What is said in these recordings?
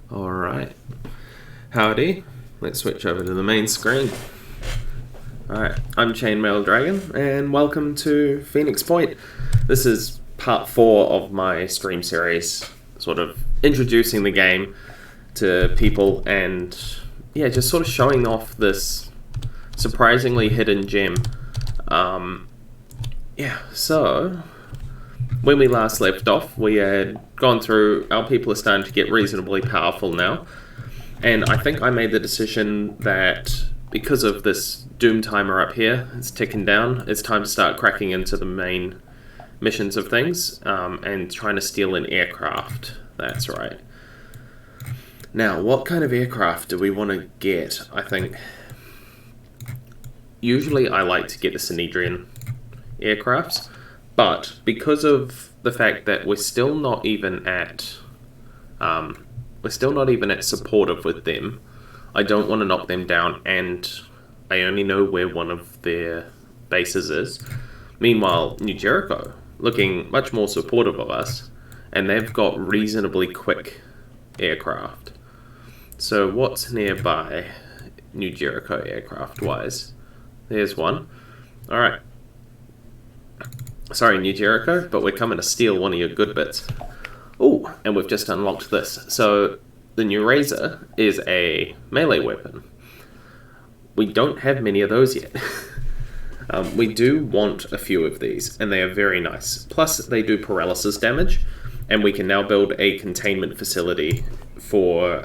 Alright. Howdy. Let's switch over to the main screen. Alright, I'm Chainmail Dragon, and welcome to Phoenix Point. This is part 4 of my stream series, sort of introducing the game to people and, yeah, just sort of showing off this surprisingly hidden gem. So when we last left off, we had gone through, our people are starting to get reasonably powerful now, and I think I made the decision that because of this doom timer up here, it's ticking down, it's time to start cracking into the main missions of things, and trying to steal an aircraft. That's right. Now, what kind of aircraft do we want to get? I think usually I like to get the Synedrian aircrafts, but because of the fact that we're still not even at supportive with them, I don't want to knock them down, and I only know where one of their bases is. Meanwhile, New Jericho looking much more supportive of us, and they've got reasonably quick aircraft. So what's nearby New Jericho aircraft wise? There's one. Alright. Sorry, New Jericho, but we're coming to steal one of your good bits. Oh, and we've just unlocked this. So the new Razor is a melee weapon. We don't have many of those yet. We do want a few of these, and they are very nice. Plus, they do paralysis damage, and we can now build a containment facility for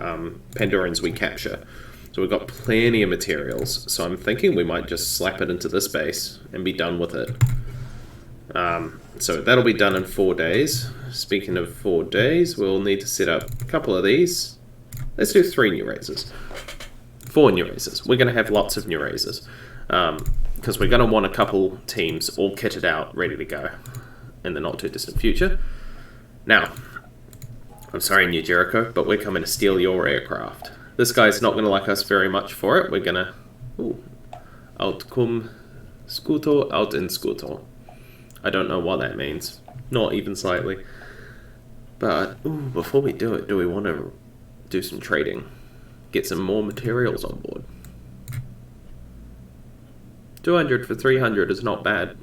Pandorans we capture. So we've got plenty of materials, so I'm thinking we might just slap it into this base and be done with it. So that'll be done in 4 days. Speaking of 4 days, we'll need to set up a couple of these. Let's do 3 new razors. 4 new razors. We're going to have lots of new razors. Because we're going to want a couple teams all kitted out, ready to go in the not too distant future. Now, I'm sorry, New Jericho, but we're coming to steal your aircraft. This guy's not going to like us very much for it. We're going to... Out cum scuto, out in scuto. I don't know what that means. Not even slightly. But, before we do it, do we want to do some trading? Get some more materials on board. 200 for 300 is not bad.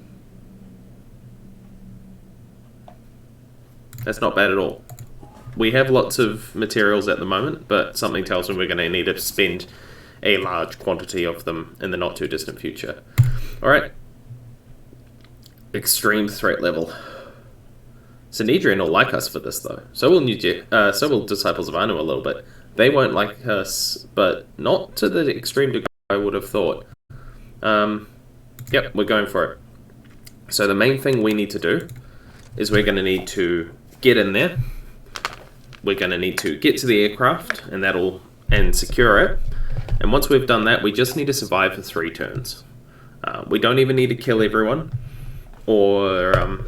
That's not bad at all. We have lots of materials at the moment, but something tells me we're going to need to spend a large quantity of them in the not too distant future. Alright. Extreme threat level. Synedrian will like us for this though. So will Disciples of Anu a little bit. They won't like us, but not to the extreme degree I would have thought. Yep, we're going for it. So the main thing we need to do is we're going to need to get in there. We're going to need to get to the aircraft and secure it. And once we've done that, we just need to survive for 3 turns. We don't even need to kill everyone or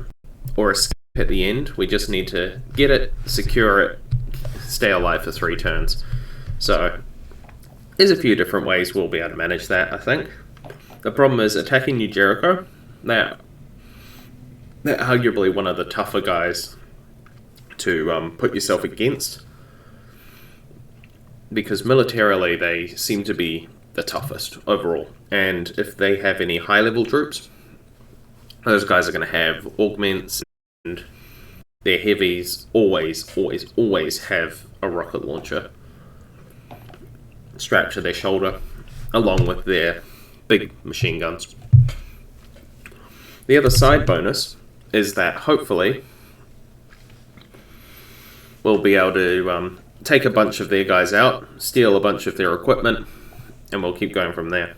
escape at the end. We just need to get it, secure it, stay alive for 3 turns. So there's a few different ways we'll be able to manage that, I think. The problem is attacking New Jericho. Now, they're arguably one of the tougher guys to put yourself against, because militarily they seem to be the toughest overall. And if they have any high-level troops, those guys are going to have augments, and their heavies always have a rocket launcher strapped to their shoulder, along with their big machine guns. The other side bonus is that hopefully we'll be able to take a bunch of their guys out, steal a bunch of their equipment, and we'll keep going from there.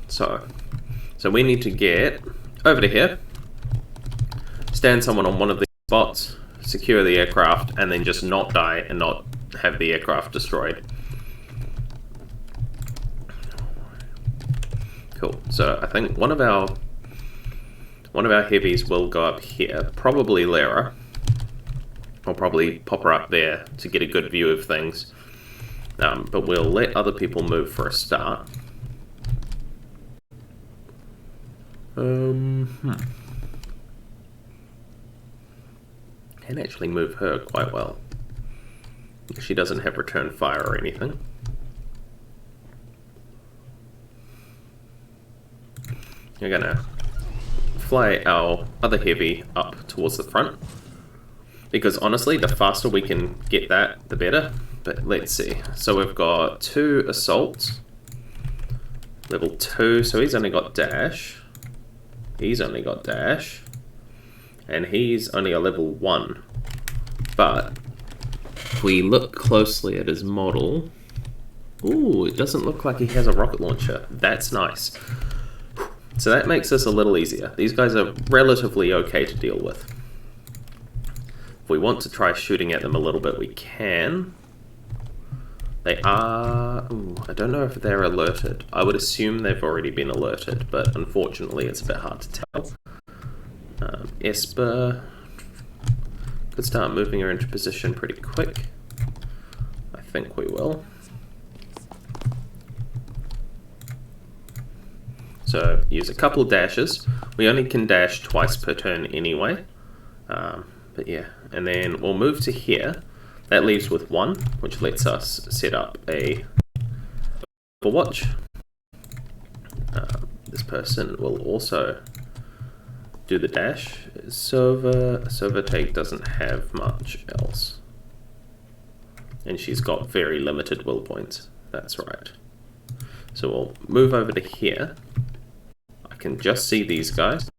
So we need to get over to here, stand someone on one of these spots, secure the aircraft, and then just not die and not have the aircraft destroyed. Cool. So I think one of our heavies will go up here, probably Lara. I'll probably pop her up there to get a good view of things. But we'll let other people move for a start. Can actually move her quite well. She doesn't have return fire or anything. You're gonna fly our other heavy up towards the front, because honestly, the faster we can get that, the better. But let's see. So we've got 2 assaults, level 2, so he's only got dash. He's only got dash. And he's only a level 1. But if we look closely at his model, ooh, it doesn't look like he has a rocket launcher. That's nice. So that makes this a little easier. These guys are relatively okay to deal with. If we want to try shooting at them a little bit, we can. They are... ooh, I don't know if they're alerted. I would assume they've already been alerted, but unfortunately it's a bit hard to tell. Esper could start moving her into position pretty quick. I think we will. So use a couple dashes. We only can dash twice per turn anyway. But yeah, and then we'll move to here. That leaves with 1, which lets us set up a overwatch. This person will also do the dash. Sova take doesn't have much else. And she's got very limited will points. That's right. So we'll move over to here. I can just see these guys.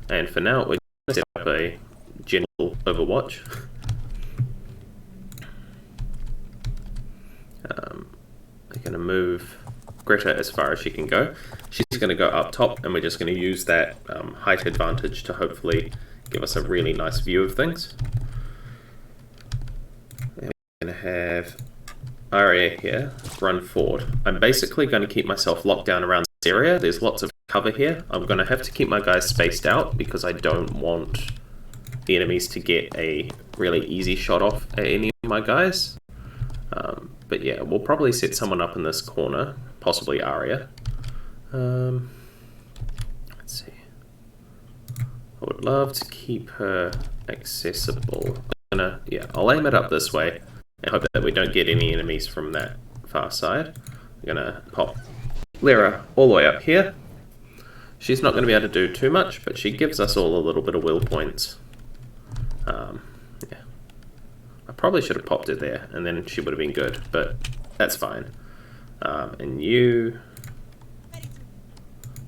And for now, we're going to set up a general overwatch. We're going to move Greta as far as she can go. She's going to go up top, and we're just going to use that height advantage to hopefully give us a really nice view of things. And we're going to have Arya here run forward. I'm basically going to keep myself locked down around this area. There's lots of cover here. I'm going to have to keep my guys spaced out because I don't want the enemies to get a really easy shot off at any of my guys. But yeah, we'll probably set someone up in this corner, possibly Arya. Let's see. I would love to keep her accessible. I'll aim it up this way and hope that we don't get any enemies from that far side. I'm gonna pop Lyra all the way up here. She's not going to be able to do too much, but she gives us all a little bit of will points. Yeah. I probably should have popped it there, and then she would have been good, but that's fine. And you...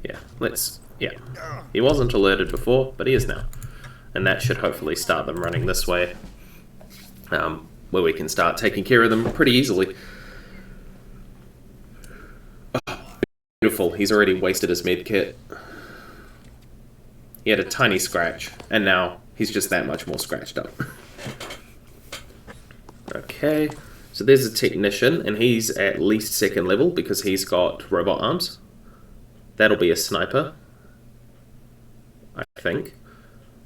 yeah, he wasn't alerted before, but he is now. And that should hopefully start them running this way, where we can start taking care of them pretty easily. Oh, beautiful, he's already wasted his med kit. He had a tiny scratch, and now he's just that much more scratched up. Okay, so there's a technician, and he's at least 2nd level because he's got robot arms. That'll be a sniper, I think.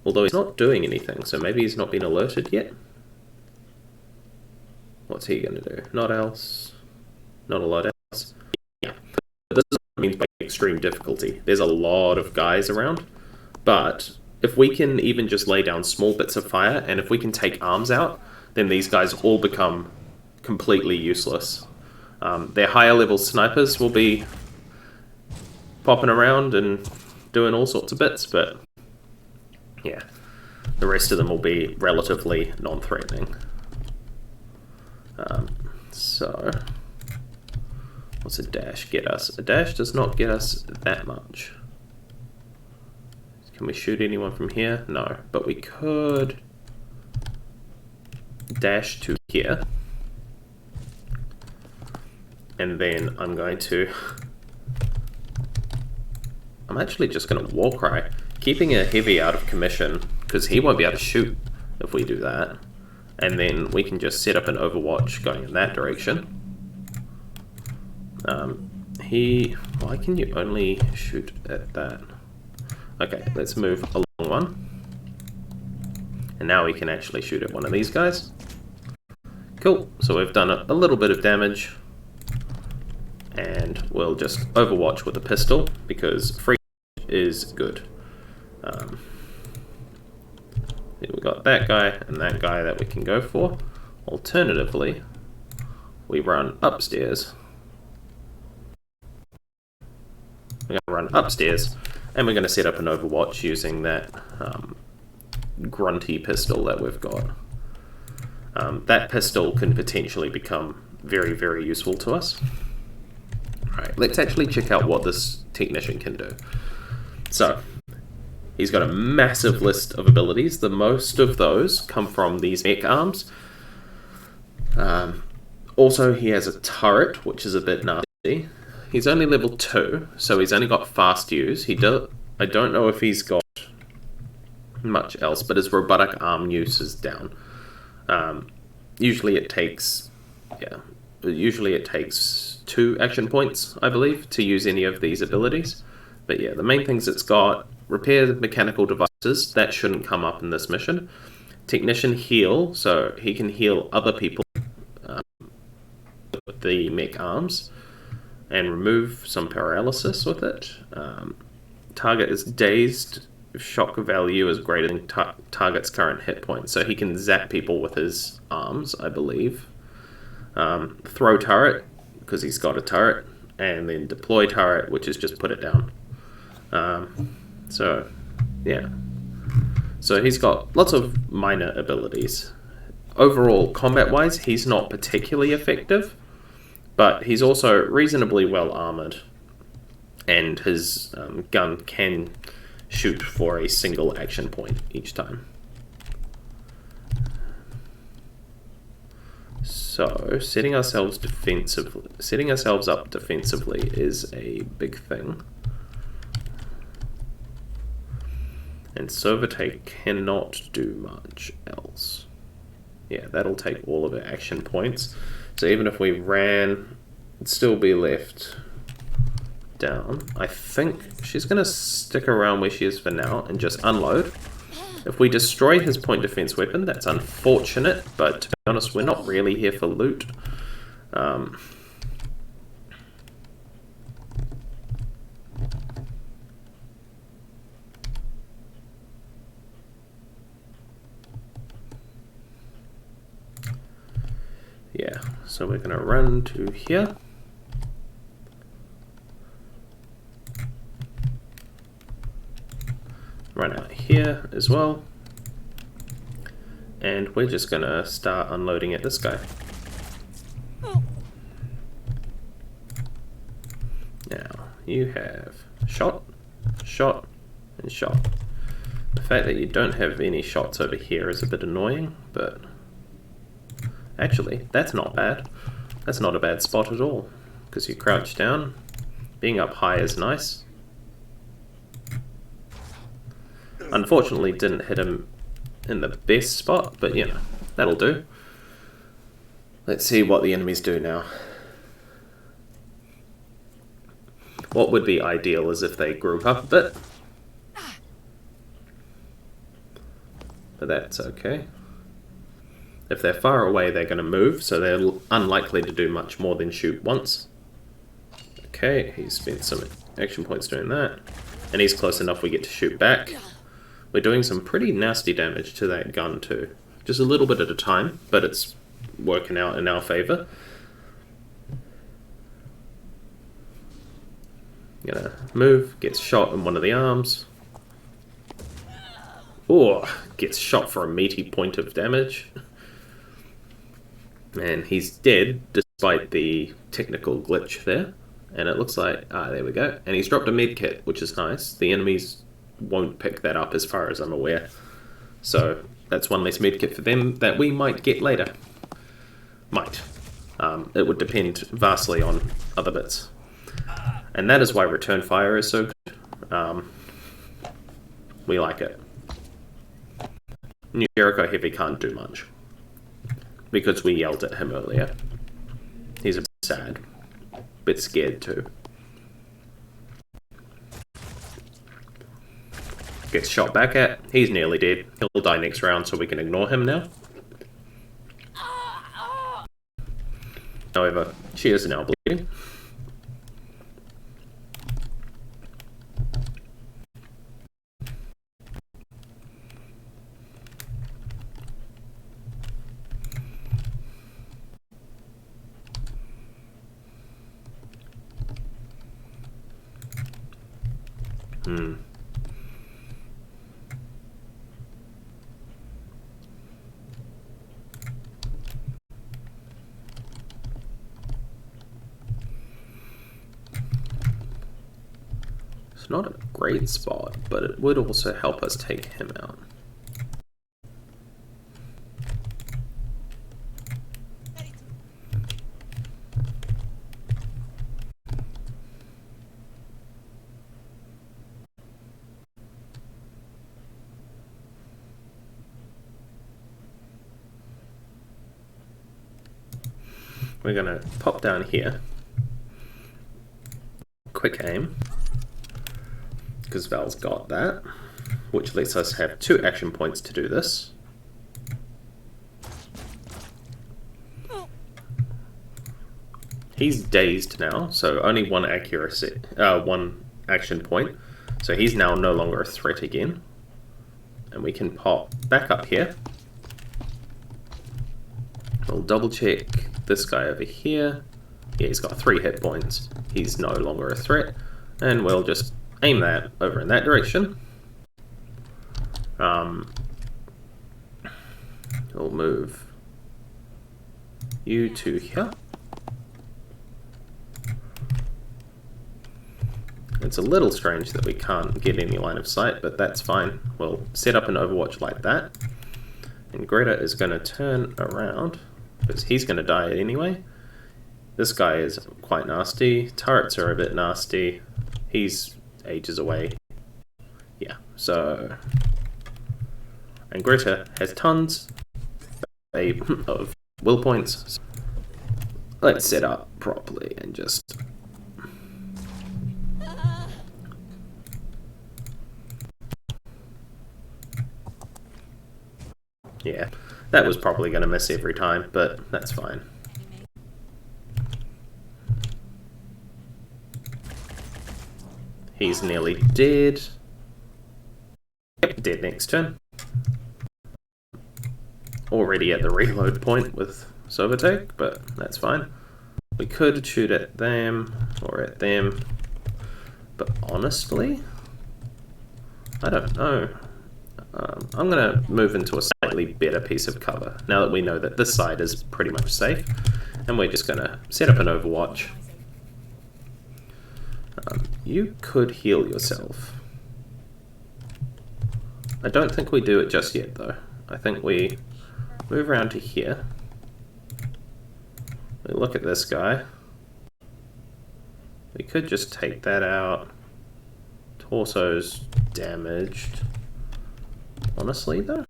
Although he's not doing anything, so maybe he's not been alerted yet. What's he going to do? Not else. Not a lot else. Yeah. This is what I mean by extreme difficulty. There's a lot of guys around. But if we can even just lay down small bits of fire, and if we can take arms out, then these guys all become completely useless. Their higher level snipers will be popping around and doing all sorts of bits, but yeah, the rest of them will be relatively non-threatening. So, what's a dash get us? A dash does not get us that much. Can we shoot anyone from here? No, but we could dash to here. And then I'm actually just going to war cry, keeping a heavy out of commission, because he won't be able to shoot if we do that. And then we can just set up an overwatch going in that direction. Why can you only shoot at that? Okay, let's move along one. And now we can actually shoot at one of these guys. Cool, so we've done a little bit of damage. And we'll just overwatch with a pistol, because free is good. we've got that guy and that guy that we can go for. Alternatively, we run upstairs. We're going to run upstairs, and we're going to set up an overwatch using that grunty pistol that we've got. That pistol can potentially become very, very useful to us. Alright, let's actually check out what this technician can do. So, he's got a massive list of abilities. The most of those come from these mech arms. Also, he has a turret, which is a bit nasty. He's only level 2, so he's only got fast use. I don't know if he's got much else, but his robotic arm use is down. Usually it takes 2 action points, I believe, to use any of these abilities. But yeah, the main things it's got: repair mechanical devices. That shouldn't come up in this mission. Technician heal, so he can heal other people with the mech arms and remove some paralysis with it. Target is dazed. Shock value is greater than target's current hit points, so he can zap people with his arms, I believe. Throw turret, because he's got a turret, and then deploy turret, which is just put it down. So yeah, so he's got lots of minor abilities. Overall, combat wise, he's not particularly effective, but he's also reasonably well armored, and his gun can shoot for a single action point each time. So setting ourselves up defensively is a big thing. And Overtake cannot do much else. Yeah, that'll take all of our action points. So even if we ran, it'd still be left down. I think she's going to stick around where she is for now and just unload. If we destroy his point defense weapon, that's unfortunate, but to be honest, we're not really here for loot. Yeah, so we're going to run to here. Run out here as well. And we're just going to start unloading at this guy. Now, you have shot, shot, and shot. The fact that you don't have any shots over here is a bit annoying, but actually, that's not bad. That's not a bad spot at all, because you crouch down. Being up high is nice. Unfortunately, didn't hit him in the best spot, but you know, that'll do. Let's see what the enemies do now. What would be ideal is if they group up a bit. But that's okay. If they're far away, they're going to move, so they're unlikely to do much more than shoot once. Okay, he's spent some action points doing that. And he's close enough we get to shoot back. We're doing some pretty nasty damage to that gun too. Just a little bit at a time, but it's working out in our favor. Gonna move, gets shot in one of the arms. Oh, gets shot for a meaty point of damage. And he's dead despite the technical glitch there. And it looks like, there we go. And he's dropped a med kit, which is nice. The enemies won't pick that up as far as I'm aware. So that's one less med kit for them that we might get later. Might. It would depend vastly on other bits. And that is why return fire is so good. We like it. New Jericho Heavy can't do much, because we yelled at him earlier. He's a bit sad. A bit scared too. Gets shot back at. He's nearly dead. He'll die next round, so we can ignore him now. However, she is now bleeding. It's not a great spot, but it would also help us take him out. We're gonna pop down here. Quick aim. Because Val's got that. Which lets us have 2 action points to do this. He's dazed now, so only 1 accuracy, 1 action point. So he's now no longer a threat again. And we can pop back up here. We'll double check this guy over here. Yeah, he's got 3 hit points. He's no longer a threat. And we'll just aim that over in that direction. We'll move you to here. It's a little strange that we can't get any line of sight, but that's fine. We'll set up an overwatch like that. And Greta is going to turn around, because he's going to die anyway. This guy is quite nasty. Turrets are a bit nasty. He's ages away. Yeah, so... And Greta has tons of will points. Let's set up properly and just... Yeah, that was probably going to miss every time, but that's fine. He's nearly dead. Yep, dead next turn. Already at the reload point with Sovatek, but that's fine. We could shoot at them or at them, but honestly, I don't know. I'm going to move into a slightly better piece of cover now that we know that this side is pretty much safe, and we're just going to set up an overwatch. You could heal yourself. I don't think we do it just yet though. I think we move around to here. We look at this guy. We could just take that out. Torso's damaged. Honestly though,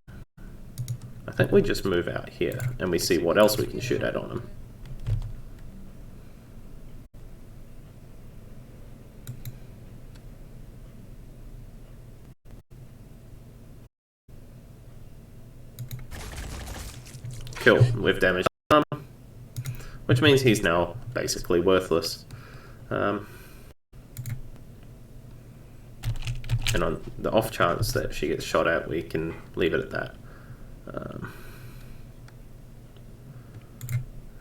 I think we just move out here and we see what else we can shoot at on him. Cool, we've damaged him, which means he's now basically worthless. And on the off chance that she gets shot at, we can leave it at that.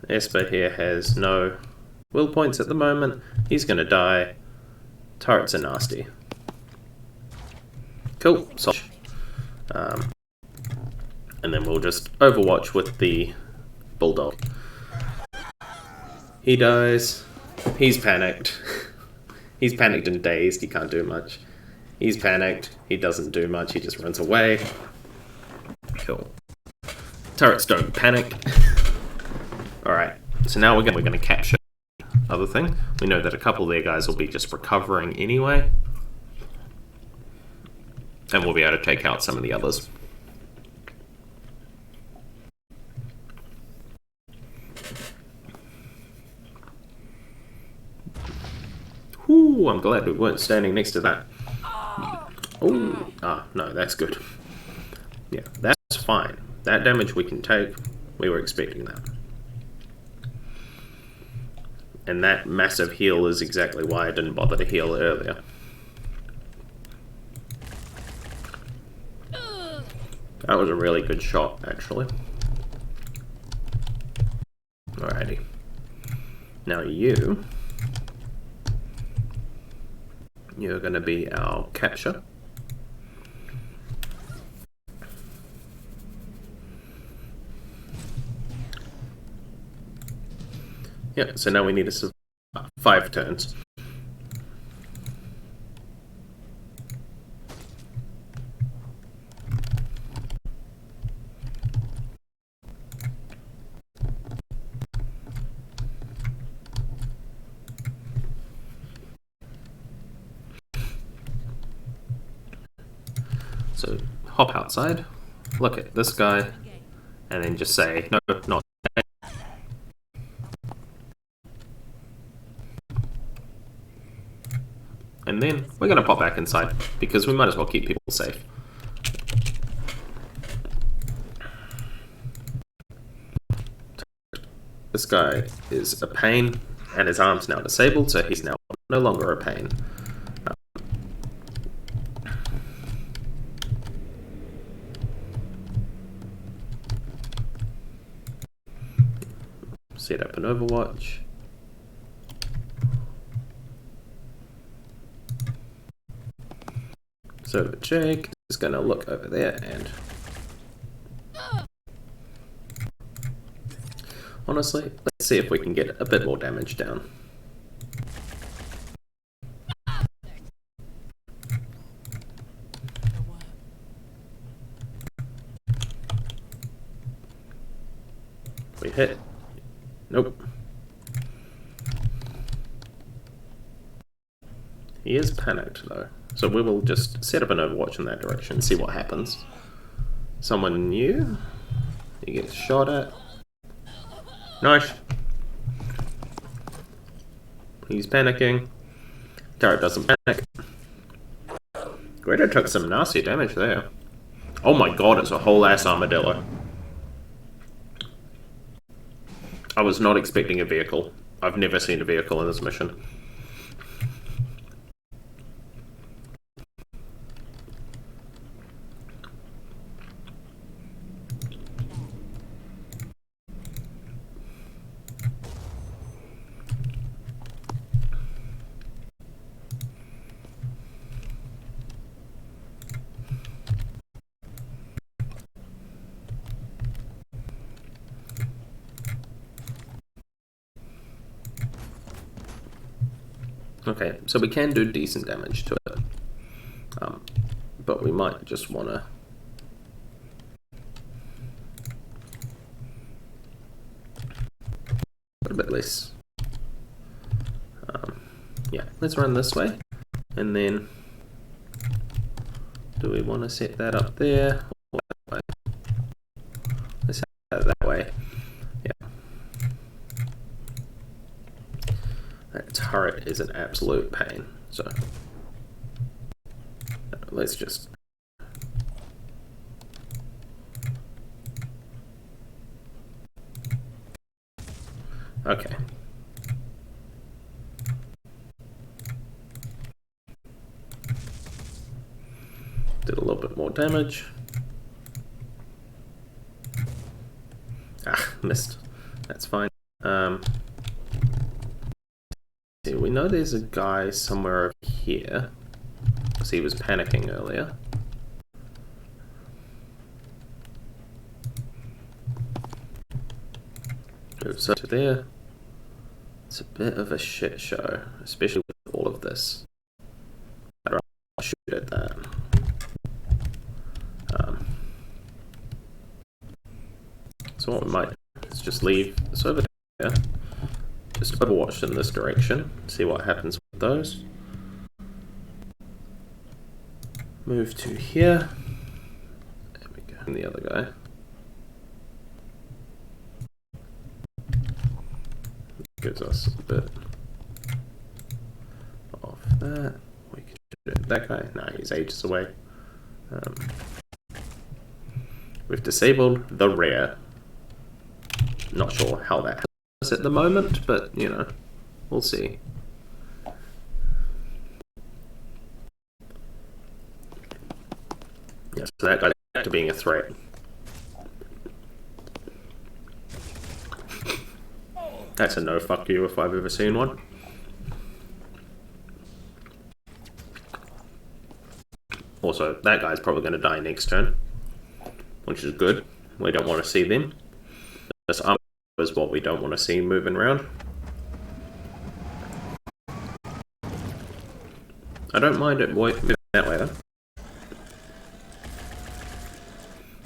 Esper here has no will points at the moment. He's going to die. Turrets are nasty. Cool. So, and then we'll just overwatch with the Bulldog. He dies. He's panicked. He's panicked and dazed. He can't do much. He's panicked. He doesn't do much. He just runs away. Cool. Turrets don't panic. Alright, so now we're going to capture the other thing. We know that a couple of their guys will be just recovering anyway. And we'll be able to take out some of the others. Ooh, I'm glad we weren't standing next to that. Oh, no, that's good. Yeah, that's fine. That damage we can take. We were expecting that. And that massive heal is exactly why I didn't bother to heal earlier. That was a really good shot, actually. Alrighty. Now you You're going to be our capture. Yeah, so now we need to survive 5 turns. So hop outside, look at this guy, and then just say, no, not today. And then we're going to pop back inside, because we might as well keep people safe. This guy is a pain, and his arm's now disabled, so he's now no longer a pain. Set up an Overwatch. So Jake is going to look over there and... Honestly, let's see if we can get a bit more damage down. We hit. Nope. He is panicked though, so we will just set up an Overwatch in that direction and see what happens. Someone new? He gets shot at. Nice. He's panicking. Turret doesn't panic. Greta took some nasty damage there. Oh my god, it's a whole ass armadillo. I was not expecting a vehicle. I've never seen a vehicle in this mission. Okay, so we can do decent damage to it, but we might just want to put a bit less. Yeah, let's run this way, and then do we want to set that up there? Or that way? Let's set that that way. Yeah. That turret is an absolute pain, so let's just... Okay. Did a little bit more damage. Ah, missed. That's fine. See, we know there's a guy somewhere over here, because he was panicking earlier. Move so to there. It's a bit of a shit show, especially with all of this. I'd rather shoot at that. So what we might do is just leave this over there. Just Overwatch in this direction, see what happens with those. Move to here. There we go. And the other guy. Gives us a bit of that. We can shoot at that guy. No, he's ages away. We've disabled the rear. Not sure how that happens at the moment, but you know, we'll see. Yeah, so that got back to being a threat. That's a no fuck you if I've ever seen one. Also, that guy's probably going to die next turn, which is good. We don't want to see them. This armor is what we don't want to see moving around. I don't mind it moving that way though.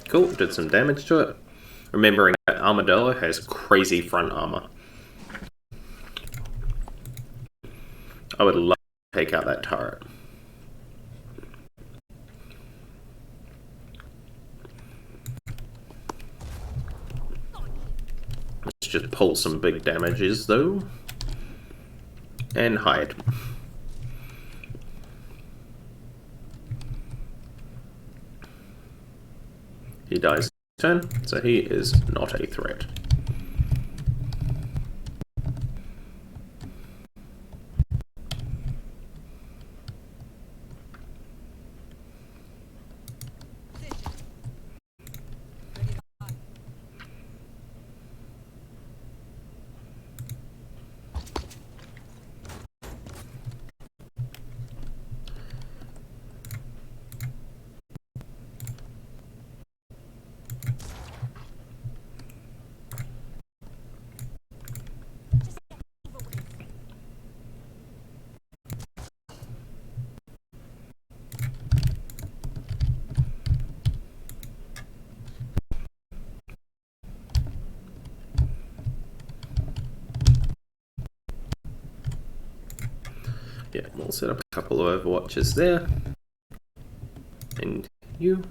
Cool, did some damage to it. Remembering that Armadillo has crazy front armor. I would love to take out that turret. Let's just pull some big damages though. And hide. He dies this turn, so he is not a threat. Yeah, we'll set up a couple of overwatches there. And you.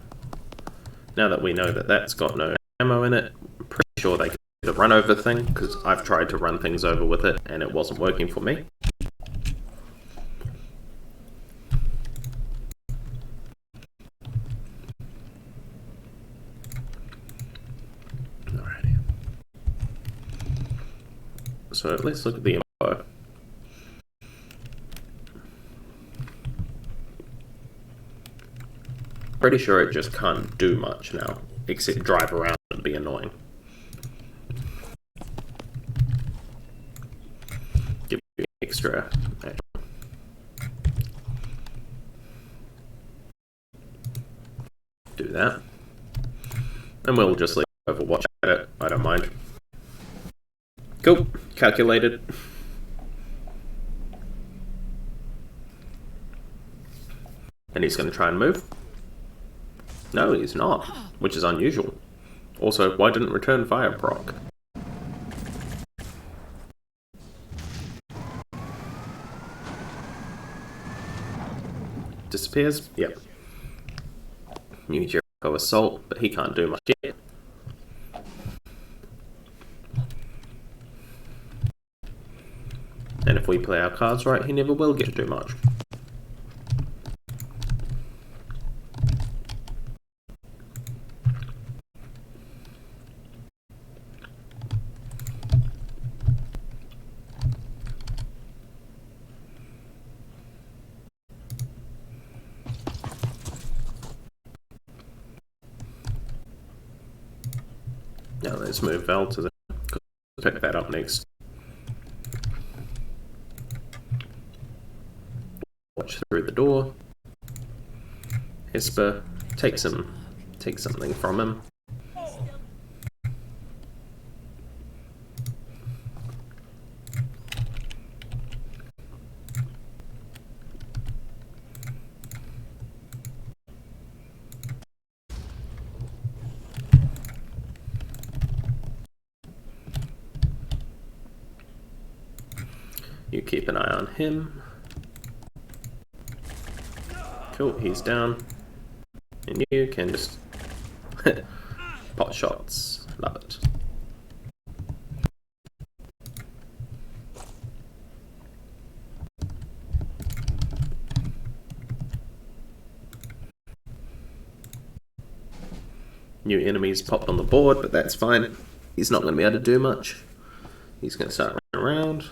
Now that we know that that's got no ammo in it, I'm pretty sure they can do the run over thing, because I've tried to run things over with it and it wasn't working for me. Alrighty. So let's look at the info. Pretty sure it just can't do much now, except drive around and be annoying. Give you extra. Do that. And we'll just leave Overwatch at it, I don't mind. Cool, calculated. And he's going to try and move. No, he's not, which is unusual. Also, why didn't return fire proc? Disappears? Yep. New Jericho Assault, but he can't do much yet. And if we play our cards right, he never will get to do much. Now let's move Val to the... pick that up next. Watch through the door. Esper, take something from him. You keep an eye on him. Cool, he's down. And you can just pot shots. Love it. New enemies popped on the board, but that's fine. He's not going to be able to do much. He's going to start running around.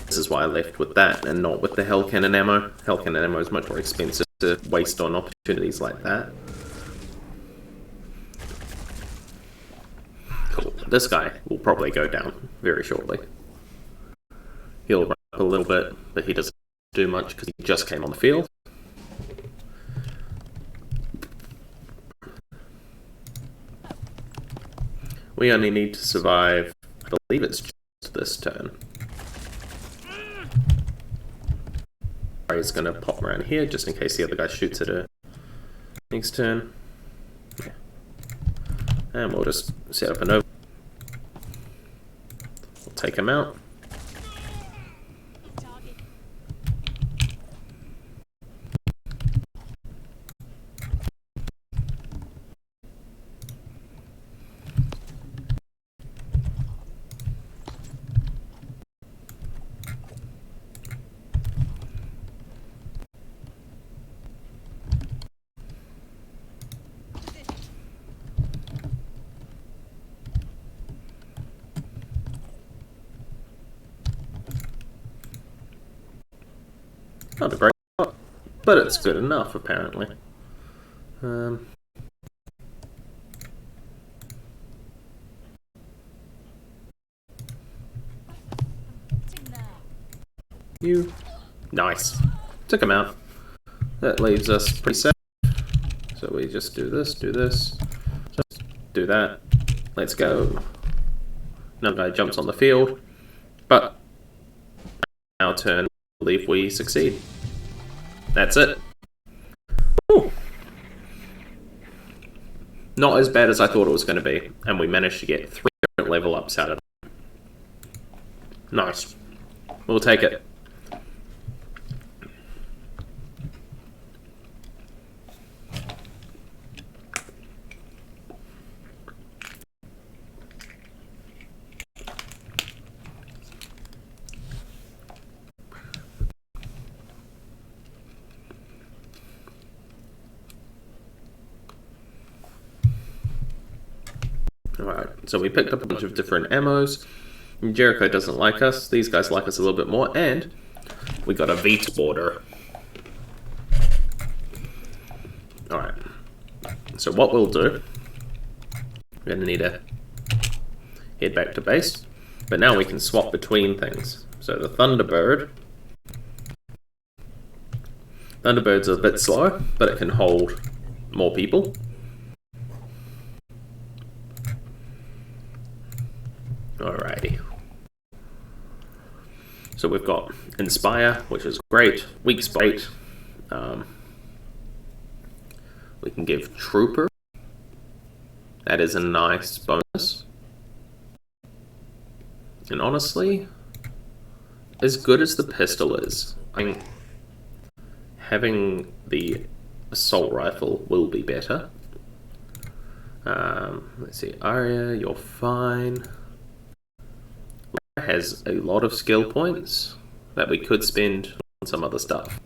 This is why I left with that and not with the Hell Cannon ammo. Hell Cannon ammo is much more expensive to waste on opportunities like that. Cool. This guy will probably go down very shortly. He'll run up a little bit, but he doesn't do much because he just came on the field. We only need to survive, I believe it's just this turn. He's going to pop around here just in case the other guy shoots at her next turn. Yeah. And we'll just set up an over. We'll take him out. Not a great shot, but it's good enough apparently. You. Nice. Took him out. That leaves us pretty safe. So we just do this, just do that. Let's go. Another guy jumps on the field, but our turn, I believe we succeed. That's it. Whew. Not as bad as I thought it was going to be, and we managed to get 3 different level ups out of it. Nice. We'll take it. Alright, so we picked up a bunch of different ammos. Jericho doesn't like us. These guys like us a little bit more. And we got a V-Sporter. Alright. So what we'll do, we're going to need to head back to base. But now we can swap between things. So the Thunderbird's a bit slower, but it can hold more people. Alrighty. So we've got Inspire, which is great. Weak Spot. We can give Trooper. That is a nice bonus. And honestly, as good as the pistol is, I mean, having the assault rifle will be better. Let's see, Arya, you're fine. Has a lot of skill points that we could spend on some other stuff.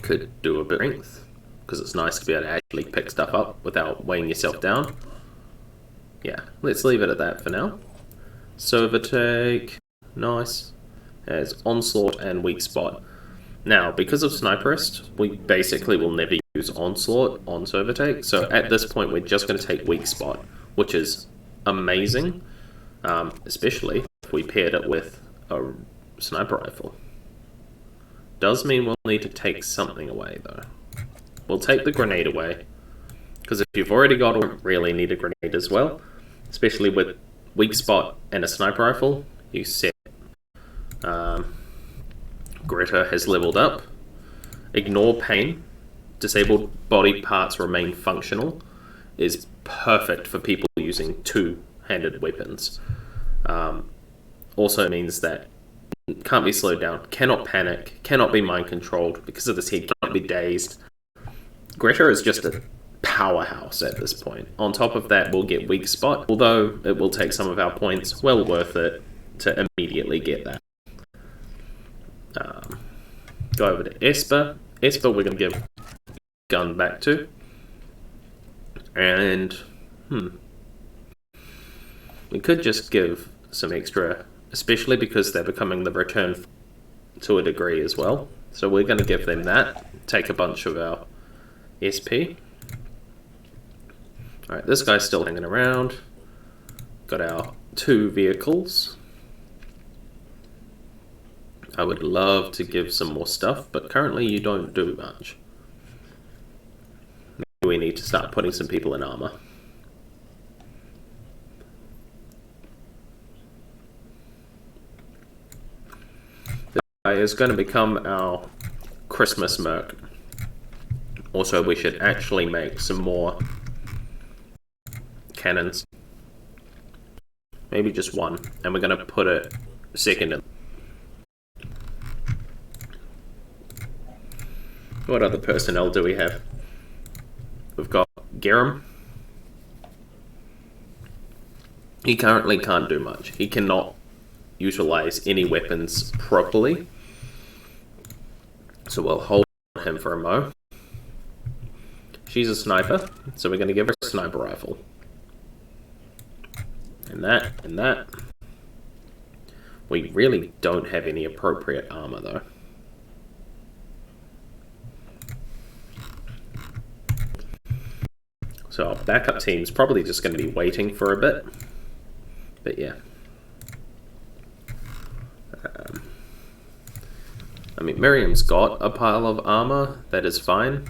Could do a bit of strength, because it's nice to be able to actually pick stuff up without weighing yourself down. Yeah, let's leave it at that for now. Overtake, nice. As Onslaught and Weak Spot. Now, because of Sniperist, we basically will never use Onslaught on Overtake, so at this point we're just going to take Weak Spot, which is amazing, especially if we paired it with a sniper rifle. Does mean we'll need to take something away though. We'll take the grenade away, because if you've already got one, you don't really need a grenade as well, especially with Weak Spot and a sniper rifle. You set Greta has leveled up. Ignore Pain. Disabled body parts remain functional is perfect for people using two-handed weapons. Also means that can't be slowed down, cannot panic, cannot be mind controlled because of this head, cannot be dazed. Greta is just a powerhouse at this point. On top of that, we'll get Weak Spot, although it will take some of our points, well worth it to immediately get that. Go over to Esper. Esper we're going to give gun back to. And, we could just give some extra, especially because they're becoming the return to a degree as well. So we're going to give them that. Take a bunch of our SP. Alright, this guy's still hanging around. Got our 2 vehicles. I would love to give some more stuff, but currently you don't do much. Maybe we need to start putting some people in armor. guy is going to become our Christmas merc. Also, we should actually make some more cannons. Maybe just one. And we're going to put it second in. What other personnel do we have? We've got Garum. He currently can't do much. He cannot utilize any weapons properly. So we'll hold him for a mo. She's a sniper, so we're going to give her a sniper rifle. And that, and that. We really don't have any appropriate armor, though. So our backup team's probably just going to be waiting for a bit. But yeah. I mean, Miriam's got a pile of armor. That is fine.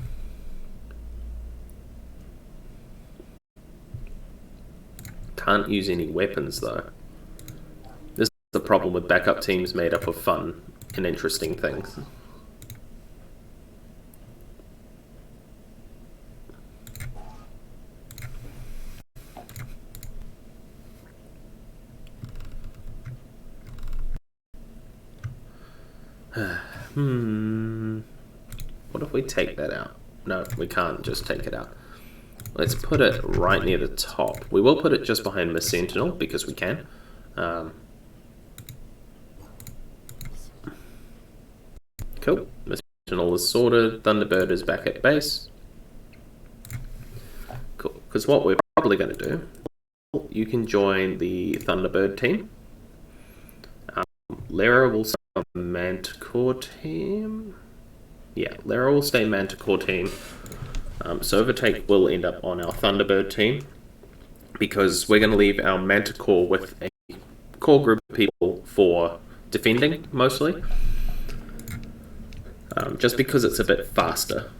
Can't use any weapons, though. This is the problem with backup teams made up of fun and interesting things. What if we take that out? No, we can't just take it out. Let's put it right near the top. We will put it just behind Miss Sentinel, because we can. Cool. Miss Sentinel is sorted. Thunderbird is back at base. Cool. Because what we're probably going to do, you can join the Thunderbird team. Lara will stay on Manticore team. Yeah, Lara will stay Manticore team. So Overtake will end up on our Thunderbird team, because we're going to leave our Manticore with a core group of people for defending, mostly. Just because it's a bit faster.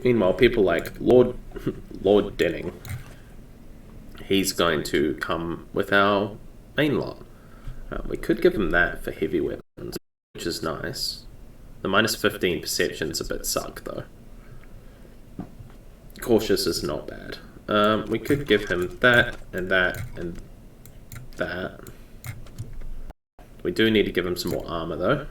Meanwhile, people like Lord Denning, he's going to come with our main lot. We could give him that for heavy weapons, which is nice. The minus 15 perception's a bit suck, though. Cautious is not bad. We could give him that, and that, and that. We do need to give him some more armor, though.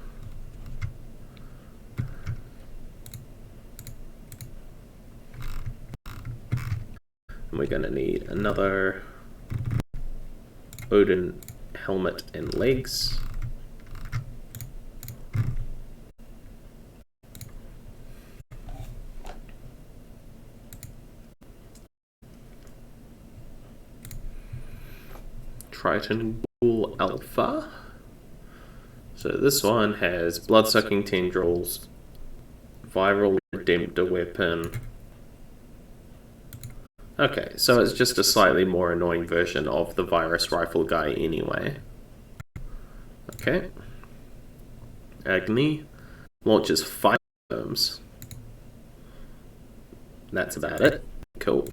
And we're going to need another Odin helmet and legs. Triton Ghoul Alpha. So this one has blood-sucking tendrils, viral redemptor weapon. Okay, so it's just a slightly more annoying version of the virus rifle guy anyway. Okay. Agni launches 5 worms. That's about it. Cool.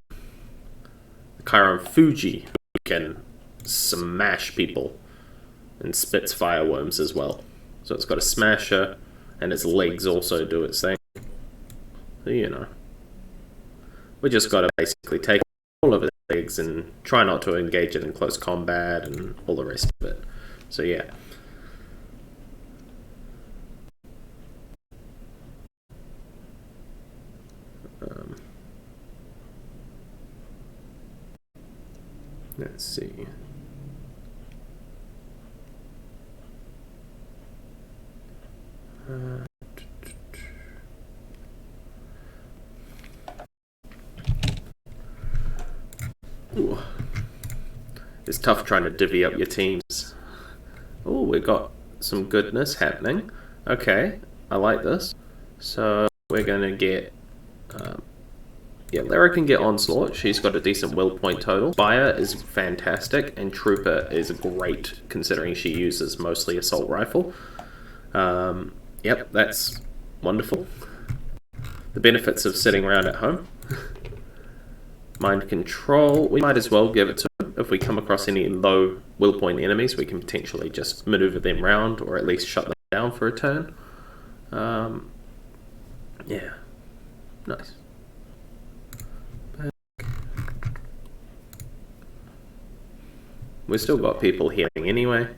Chiron Fuji can smash people and spits fireworms as well. So it's got a smasher, and its legs also do its thing. So, you know. We just got to basically take all of its legs and try not to engage it in close combat and all the rest of it. So yeah. Let's see. Ooh. It's tough trying to divvy up your teams. Oh, we've got some goodness happening. Okay, I like this. So we're going to get... yeah, Lara can get Onslaught. She's got a decent will point total. Spire is fantastic, and Trooper is great, considering she uses mostly Assault Rifle. Yep, that's wonderful. The benefits of sitting around at home. Mind Control, we might as well give it to him. time, if we come across any low will point enemies, we can potentially just maneuver them round, or at least shut them down for a turn. Yeah, nice. We've still got people healing anyway,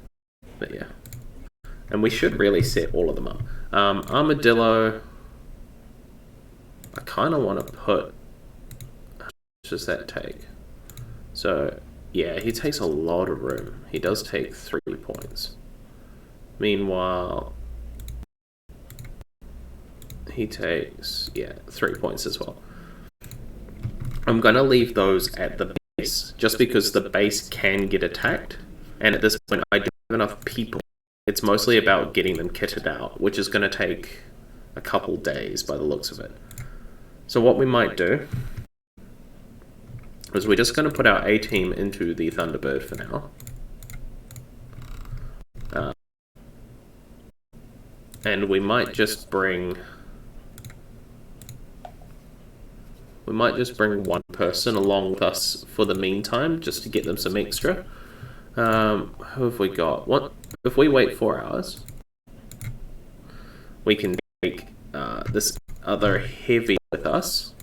but yeah. And we should really set all of them up. Armadillo, I kind of want to put, how much does that take? So, yeah, he takes a lot of room. He does take 3 points. Meanwhile, he takes, 3 points as well. I'm going to leave those at the base, just because the base can get attacked. And at this point, I don't have enough people. It's mostly about getting them kitted out, which is going to take a couple days by the looks of it. So what we might do is we're just going to put our A-team into the Thunderbird for now. And we might just bring... one person along with us for the meantime, just to get them some extra. Who have we got? If we wait 4 hours, we can take this other heavy with us.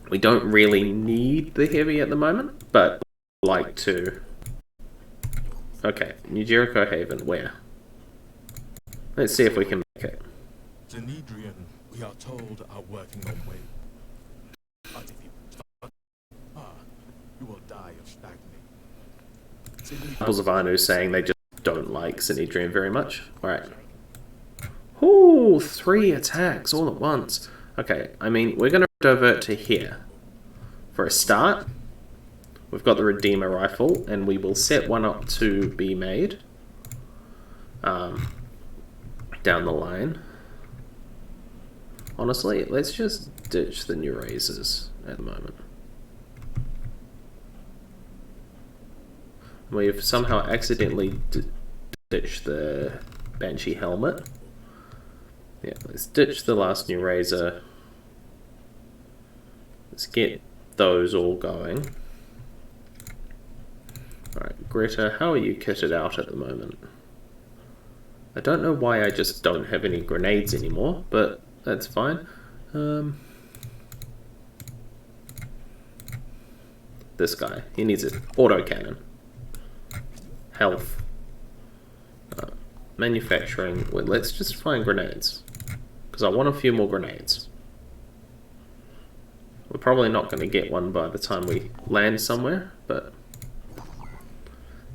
We don't really need the heavy at the moment, but I'd like to. Okay, New Jericho Haven, where? Let's see if we can make it. Zenedrian, we are told, are working on way. You will die of stagnating. Apples of Anu saying they just don't like Zenedrian very much. Alright. Ooh, 3 attacks all at once. Okay, I mean, we're going to divert to here. For a start, we've got the Redeemer Rifle, and we will set one up to be made. Down the line. Honestly, let's just ditch the new razors at the moment. We've somehow accidentally ditched the Banshee helmet. Yeah, let's ditch the last new razor. Let's get those all going. Alright, Greta, how are you kitted out at the moment? I don't know why I just don't have any grenades anymore, but that's fine. This guy, he needs an autocannon. Health. Manufacturing. Well, let's just find grenades. Because I want a few more grenades. We're probably not going to get one by the time we land somewhere, but...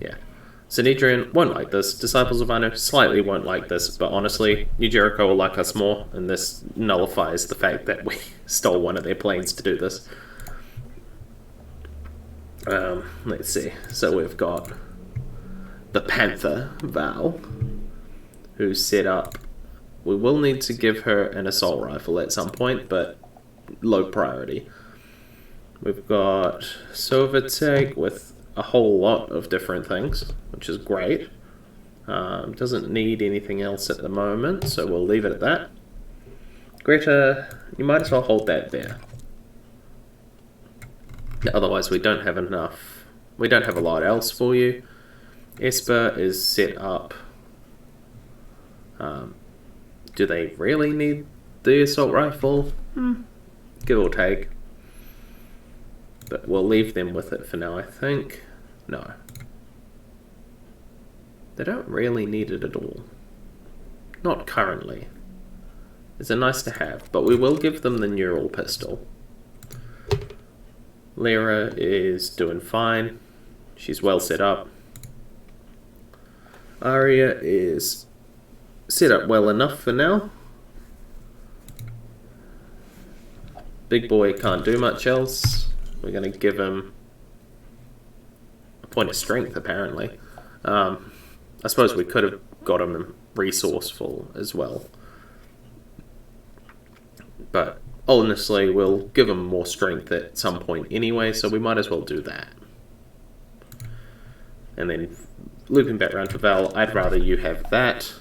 yeah. Zenedrian won't like this. Disciples of Anu slightly won't like this, but honestly, New Jericho will like us more, and this nullifies the fact that we stole one of their planes to do this. Let's see. So we've got the Panther, Val, who's set up. We will need to give her an assault rifle at some point, but low priority. We've got Sovitek with a whole lot of different things, which is great. Doesn't need anything else at the moment, so we'll leave it at that. Greta, you might as well hold that there. Otherwise we don't have enough. We don't have a lot else for you. Esper is set up. Do they really need the assault rifle? Give or take. But we'll leave them with it for now, I think. No. They don't really need it at all. Not currently. It's a nice to have, but we will give them the neural pistol. Lyra is doing fine. She's well set up. Arya is set up well enough for now. Big boy can't do much else. We're going to give him a point of strength, apparently. I suppose we could have got him resourceful as well. But honestly, we'll give him more strength at some point anyway, so we might as well do that. And then looping back around to Val, I'd rather you have that.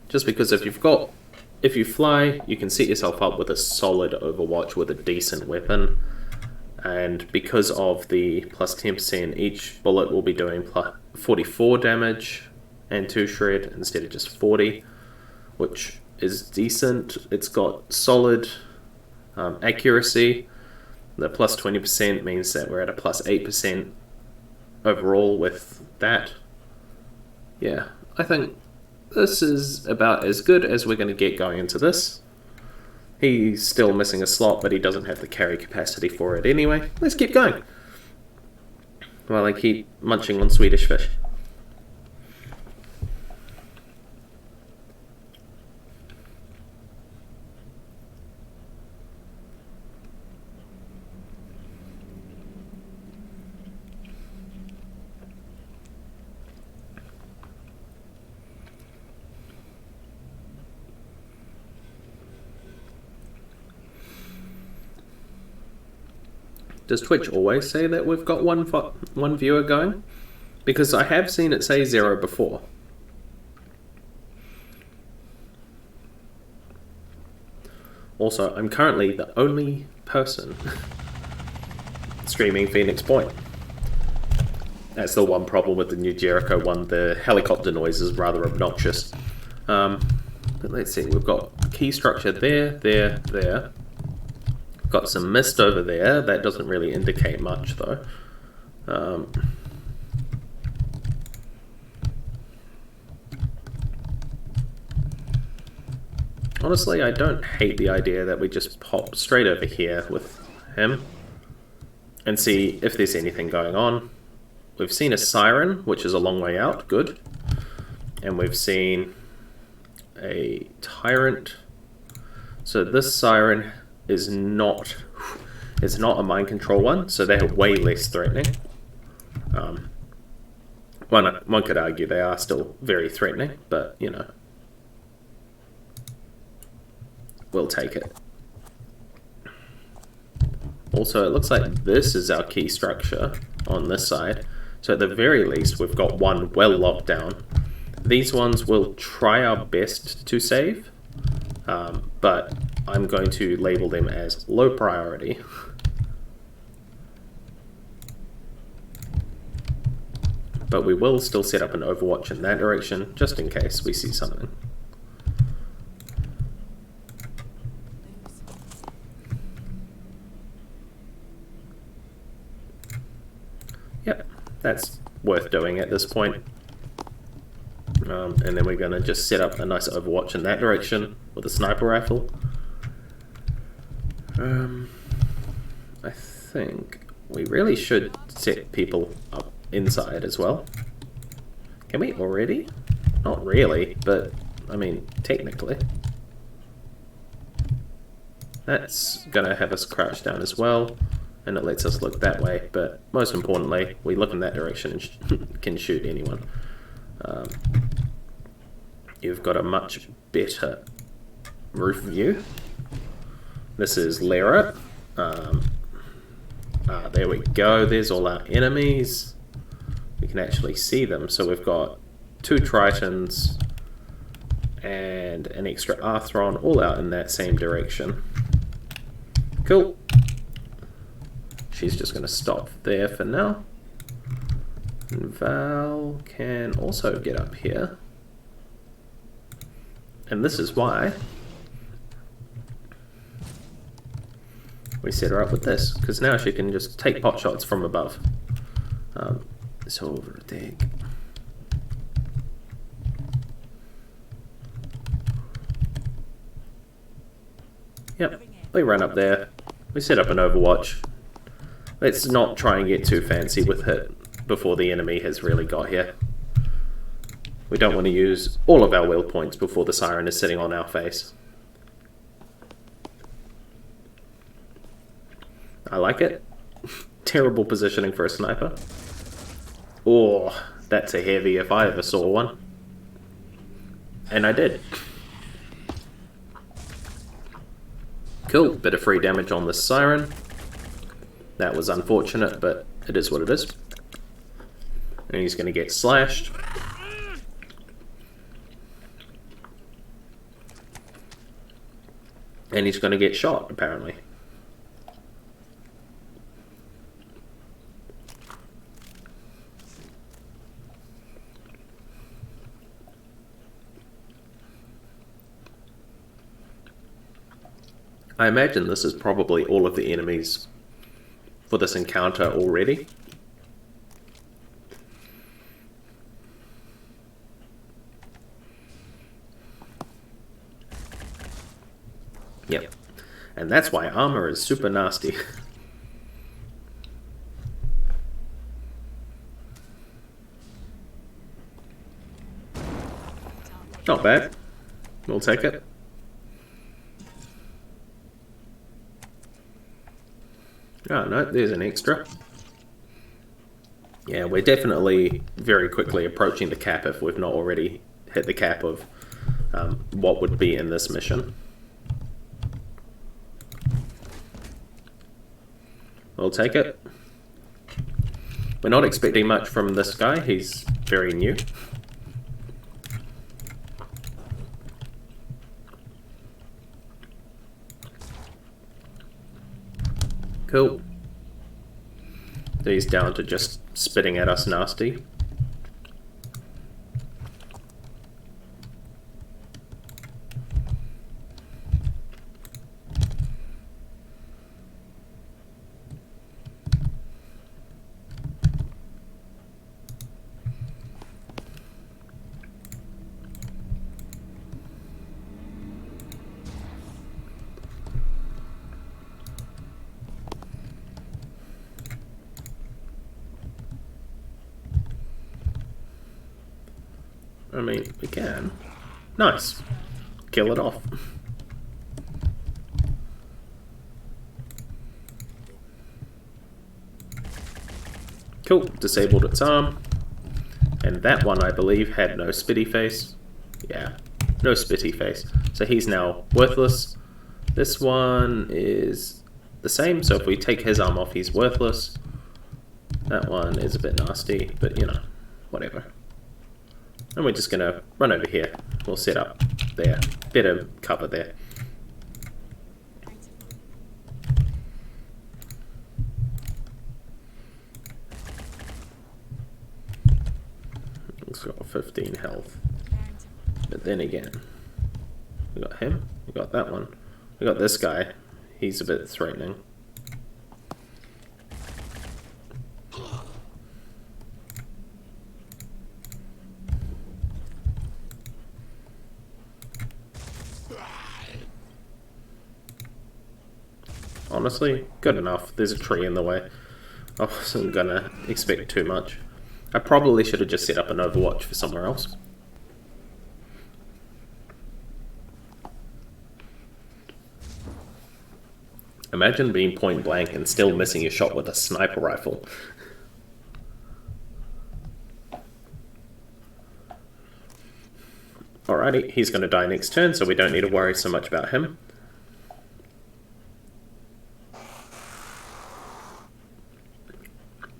Just because if you fly, you can set yourself up with a solid Overwatch with a decent weapon. and because of the plus 10%, each bullet will be doing plus 44 damage and 2 shred instead of just 40, which is decent. It's got solid accuracy. The plus 20% means that we're at a plus 8% overall with that. Yeah, I think this is about as good as we're going to get going into this. He's still missing a slot, but he doesn't have the carry capacity for it anyway. Let's keep going while I keep munching on Swedish fish. Does Twitch always say that we've got one viewer going? Because I have seen it say 0 before. Also, I'm currently the only person streaming Phoenix Point. That's the one problem with the new Jericho one. The helicopter noise is rather obnoxious. But let's see, we've got key structure there. Got some mist over there. That doesn't really indicate much though. Honestly, I don't hate the idea that we just pop straight over here with him and see if there's anything going on. We've seen a siren, which is a long way out, good. And we've seen a tyrant. So this siren is not, it's not a mind control one, so they're way less threatening. One could argue they are still very threatening, but you know, we'll take it. Also, it looks like this is our key structure on this side, so at the very least we've got one well locked down. These ones will try our best to save, but I'm going to label them as low priority. But we will still set up an overwatch in that direction, just in case we see something. Yep, that's worth doing at this point. And then we're going to just set up a nice overwatch in that direction with a sniper rifle. I think we really should set people up inside as well. Can we already? Not really, but I mean, technically. That's going to have us crouch down as well, and it lets us look that way, but most importantly, we look in that direction and can shoot anyone. You've got a much better roof view. This is Lara. There we go. There's all our enemies. We can actually see them. So we've got 2 Tritons and an extra Arthron all out in that same direction. Cool. She's just going to stop there for now. And Val can also get up here. And this is why we set her up with this, because now she can just take pot shots from above. So over dig. Yep, we run up there. We set up an overwatch. Let's not try and get too fancy with it before the enemy has really got here. We don't want to use all of our will points before the siren is sitting on our face. I like it. Terrible positioning for a sniper. Oh, that's a heavy if I ever saw one. And I did. Cool, bit of free damage on the siren. That was unfortunate, but it is what it is. And he's going to get slashed. And he's going to get shot, apparently. I imagine this is probably all of the enemies for this encounter already. Yep. And that's why armor is super nasty. Not bad. We'll take it. Oh no, there's an extra. Yeah, we're definitely very quickly approaching the cap if we've not already hit the cap of what would be in this mission. We'll take it. We're not expecting much from this guy, he's very new. Cool. He's down to just spitting at us nasty. I mean, we can. Nice. Kill it off. Cool. Disabled its arm. And that one, I believe, had no spitty face. Yeah, no spitty face. So he's now worthless. This one is the same, so if we take his arm off, he's worthless. That one is a bit nasty, but you know, whatever. And we're just gonna run over here. We'll set up there. Better cover there. It's got 15 health. But then again, we got him, we got that one. We got this guy. He's a bit threatening. Honestly, good enough. There's a tree in the way. I wasn't gonna expect too much. I probably should have just set up an Overwatch for somewhere else. Imagine being point blank and still missing your shot with a sniper rifle. Alrighty, he's going to die next turn, so we don't need to worry so much about him.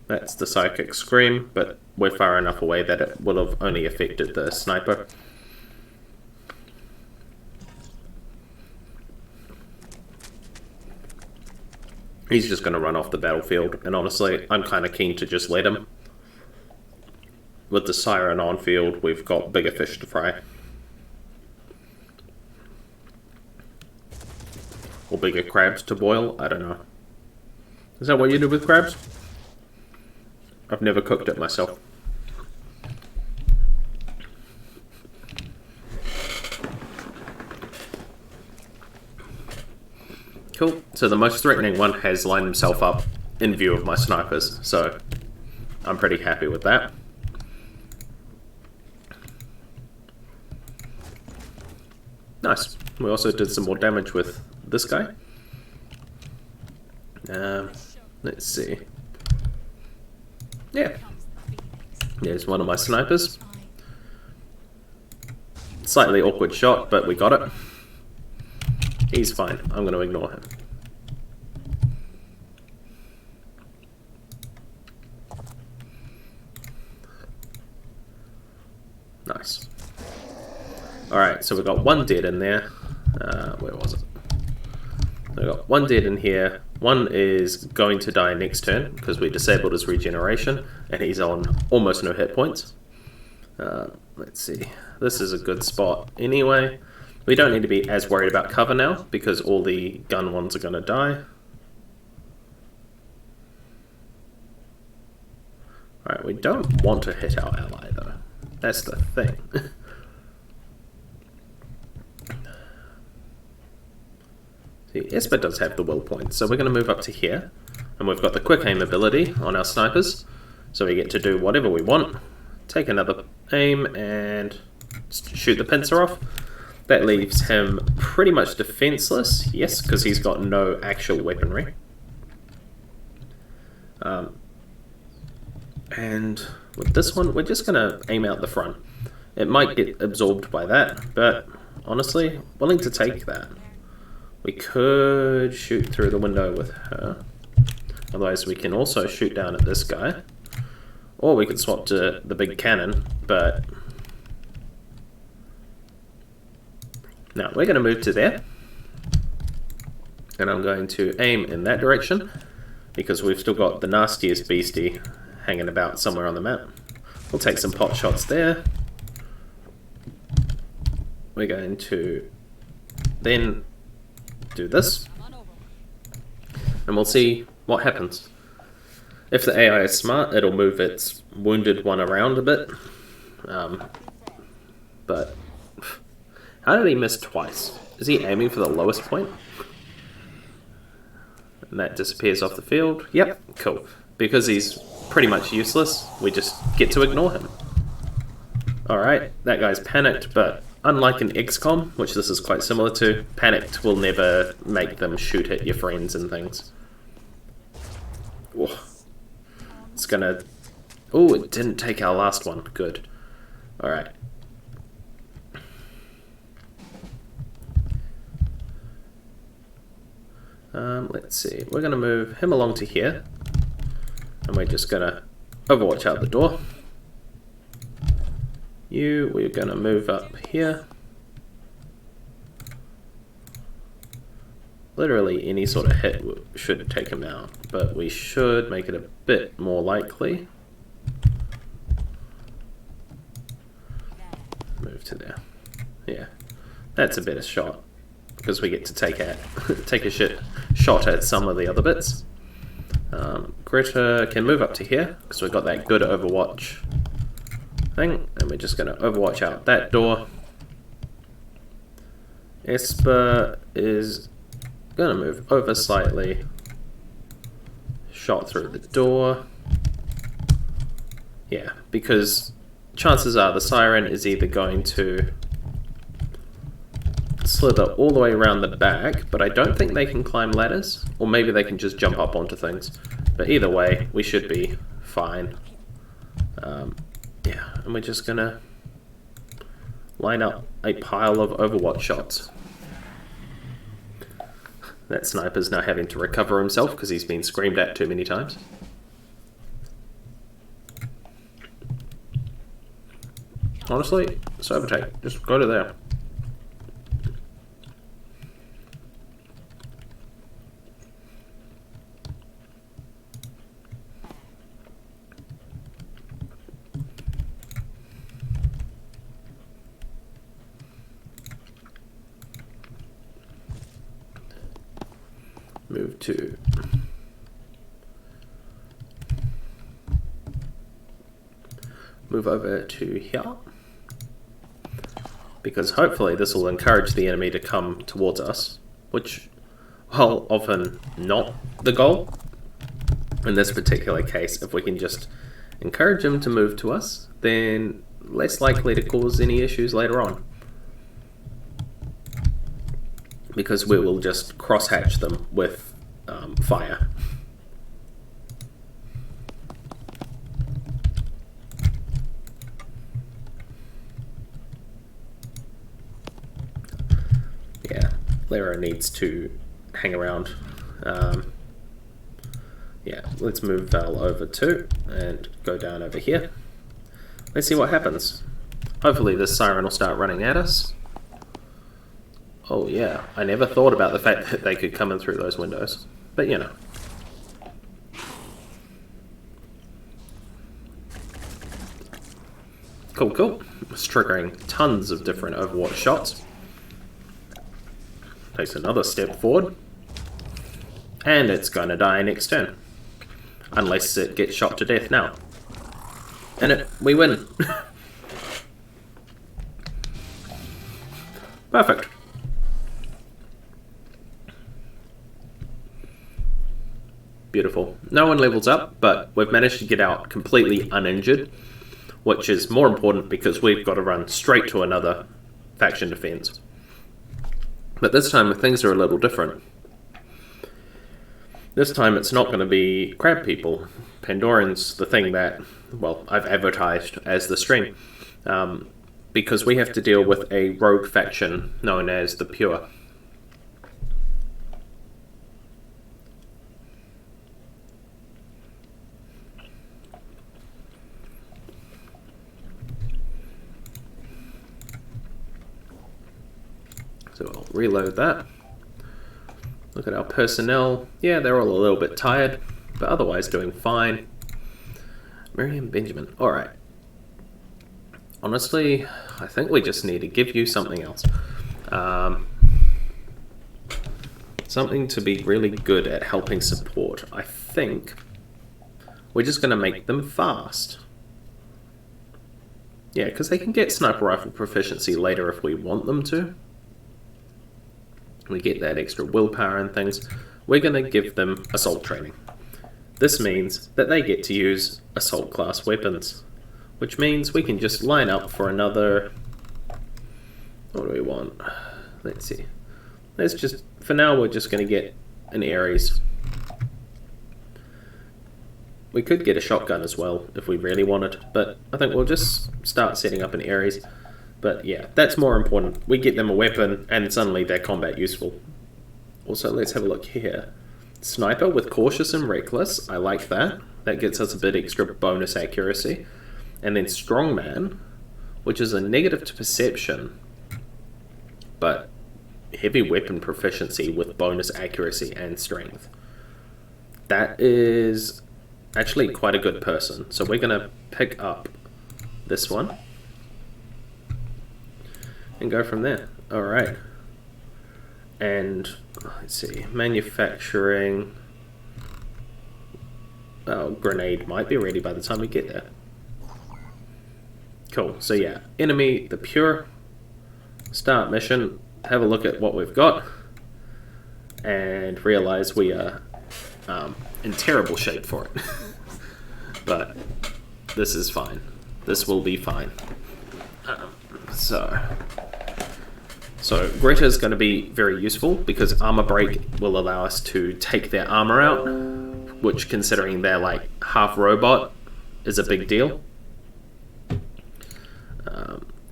That's the Psychic Scream, but we're far enough away that it will have only affected the sniper. He's just going to run off the battlefield, and honestly, I'm kind of keen to just let him. With the Siren on field, we've got bigger fish to fry. Or bigger crabs to boil, I don't know. Is that what you do with crabs? I've never cooked it myself. Cool. So the most threatening one has lined himself up in view of my snipers, so I'm pretty happy with that. Nice. We also did some more damage with this guy. Let's see. Yeah. There's one of my snipers. Slightly awkward shot, but we got it. He's fine. I'm going to ignore him. Nice. Alright, so we got one dead in there. Where was it? We got one dead in here. One is going to die next turn because we disabled his regeneration, and he's on almost no hit points. Let's see. This is a good spot anyway. We don't need to be as worried about cover now, because all the gun ones are going to die. Alright, we don't want to hit our ally though. That's the thing. See, Esper does have the will points, so we're going to move up to here. And we've got the quick aim ability on our snipers, so we get to do whatever we want. Take another aim and shoot the pincer off. That leaves him pretty much defenseless, yes, because he's got no actual weaponry. And with this one, we're just going to aim out the front. It might get absorbed by that, but honestly, willing to take that. We could shoot through the window with her. Otherwise, we can also shoot down at this guy. Or we could swap to the big cannon, but... Now, we're going to move to there. And I'm going to aim in that direction, because we've still got the nastiest beastie hanging about somewhere on the map. We'll take some pot shots there. We're going to then do this. And we'll see what happens. If the AI is smart, it'll move its wounded one around a bit. But how did he miss twice? Is he aiming for the lowest point? And that disappears off the field. Yep, cool. Because he's pretty much useless, we just get to ignore him. Alright, that guy's panicked, but unlike in XCOM, which this is quite similar to, panicked will never make them shoot at your friends and things. Whoa. It's gonna... Oh, it didn't take our last one. Good. Alright. Let's see. We're gonna move him along to here. And we're just gonna overwatch out the door. We're gonna move up here. Literally any sort of hit should take him out, but we should make it a bit more likely. Move to there. Yeah, that's a better shot, because we get to take a shot at some of the other bits. Gritter can move up to here, because we've got that good overwatch thing, and we're just going to overwatch out that door. Esper is going to move over slightly, shot through the door. Yeah, because chances are the siren is either going to slither all the way around the back, but I don't think they can climb ladders, or maybe they can just jump up onto things. But either way, we should be fine. Yeah, and we're just gonna line up a pile of Overwatch shots. That sniper's now having to recover himself because he's been screamed at too many times. Honestly, it's overtake. Just go to there. Move to move over to here, because hopefully this will encourage the enemy to come towards us, which, while often not the goal, in this particular case, if we can just encourage them to move to us, then less likely to cause any issues later on. Because we will just crosshatch them with fire. Yeah, Lara needs to hang around. Yeah, let's move Val over too and go down over here. Let's see what happens. Hopefully this siren will start running at us. Oh yeah, I never thought about the fact that they could come in through those windows. But you know. Cool, cool. It's triggering tons of different Overwatch shots. takes another step forward. And it's going to die next turn. Unless it gets shot to death now. And we win. Perfect. Beautiful. No one levels up, but we've managed to get out completely uninjured, which is more important because we've got to run straight to another faction defense. But this time things are a little different. This time it's not going to be crab people. Pandoran's the thing that, well, I've advertised as the stream, because we have to deal with a rogue faction known as the Pure. So I'll reload that. Look at our personnel. Yeah, they're all a little bit tired, but otherwise doing fine. Miriam Benjamin. Alright. Honestly, I think we just need to give you something else. Something to be really good at helping support. I think we're just going to make them fast. Yeah, because they can get sniper rifle proficiency later if we want them to. We get that extra willpower and things. We're going to give them assault training. This means that they get to use assault class weapons, which means we can just line up for another... What do we want? Let's see. Let's just, for now we're just going to get an Ares. We could get a shotgun as well if we really wanted, but I think we'll just start setting up an Ares. But yeah, that's more important. We get them a weapon and suddenly they're combat useful. Also, let's have a look here. Sniper with cautious and reckless. I like that. That gets us a bit extra bonus accuracy. And then strongman, which is a negative to perception, but heavy weapon proficiency with bonus accuracy and strength. That is actually quite a good person. So we're going to pick up this one and go from there. Alright. And let's see, manufacturing. Oh, grenade might be ready by the time we get there. Cool. So yeah, enemy, the Pure. Start mission. Have a look at what we've got. And realize we are in terrible shape for it. But this is fine. This will be fine. So Greta's going to be very useful because armor break will allow us to take their armor out, which, considering they're like half robot, is a big deal.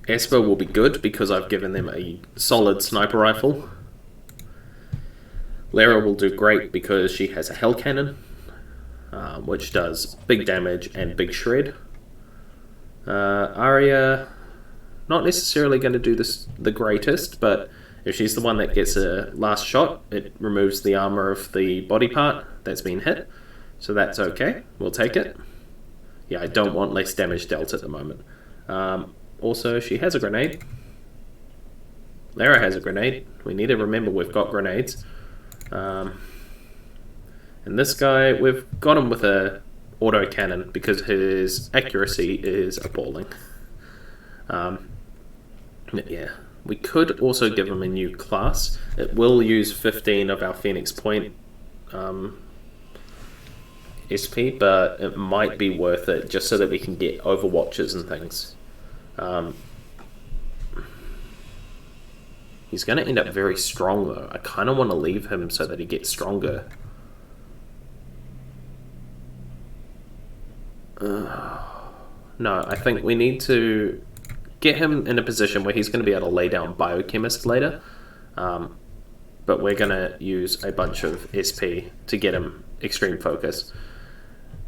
Esper will be good because I've given them a solid sniper rifle. Lara will do great because she has a hell cannon, which does big damage and big shred. Arya, not necessarily going to do this the greatest, but if she's the one that gets a last shot, it removes the armor of the body part that's been hit, so that's okay. We'll take it. Yeah, I don't want less damage dealt at the moment. Also, she has a grenade. Lara has a grenade. We need to remember we've got grenades. And this guy, we've got him with a auto cannon because his accuracy is appalling. Yeah, we could also give him a new class. It will use 15 of our Phoenix Point SP, but it might be worth it just so that we can get overwatches and things. He's going to end up very strong though. I kind of want to leave him so that he gets stronger. No, I think we need to get him in a position where he's going to be able to lay down Biochemist later. But we're going to use a bunch of SP to get him Extreme Focus,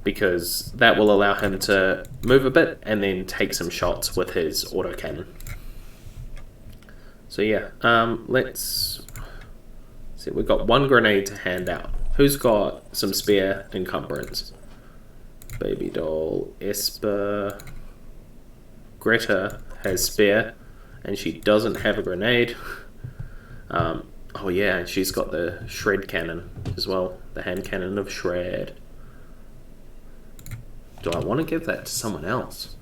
because that will allow him to move a bit and then take some shots with his autocannon. So yeah, let's see, we've got one grenade to hand out. Who's got some spare encumbrance? Baby doll, Esper, Greta has spare, and she doesn't have a grenade. Oh yeah, and she's got the shred cannon as well. The hand cannon of shred. Do I want to give that to someone else?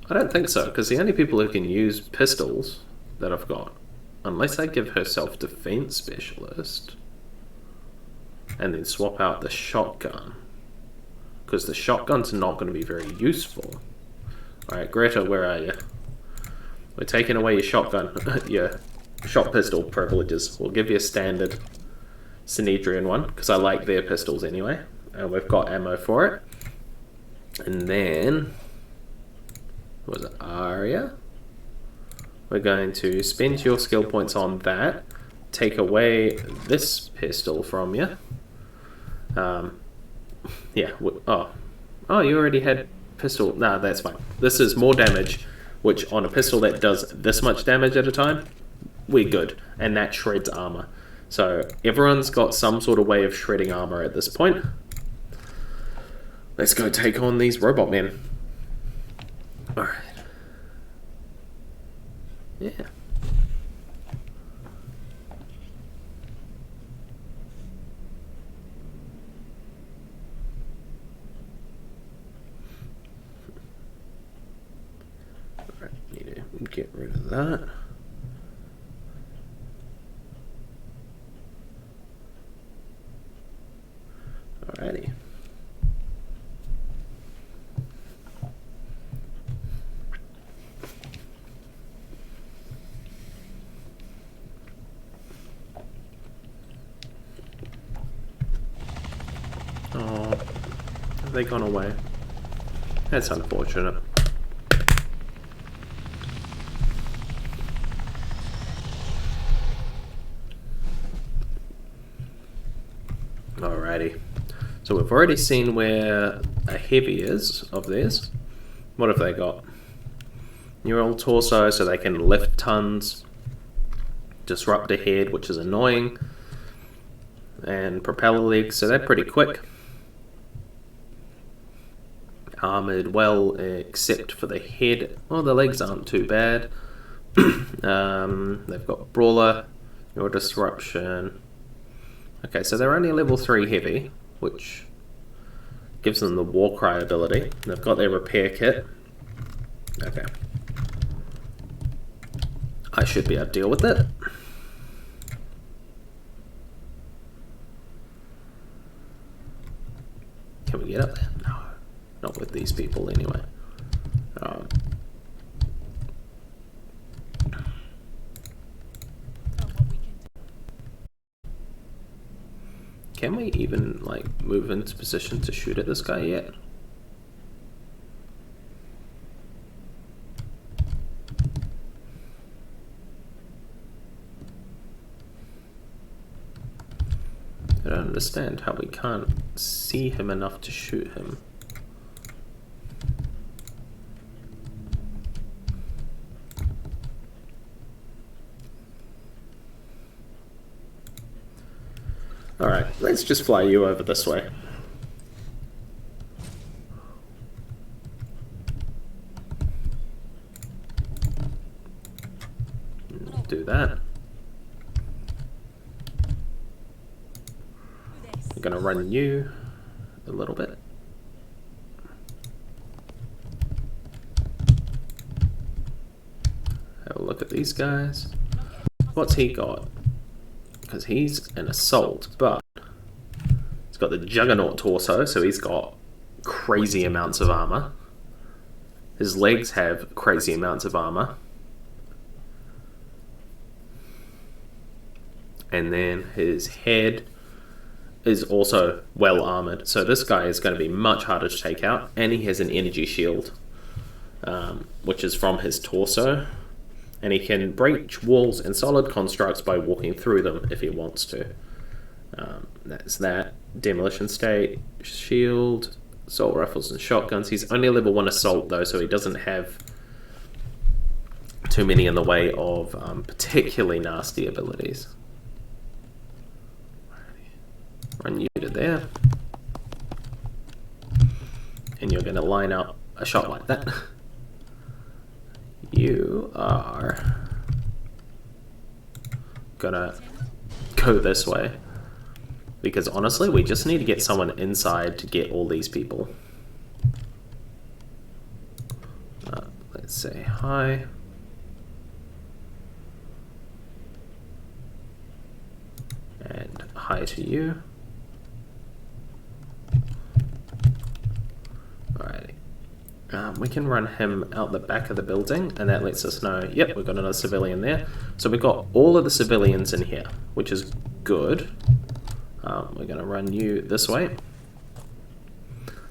I don't think so, because the only people who can use pistols that I've got, unless I give her self-defense specialist, and then swap out the shotgun, because the shotgun's not going to be very useful. Alright, Greta, where are you? We're taking away your shotgun, your shot pistol privileges. We'll give you a standard Synedrian one, because I like their pistols anyway. And we've got ammo for it. And then, what was it, Arya? We're going to spend your skill points on that. Take away this pistol from you. Yeah, oh, you already had pistol. Nah, that's fine. This is more damage, which on a pistol that does this much damage at a time, we're good. And that shreds armor. So everyone's got some sort of way of shredding armor at this point. Let's go take on these robot men. Alright. Yeah. Alright, need to get rid of that. Alrighty. Oh, have they gone away? That's unfortunate. Alrighty. So we've already seen where a heavy is of theirs. What have they got? Neural torso, so they can lift tons. Disrupt a head, which is annoying. And propeller legs, so they're pretty quick. Armored well, except for the head. Well, the legs aren't too bad. They've got brawler, neural disruption. Okay, so they're only level 3 heavy, which gives them the Warcry ability. They've got their repair kit. Okay. I should be able to deal with it. Can we get up there? No. Not with these people anyway. Can we even like move into position to shoot at this guy yet? I don't understand how we can't see him enough to shoot him. Alright, let's just fly you over this way. Do that. I'm gonna run you a little bit. Have a look at these guys. What's he got? Because he's an assault, but he's got the Juggernaut torso, so he's got crazy amounts of armor. His legs have crazy amounts of armor. And then his head is also well armored. So this guy is going to be much harder to take out. And he has an energy shield, which is from his torso. And he can breach walls and solid constructs by walking through them if he wants to. That's that. Demolition state, shield, assault rifles and shotguns. He's only level 1 assault though, so he doesn't have too many in the way of particularly nasty abilities. Run you to there. And you're going to line up a shot like that. You are gonna go this way. Because honestly, we just need to get someone inside to get all these people. Let's say hi. And hi to you. Alrighty. We can run him out the back of the building, and that lets us know, yep, we've got another civilian there. So we've got all of the civilians in here, which is good. We're going to run you this way.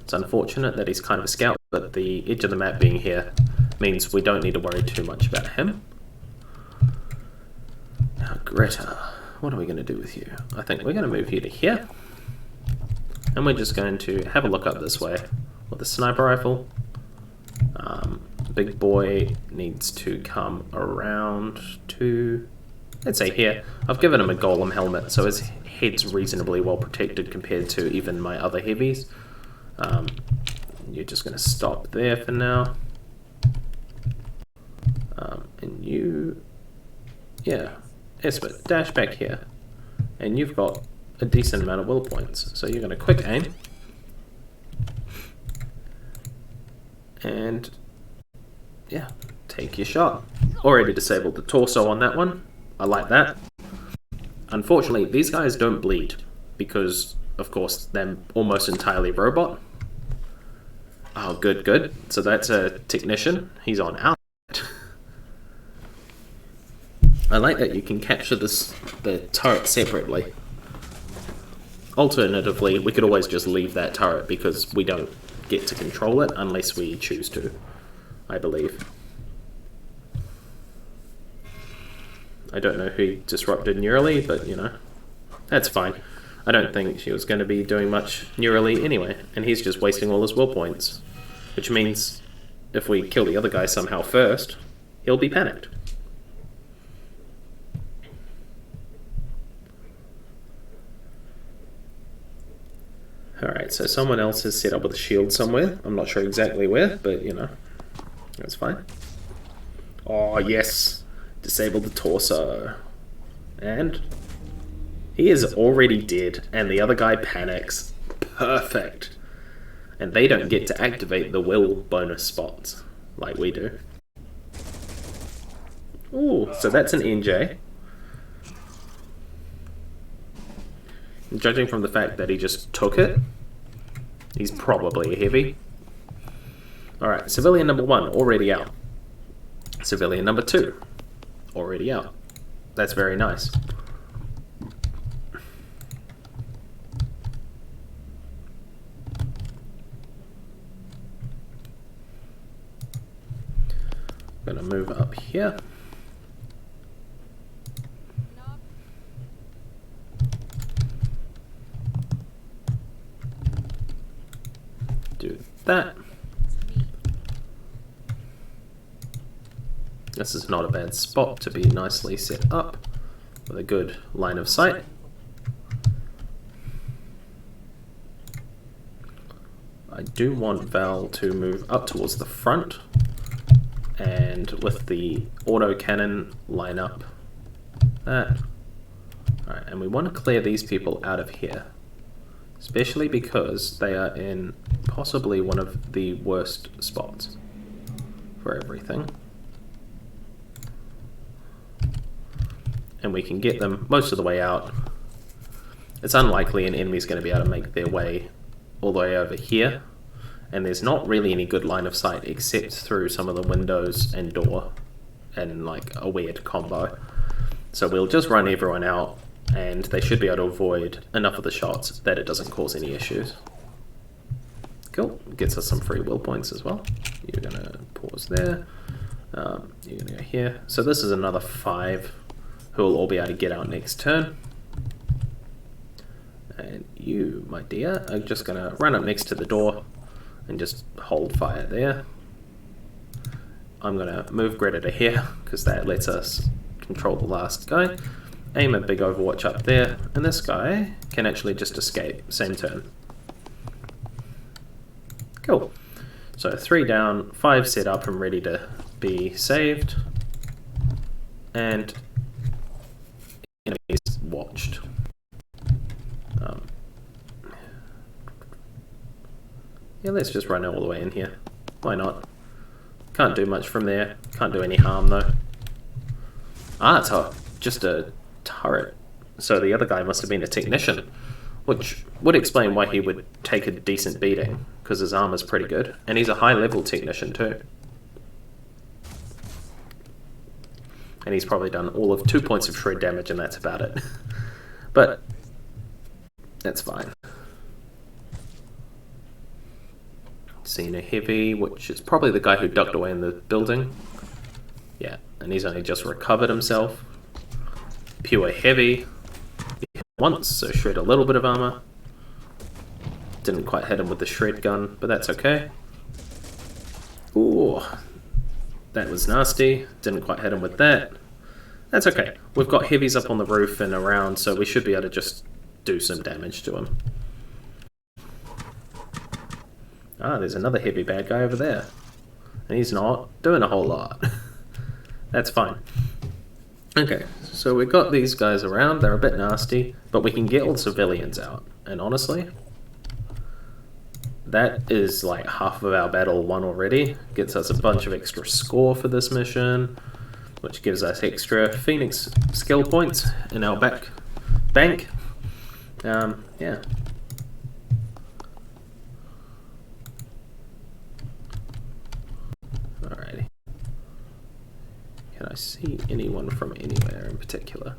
It's unfortunate that he's kind of a scout, but the edge of the map being here means we don't need to worry too much about him. Now, Greta, what are we going to do with you? I think we're going to move you to here. And we're just going to have a look up this way with a sniper rifle. Big boy needs to come around to, let's say here. I've given him a golem helmet, so his head's reasonably well protected compared to even my other heavies. You're just going to stop there for now. And you, yeah, Esper, dash back here. And you've got a decent amount of will points. So you're going to quick aim. And yeah, take your shot. Already disabled the torso on that one. I like that. Unfortunately, these guys don't bleed because, of course, they're almost entirely robot. Oh, good, good. So that's a technician. He's on out. I like that you can capture the turret separately. Alternatively, we could always just leave that turret because we don't get to control it unless we choose to, I believe. I don't know who disrupted Neurally, but you know, that's fine. I don't think she was going to be doing much Neurally anyway, and he's just wasting all his will points. Which means if we kill the other guy somehow first, he'll be panicked. Alright, so someone else is set up with a shield somewhere. I'm not sure exactly where, but you know, that's fine. Oh, yes! Disable the torso. And he is already dead, and the other guy panics. Perfect. And they don't get to activate the will bonus spots like we do. Ooh, so that's an NJ. Judging from the fact that he just took it, he's probably a heavy. Alright, civilian number 1, already out. Civilian number 2, already out. That's very nice. I'm gonna move up here. Do that. This is not a bad spot to be nicely set up with a good line of sight. I do want Val to move up towards the front and with the auto cannon line up that. Alright, and we want to clear these people out of here. Especially because they are in possibly one of the worst spots for everything. And we can get them most of the way out. It's unlikely an enemy's going to be able to make their way all the way over here. And there's not really any good line of sight except through some of the windows and door and like a weird combo. So we'll just run everyone out and they should be able to avoid enough of the shots that it doesn't cause any issues. Cool, gets us some free will points as well. You're gonna pause there. You're gonna go here. So this is another 5 who will all be able to get out next turn. And you, my dear, are just gonna run up next to the door and just hold fire there. I'm gonna move Greta to here because that lets us control the last guy. Aim a big overwatch up there, and this guy can actually just escape, same turn. Cool. So 3 down, 5 set up and ready to be saved. And Overwatched. Yeah, let's just run all the way in here. Why not? Can't do much from there. Can't do any harm though. Ah, it's just a turret. So the other guy must have been a technician, which would explain why he would take a decent beating, because his armor's pretty good. And he's a high-level technician too. And he's probably done all of 2 points of shred damage, and that's about it. But that's fine. Seen a heavy, which is probably the guy who ducked away in the building. Yeah, and he's only just recovered himself. Pure heavy. He hit once, so shred a little bit of armor. Didn't quite hit him with the shred gun, but that's okay. Ooh, that was nasty. Didn't quite hit him with that. That's okay. We've got heavies up on the roof and around, so we should be able to just do some damage to him. Ah, there's another heavy bad guy over there. And he's not doing a whole lot. That's fine. Okay, so we've got these guys around. They're a bit nasty, but we can get all the civilians out. And honestly, that is like half of our battle won already. Gets us a bunch of extra score for this mission, which gives us extra Phoenix skill points in our bank. Yeah. Alrighty. Can I see anyone from anywhere in particular?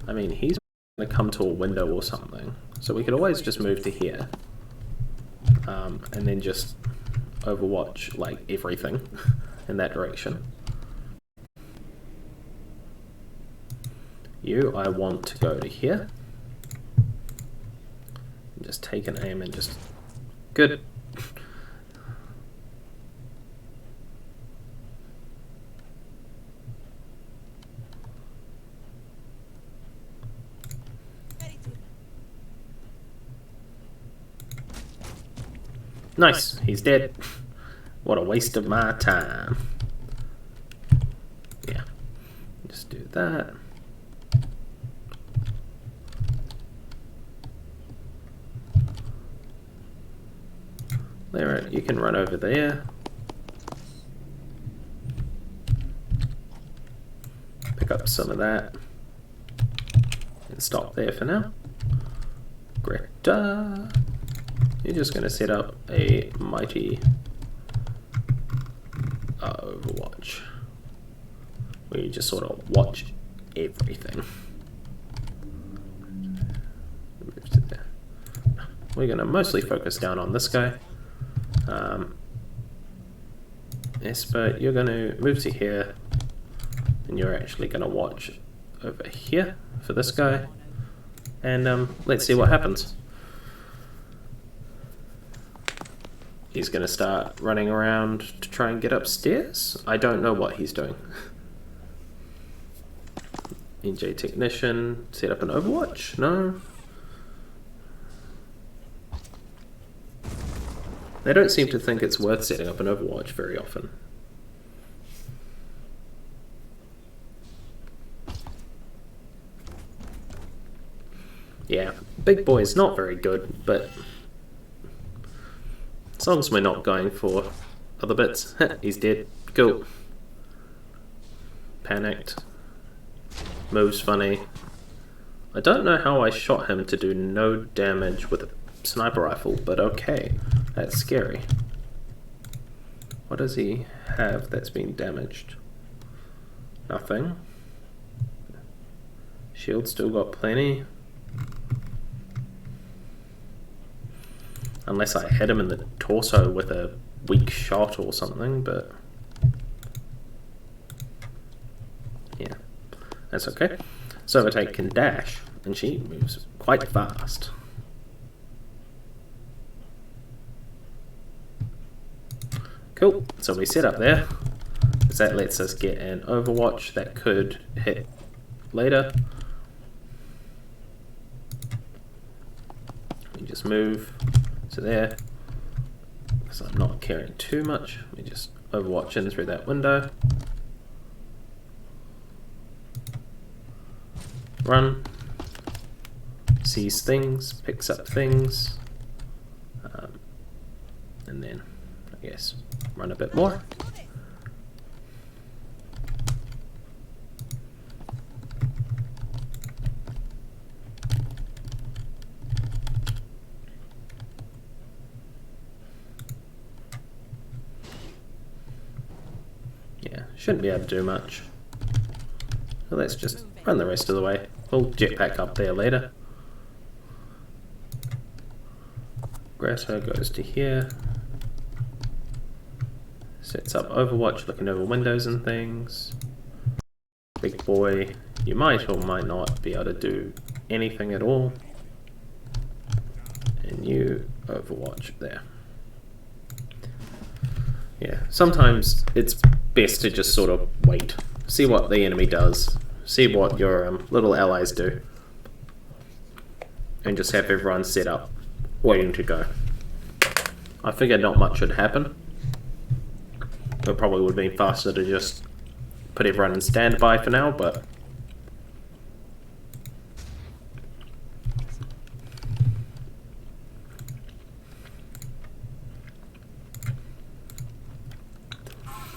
I mean, he's going to come to a window or something, so we could always just move to here. And then just overwatch, like, everything in that direction. I want to go to here. Just take an aim and just... Good. Nice, he's dead. What a waste of my time. Yeah, just do that. There, you can run over there. Pick up some of that. And stop there for now. Greta. You're just going to set up a mighty Overwatch, where you just sort of watch everything. Move to there. We're going to mostly focus down on this guy. Esper, you're going to move to here, and you're actually going to watch over here for this guy. And let's see what happens. He's going to start running around to try and get upstairs. I don't know what he's doing. NJ Technician, set up an Overwatch? No. They don't seem to think it's worth setting up an Overwatch very often. Yeah, Big Boy's not very good, but... as long as we're not going for other bits. He's dead. Cool. Panicked. Moves funny. I don't know how I shot him to do no damage with a sniper rifle, but okay. That's scary. What does he have that's been damaged? Nothing. Shield still got plenty. Unless I hit him in the torso with a weak shot or something, but... yeah, that's okay. So Overtake can dash, and she moves quite fast. Cool, so we set up there, because that lets us get an Overwatch that could hit later. We just move to there, because I'm not caring too much. We just Overwatch in through that window. Run. sees things, picks up things, and then I guess run a bit more. Yeah, shouldn't be able to do much. So let's just run the rest of the way. We'll jetpack up there later. Grasser goes to here. Sets up Overwatch, looking over windows and things. Big boy, you might or might not be able to do anything at all. And you Overwatch there. Yeah, sometimes it's best to just sort of wait. See what the enemy does. See what your little allies do. And just have everyone set up, waiting to go. I figured not much would happen. It probably would have been faster to just put everyone in standby for now, but...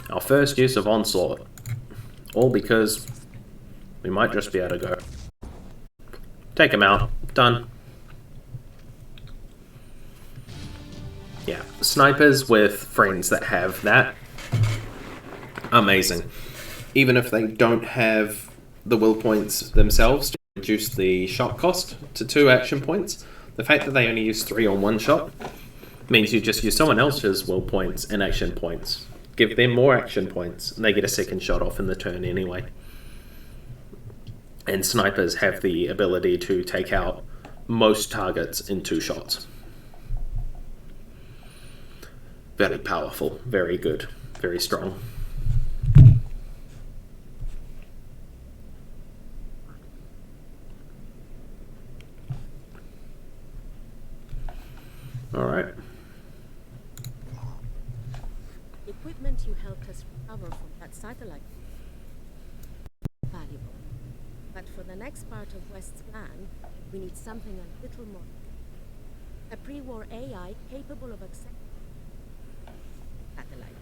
Our first use of Onslaught. All because we might just be able to go. Take him out. Done. Yeah, snipers with friends that have that, amazing. Even if they don't have the will points themselves to reduce the shot cost to 2 action points, the fact that they only use 3 on one shot means you just use someone else's will points and action points. Give them more action points, and they get a second shot off in the turn anyway. And snipers have the ability to take out most targets in 2 shots. Very powerful, very good, very strong. Alright. Equipment you helped us recover from that satellite. Valuable. But for the next part of West's plan, we need something a little more. A pre-war AI capable of accepting satellite.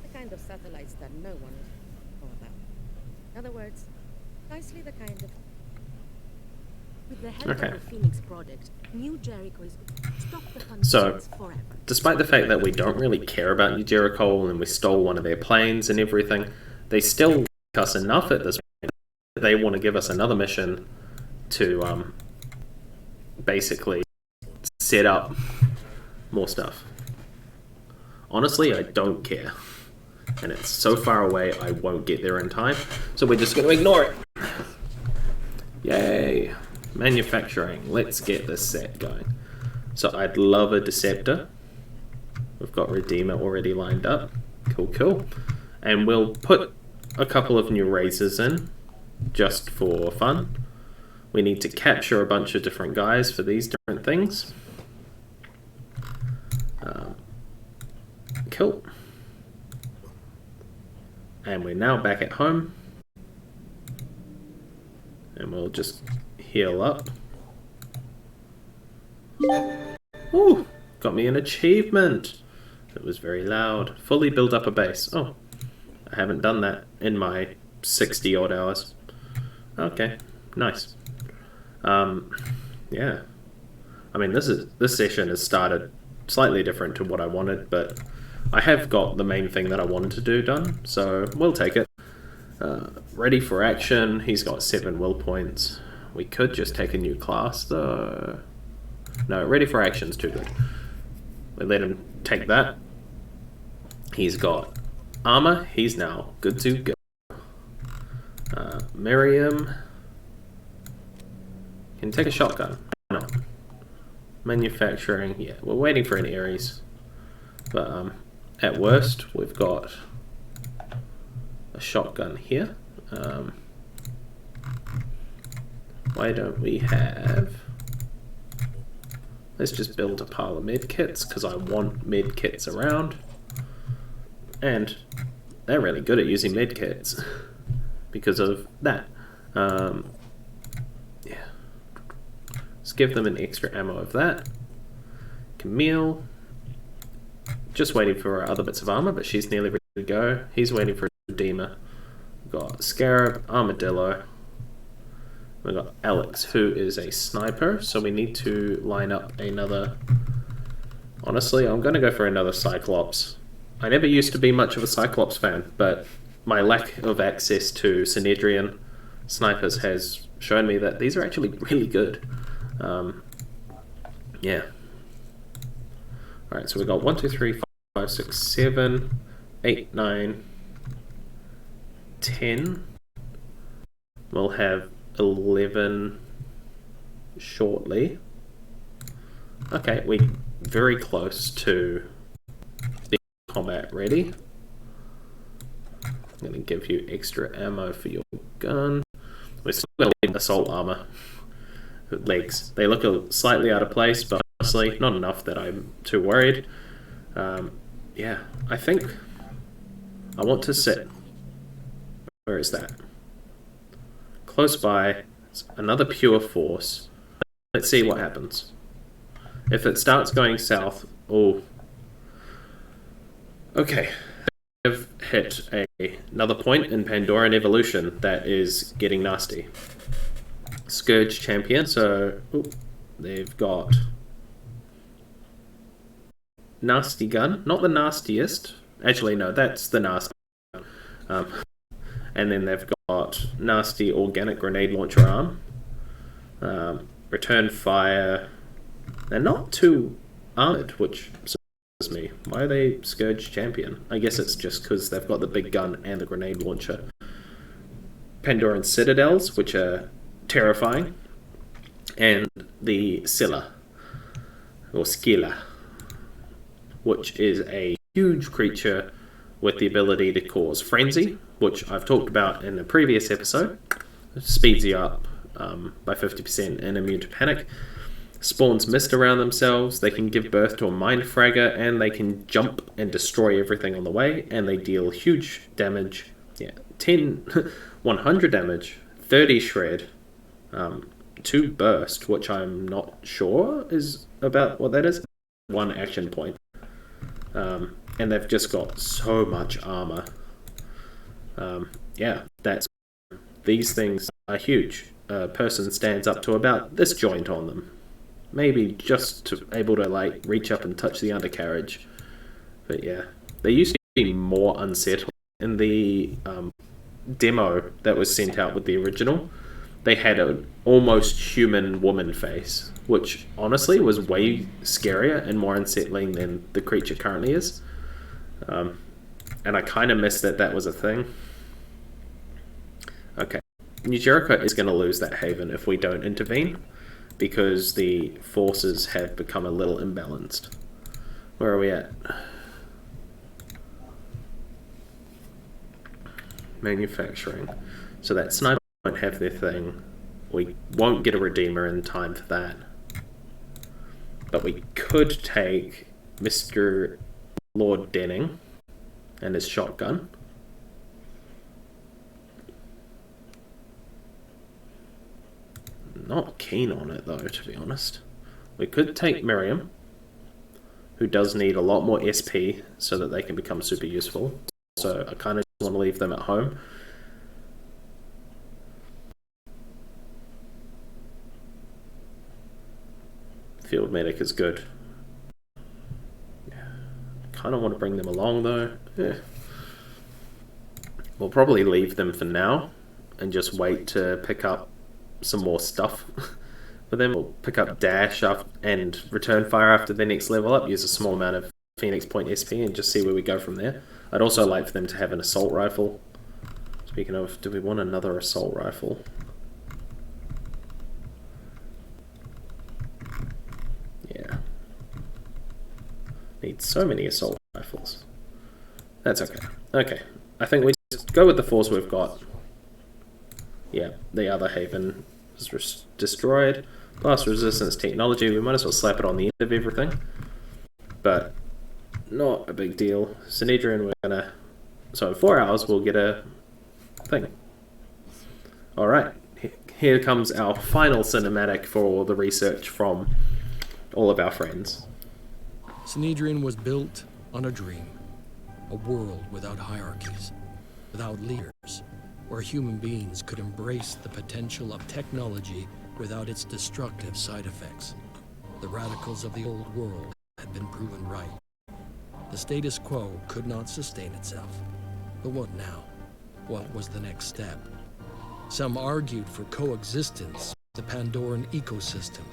The kind of satellites that no one is know about. In other words, precisely the kind of... With the help of the Phoenix project, New Jericho is going to stop the foundations forever. Despite the fact that we don't really care about New Jericho and we stole one of their planes and everything, they still like us enough at this point that they want to give us another mission to basically set up more stuff. Honestly, I don't care. And it's so far away, I won't get there in time. So we're just going to ignore it. Yay. Manufacturing. Let's get this set going. So I'd love a Deceptor. We've got Redeemer already lined up. Cool, cool. And we'll put a couple of new razors in, just for fun. We need to capture a bunch of different guys for these different things. Cool. And we're now back at home. And we'll just heal up. Ooh, got me an achievement. It was very loud. Fully build up a base. Oh, I haven't done that in my 60 odd hours. Okay, nice. Yeah. I mean, this session has started slightly different to what I wanted, but I have got the main thing that I wanted to do done, so we'll take it. Ready for action. He's got 7 will points. We could just take a new class, though. No, ready for action's too good. We let him take that. He's got armor. He's now good to go. Miriam can take a shotgun. Why not? Manufacturing. Yeah, we're waiting for an Ares. But at worst, we've got a shotgun here. Why don't we have... Let's just build a pile of medkits, because I want medkits around. And they're really good at using medkits because of that. Yeah. give them an extra ammo of that. Camille, just waiting for her other bits of armor, but she's nearly ready to go. He's waiting for a Redeemer. We've got Scarab, Armadillo. We've got Alex, who is a sniper, so we need to line up another... Honestly, I'm going to go for another Cyclops. I never used to be much of a Cyclops fan, but my lack of access to Synedrian snipers has shown me that these are actually really good. Yeah. Alright, so we've got 1, 2, 3, 5, 6, 7, 8, 9, 10. We'll have 11 shortly. Okay, we're very close to the combat ready. I'm going to give you extra ammo for your gun. We're still going to need assault armor. Legs. They look slightly out of place, but honestly, not enough that I'm too worried. Yeah, I think I want to sit. Where is that? Close by. Another pure force. Let's see what happens. If it starts going south, oh. Okay. We've hit another point in Pandoran evolution that is getting nasty. Scourge champion, so they've got nasty gun, not the nastiest. Actually, no, that's the nasty. And then they've got nasty organic grenade launcher arm. Return fire. They're not too armored, which surprises me. Why are they Scourge champion? I guess it's just because they've got the big gun and the grenade launcher. Pandoran citadels, which are terrifying, and the Scylla, or Scylla, which is a huge creature with the ability to cause frenzy, which I've talked about in a previous episode. It speeds you up by 50% and immune to panic. Spawns mist around themselves, they can give birth to a mind fragger, and they can jump and destroy everything on the way, and they deal huge damage. Yeah, 100 damage, 30 shred, 2 burst, which I'm not sure is about what that is. 1 action point. And they've just got so much armor. Yeah, these things are huge. A person stands up to about this joint on them. Maybe just able to like reach up and touch the undercarriage. But yeah, they used to be more unsettled. In the demo that was sent out with the original, they had an almost human woman face, which honestly was way scarier and more unsettling than the creature currently is. And I kind of missed that was a thing. Okay, New Jericho is going to lose that haven if we don't intervene, because the forces have become a little imbalanced. Where are we at? Manufacturing. So that sniper won't have their thing. We won't get a Redeemer in time for that. But we could take Mr. Lord Denning and his shotgun. Not keen on it though, to be honest. We could take Miriam, who does need a lot more SP so that they can become super useful. So I kind of just want to leave them at home. Field medic is good. Kind of want to bring them along though. Yeah. We'll probably leave them for now and just wait to pick up some more stuff for them. We'll pick up dash up and return fire after their next level up, use a small amount of Phoenix Point SP and just see where we go from there. I'd also like for them to have an assault rifle. Speaking of, do we want another assault rifle? Yeah. Need so many assault rifles. That's okay. Okay. I think we just go with the force we've got. Yeah, the other haven is destroyed. Blast resistance technology, we might as well slap it on the end of everything. But not a big deal. Synedrian, we're gonna... So in 4 hours we'll get a thing. Alright, here comes our final cinematic for all the research from all of our friends. Sanhedrin was built on a dream. A world without hierarchies, without leaders, where human beings could embrace the potential of technology without its destructive side effects. The radicals of the old world had been proven right. The status quo could not sustain itself. But what now? What was the next step? Some argued for coexistence with the Pandoran ecosystem,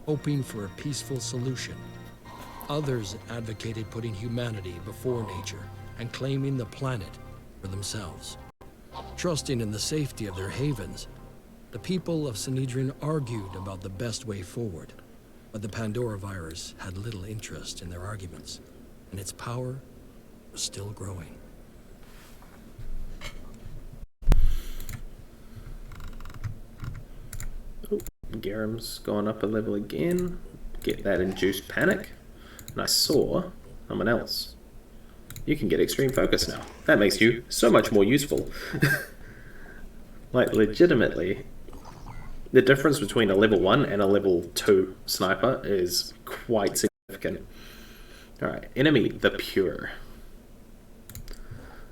hoping for a peaceful solution. Others advocated putting humanity before nature and claiming the planet for themselves. Trusting in the safety of their havens, the people of Sanhedrin argued about the best way forward. But the Pandora virus had little interest in their arguments, and its power was still growing. Oh, Garam's gone up a level again. Get that induced panic. And I saw someone else. You can get extreme focus now. That makes you so much more useful. Like, legitimately, the difference between a level 1 and a level 2 sniper is quite significant. Alright, enemy, the Pure.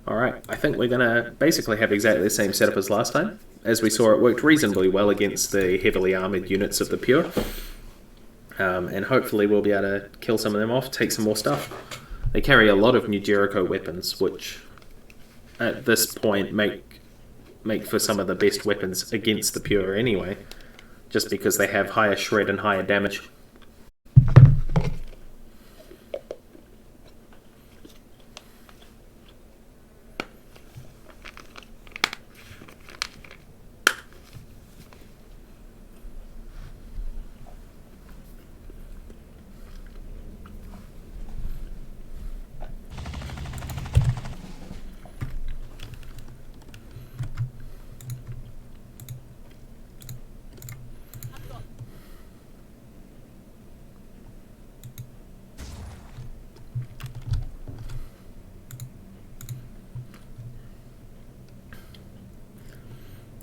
Alright, I think we're going to basically have exactly the same setup as last time. As we saw, it worked reasonably well against the heavily armoured units of the Pure. And hopefully we'll be able to kill some of them off, take some more stuff. They carry a lot of New Jericho weapons, which at this point make for some of the best weapons against the Pure anyway, just because they have higher shred and higher damage.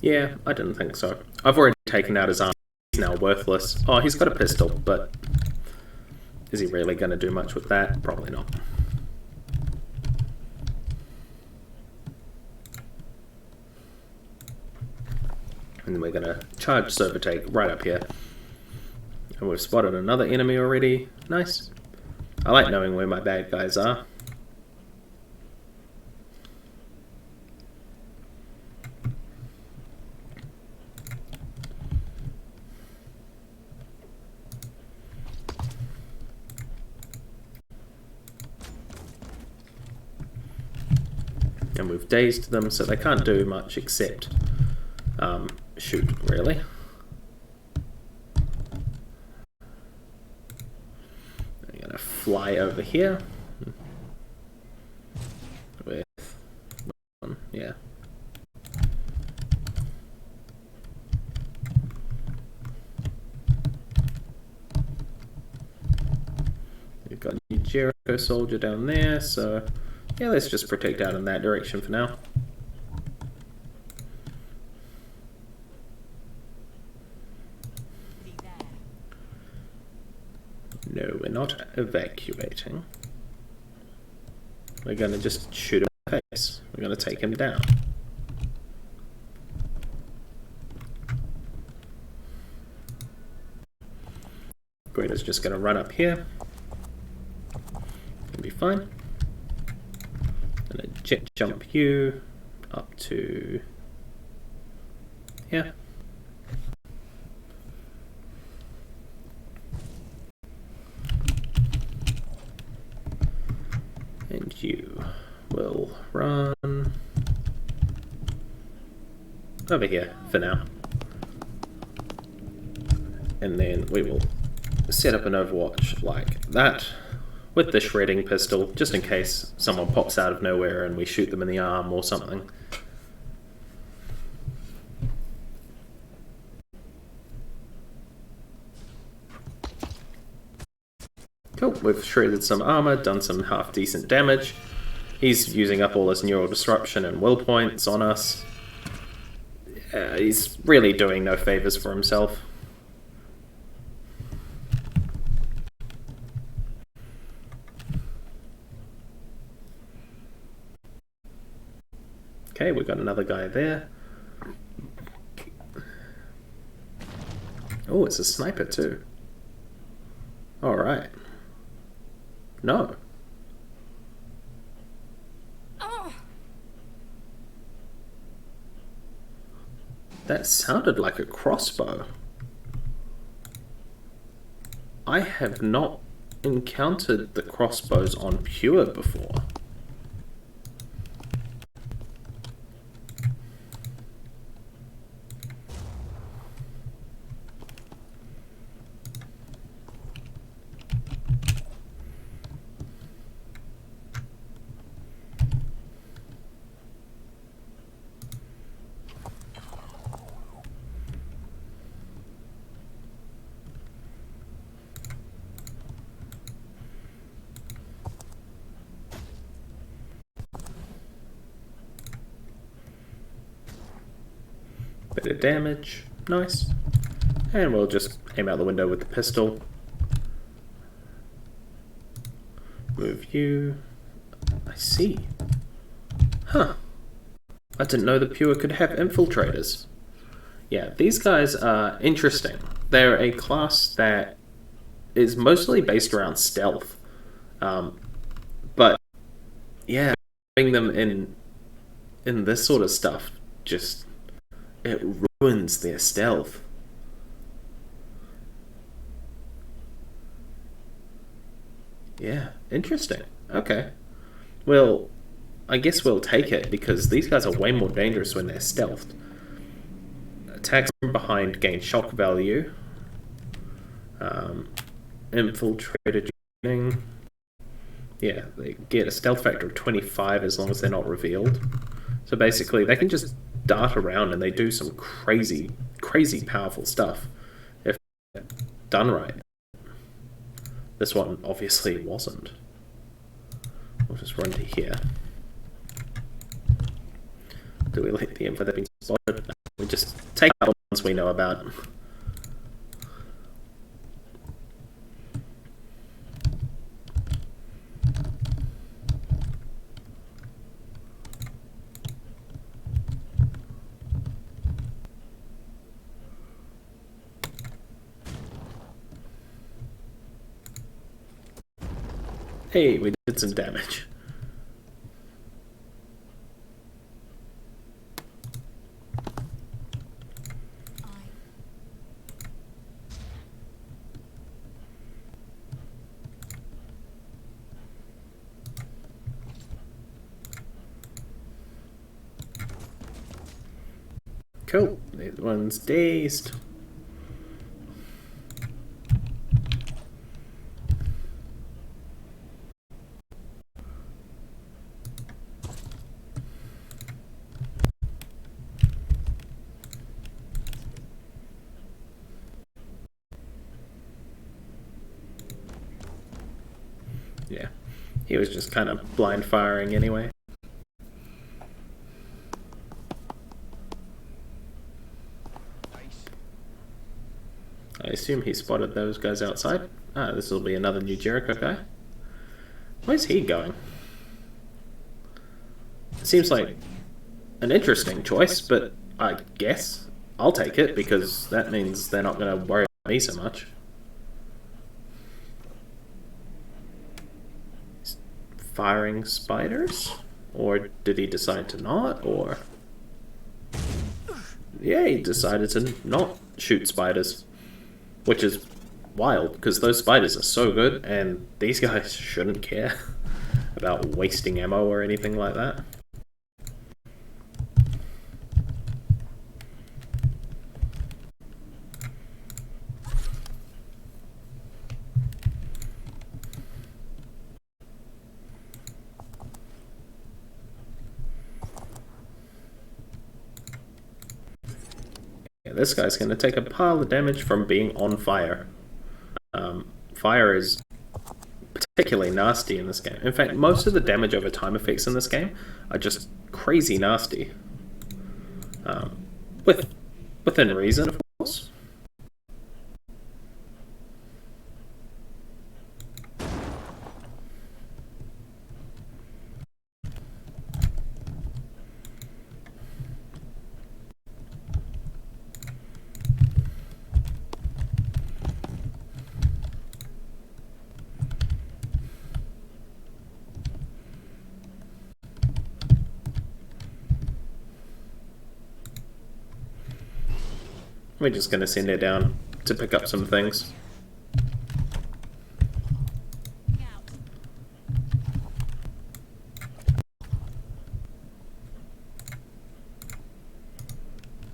Yeah, I didn't think so. I've already taken out his arm. He's now worthless. Oh, he's got a pistol, but is he really going to do much with that? Probably not. And we're going to charge Overtake right up here. And we've spotted another enemy already. Nice. I like knowing where my bad guys are. And we've dazed them, so they can't do much except shoot, really. I'm going to fly over here. With yeah. We've got a Jericho soldier down there, so yeah, let's just protect out in that direction for now. No, we're not evacuating. We're going to just shoot him in the face. We're going to take him down. Greta's just going to run up here. It'll be fine. Gonna jet jump you up to here. And you will run over here for now. And then we will set up an overwatch like that with the shredding pistol, just in case someone pops out of nowhere and we shoot them in the arm or something. Cool, we've shredded some armor, done some half-decent damage. He's using up all his neural disruption and will points on us. He's really doing no favors for himself. Okay, we got another guy there. Oh, it's a sniper too. Alright. No. That sounded like a crossbow. I have not encountered the crossbows on Pure before. Bit of damage. Nice. And we'll just aim out the window with the pistol. Move you. I see. Huh. I didn't know the Pure could have infiltrators. Yeah, these guys are interesting. They're a class that is mostly based around stealth. But yeah, having them in this sort of stuff just... it ruins their stealth. Yeah, interesting. Okay. Well, I guess we'll take it because these guys are way more dangerous when they're stealthed. Attacks from behind gain shock value. Infiltrator tuning. Yeah, they get a stealth factor of 25 as long as they're not revealed. So basically, they can just dart around and they do some crazy, crazy powerful stuff if done right. This one obviously wasn't. We'll just run to here. Do we let the info that being spotted? No, we just take out the ones we know about. Hey, we did some damage. Cool. That one's dazed. Yeah, he was just kind of blind firing anyway. I assume he spotted those guys outside. Ah, this will be another New Jericho guy. Where's he going? It seems like an interesting choice, but I guess I'll take it because that means they're not going to worry about me so much. Firing spiders? Or did he decide to not? Or... yeah, he decided to not shoot spiders. Which is wild, because those spiders are so good, and these guys shouldn't care about wasting ammo or anything like that. This guy's going to take a pile of damage from being on fire. Fire is particularly nasty in this game. In fact, most of the damage over time effects in this game are just crazy nasty. Within reason, of course. We're just gonna send her down to pick up some things.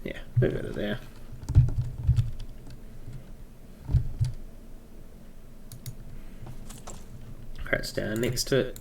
Yeah, move it to there. Crouch down next to it.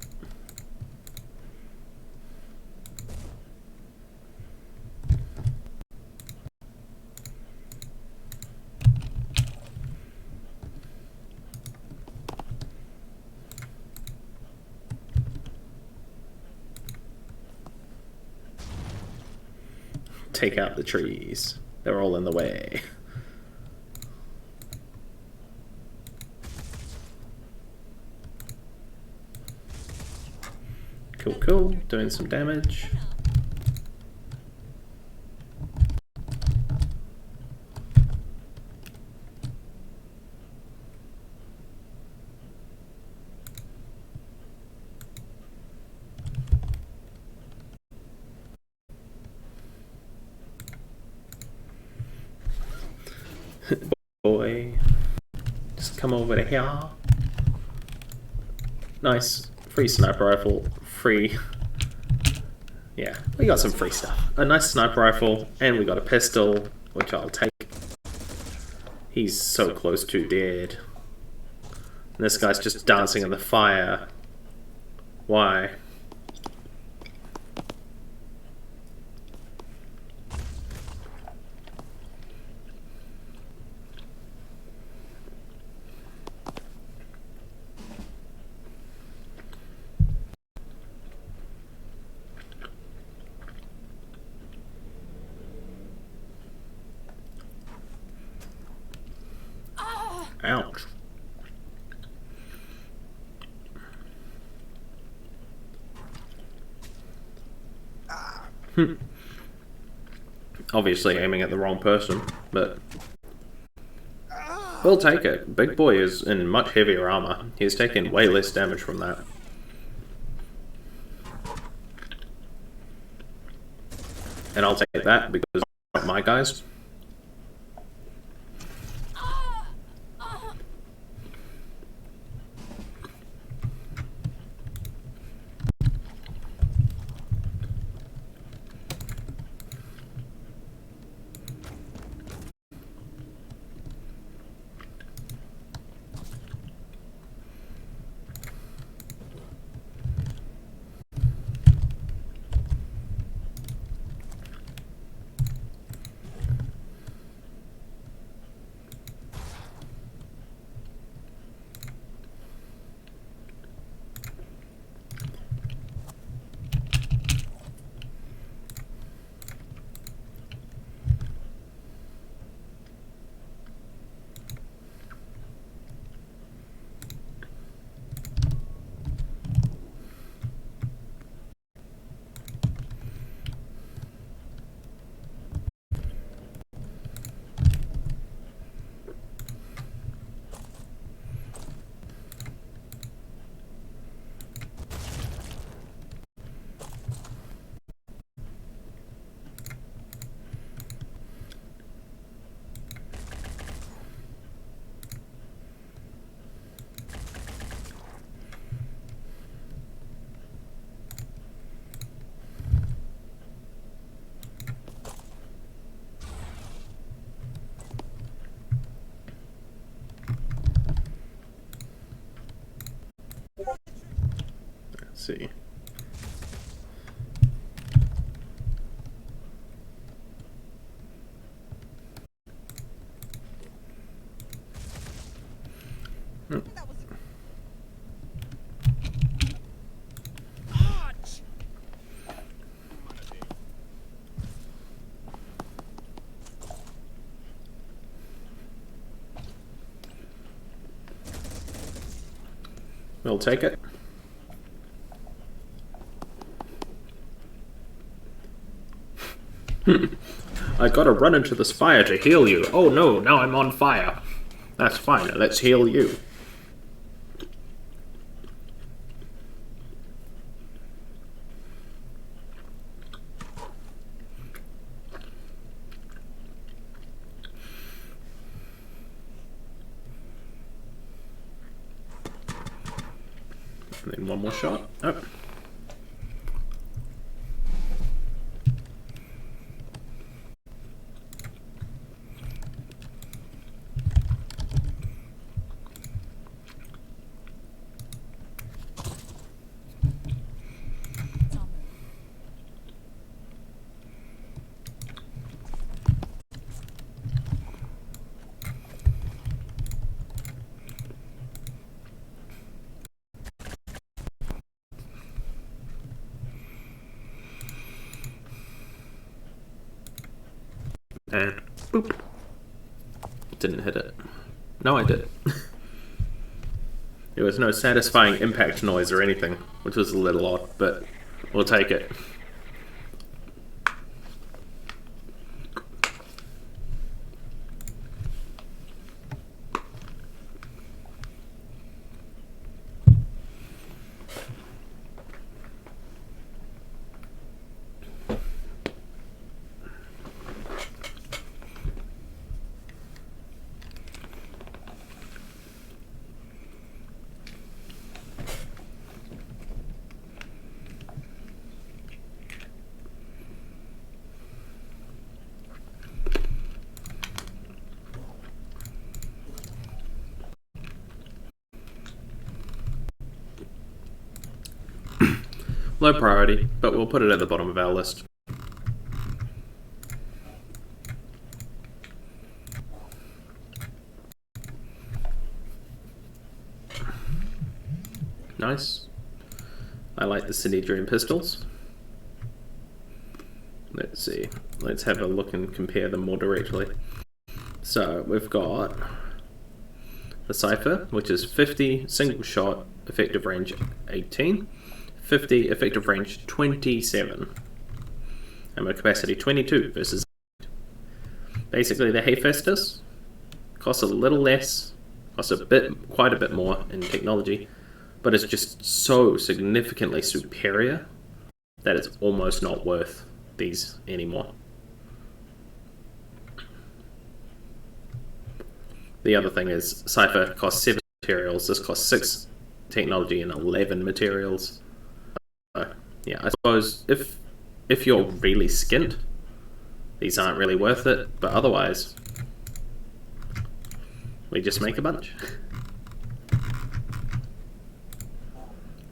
Take out the trees. They're all in the way. Cool, cool. Doing some damage. Boy, just come over to here. Nice. Free sniper rifle. Free. Yeah, we got some free stuff. A nice sniper rifle, and we got a pistol, which I'll take. He's so close to dead. And this guy's just dancing in the fire. Why? Ouch. Obviously aiming at the wrong person, but we'll take it. Big boy is in much heavier armor. He's taking way less damage from that. And I'll take that because they're not my guys. Let's see. We'll take it. I gotta run into this fire to heal you. Oh no, now I'm on fire. That's fine, let's heal you. And then one more shot. Oh. And boop. Didn't hit it. No, I did. There was no satisfying impact noise or anything, which was a little odd, but we'll take it. Low priority, but we'll put it at the bottom of our list. Nice. I like the Synedrian pistols. Let's see. Let's have a look and compare them more directly. So we've got the Cypher, which is 50 single shot, effective range 18. 50, effective range 27. Ammo capacity 22 versus 8. Basically, the Hephaestus costs a little less, costs quite a bit more in technology, but it's just so significantly superior that it's almost not worth these anymore. The other thing is, Cypher costs 7 materials, this costs 6 technology and 11 materials. Yeah, I suppose if you're really skint, these aren't really worth it, but otherwise, we just make a bunch.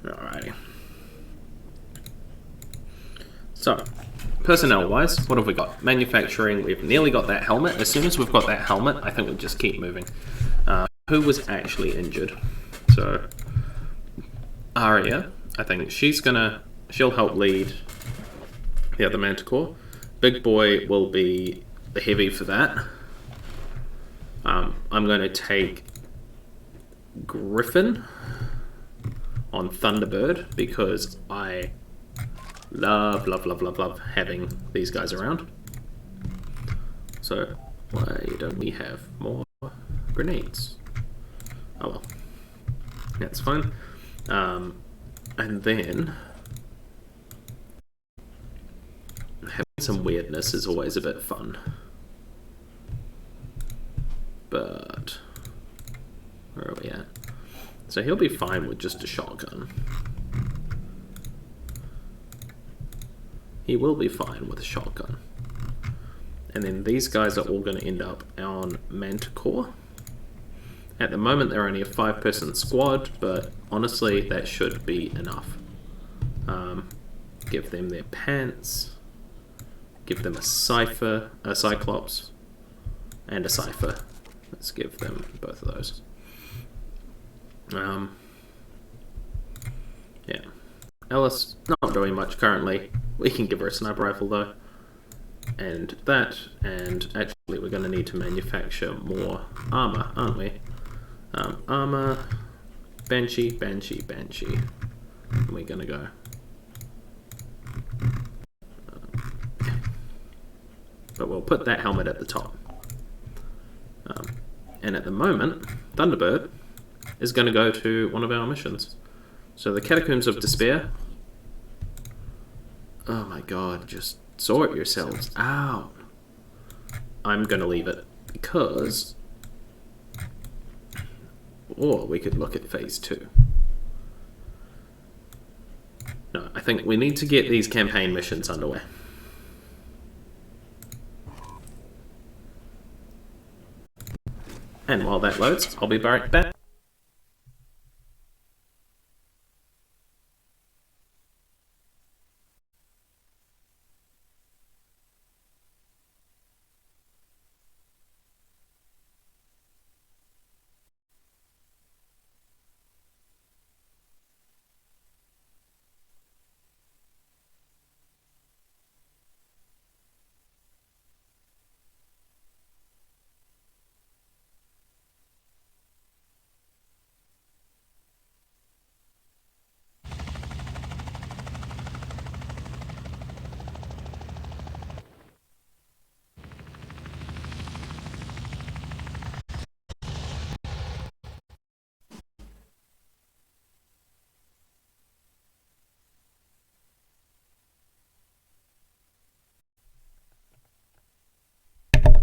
Alrighty. So, personnel-wise, what have we got? Manufacturing, we've nearly got that helmet. As soon as we've got that helmet, I think we'll just keep moving. Who was actually injured? So, Arya, I think she'll help lead the other Manticore. Big Boy will be the heavy for that. I'm going to take Griffin on Thunderbird because I love having these guys around. So why don't we have more grenades? Oh well, that's fine. And then having some weirdness is always a bit fun. But where are we at? So he'll be fine with just a shotgun. He will be fine with a shotgun. And then these guys are all going to end up on Manticore. At the moment they're only a 5-person squad, but honestly that should be enough. Give them their pants. Give them a Cyclops, and a Cypher. Let's give them both of those. Yeah. Alice, not doing much currently. We can give her a sniper rifle though. And that, and actually we're going to need to manufacture more armor, aren't we? Armor, Banshee, Banshee, Banshee. We're gonna go. But we'll put that helmet at the top. And at the moment, Thunderbird is going to go to one of our missions. So the Catacombs of Despair. Oh my god, just sort yourselves out. I'm going to leave it because... Or we could look at Phase 2. No, I think we need to get these campaign missions underway. And while that loads, I'll be right back.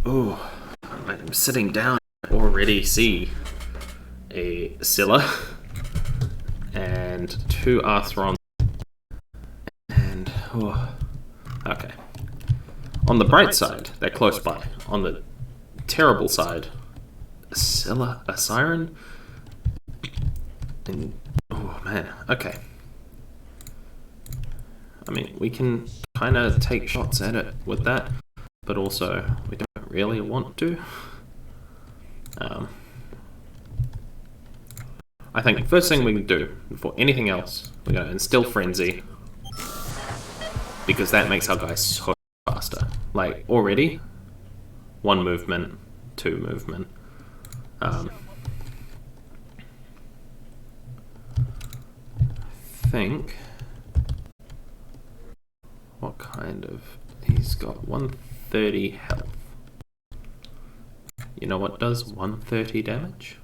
Oh, I'm sitting down. I already see a Scylla and 2 Arthrons. And, okay. On the bright side, they're close by. On the terrible side, a Scylla, a Siren, and, oh man, okay. I mean, we can kind of take shots at it with that, but also we don't really want to. I think the first thing we can do before anything else, we're going to instill frenzy, because that makes our guys so faster. Like already, 1 movement, 2 movement. I think what kind of, he's got 130 health. You know what does 130 damage?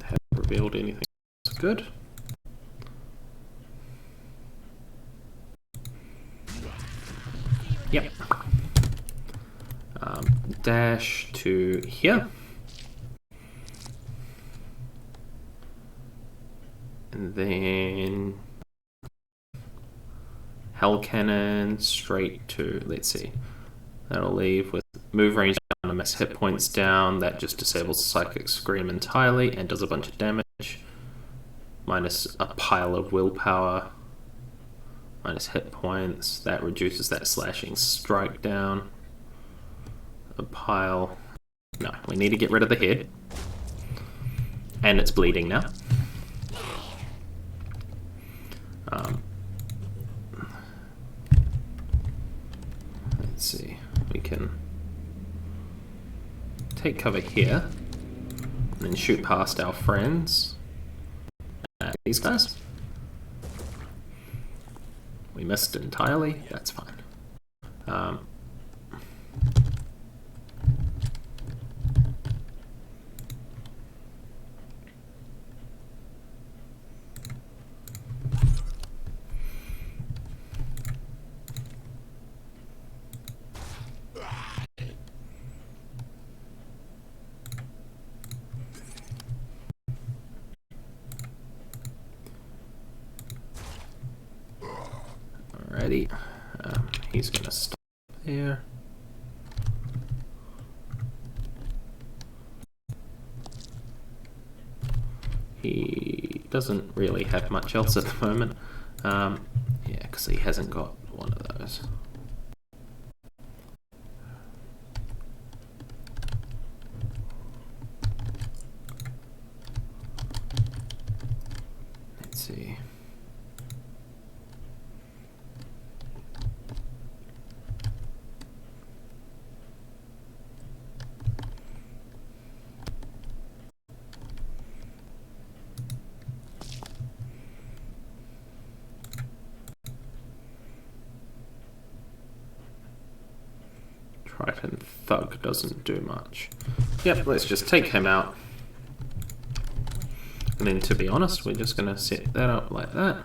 Haven't revealed anything that's good. Yep. Dash to here. And then Hell Cannon straight to, let's see, that'll leave with move range down and miss hit points down. That just disables Psychic Scream entirely and does a bunch of damage. Minus a pile of willpower. Minus hit points. That reduces that slashing strike down. A pile. No, we need to get rid of the head. And it's bleeding now. Let's see, we can take cover here and then shoot past our friends. These guys. We missed entirely, that's fine. Alrighty, he's gonna stop there. He doesn't really have much else at the moment. Yeah, because he hasn't got one of those. Let's see. Right, and Thug doesn't do much. Yep, let's just take him out. And then, to be honest, we're just going to set that up like that.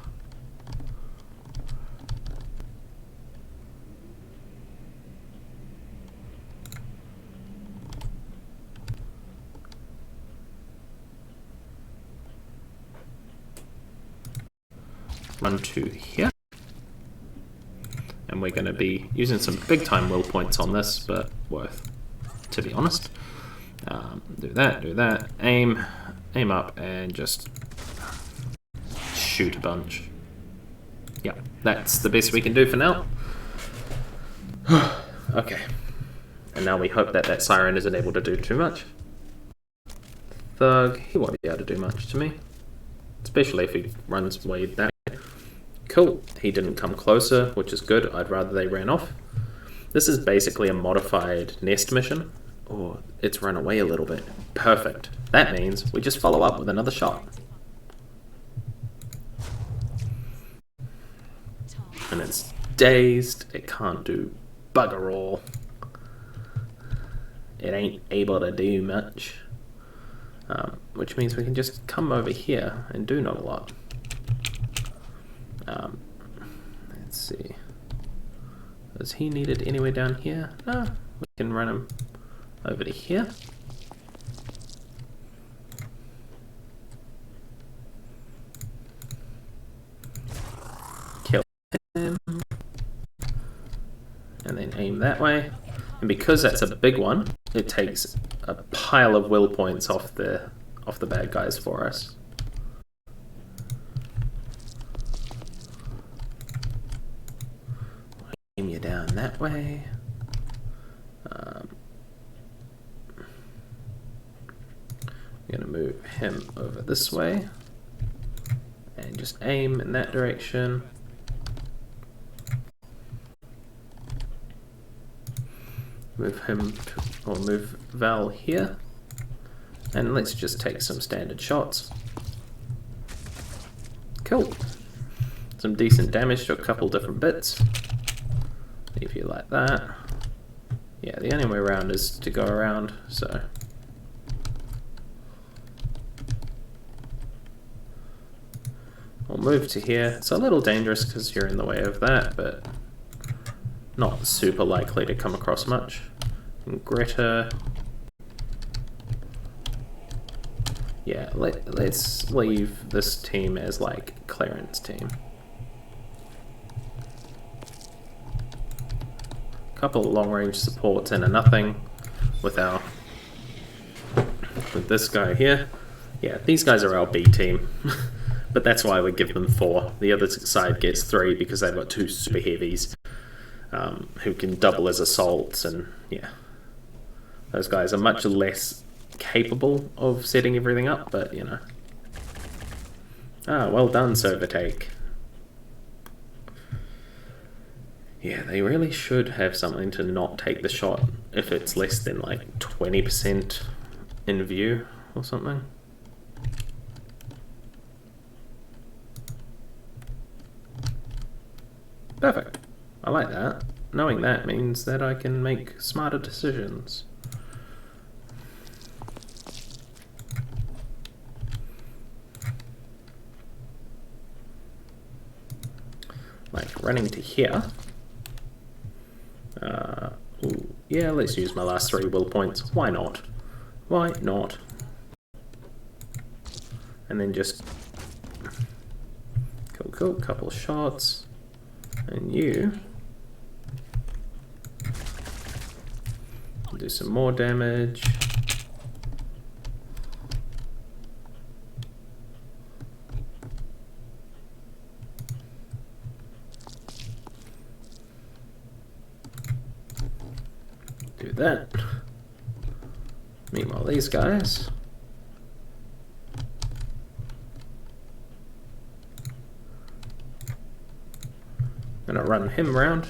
Run to here. And we're going to be using some big time will points on this, but worth, to be honest. Do that, aim up, and just shoot a bunch. Yeah, that's the best we can do for now. Okay. And now we hope that that siren isn't able to do too much. Thug, he won't be able to do much to me. Especially if he runs way that way. Cool, he didn't come closer, which is good. I'd rather they ran off. This is basically a modified nest mission. Oh, it's run away a little bit. Perfect. That means we just follow up with another shot. And it's dazed. It can't do bugger all. It ain't able to do much. Which means we can just come over here and do not a lot. Let's see. Is he needed anywhere down here? No, we can run him over to here. Kill him. And then aim that way. And because that's a big one, it takes a pile of will points off the bad guys for us. Aim you down that way. I'm going to move him over this way and just aim in that direction. Move him or move Val here, and let's just take some standard shots. Cool. Some decent damage to a couple different bits. Leave you like that. Yeah, the only way around is to go around, so. I'll move to here. It's a little dangerous because you're in the way of that, but not super likely to come across much. And Greta. Yeah, let's leave this team as like Clarence team. Couple of long range supports and a nothing with this guy here. Yeah, these guys are our B team. But that's why we give them 4. The other side gets 3 because they've got 2 super heavies who can double as assaults, and yeah. Those guys are much less capable of setting everything up, but you know. Ah, well done, Servertake. Yeah, they really should have something to not take the shot if it's less than like 20% in view or something. Perfect. I like that. Knowing that means that I can make smarter decisions. Like running to here. Ooh, yeah, let's use my last 3 will points. Why not? Why not? And then just cool, couple shots. And you do some more damage. Do that. Meanwhile, these guys. Gonna run him around.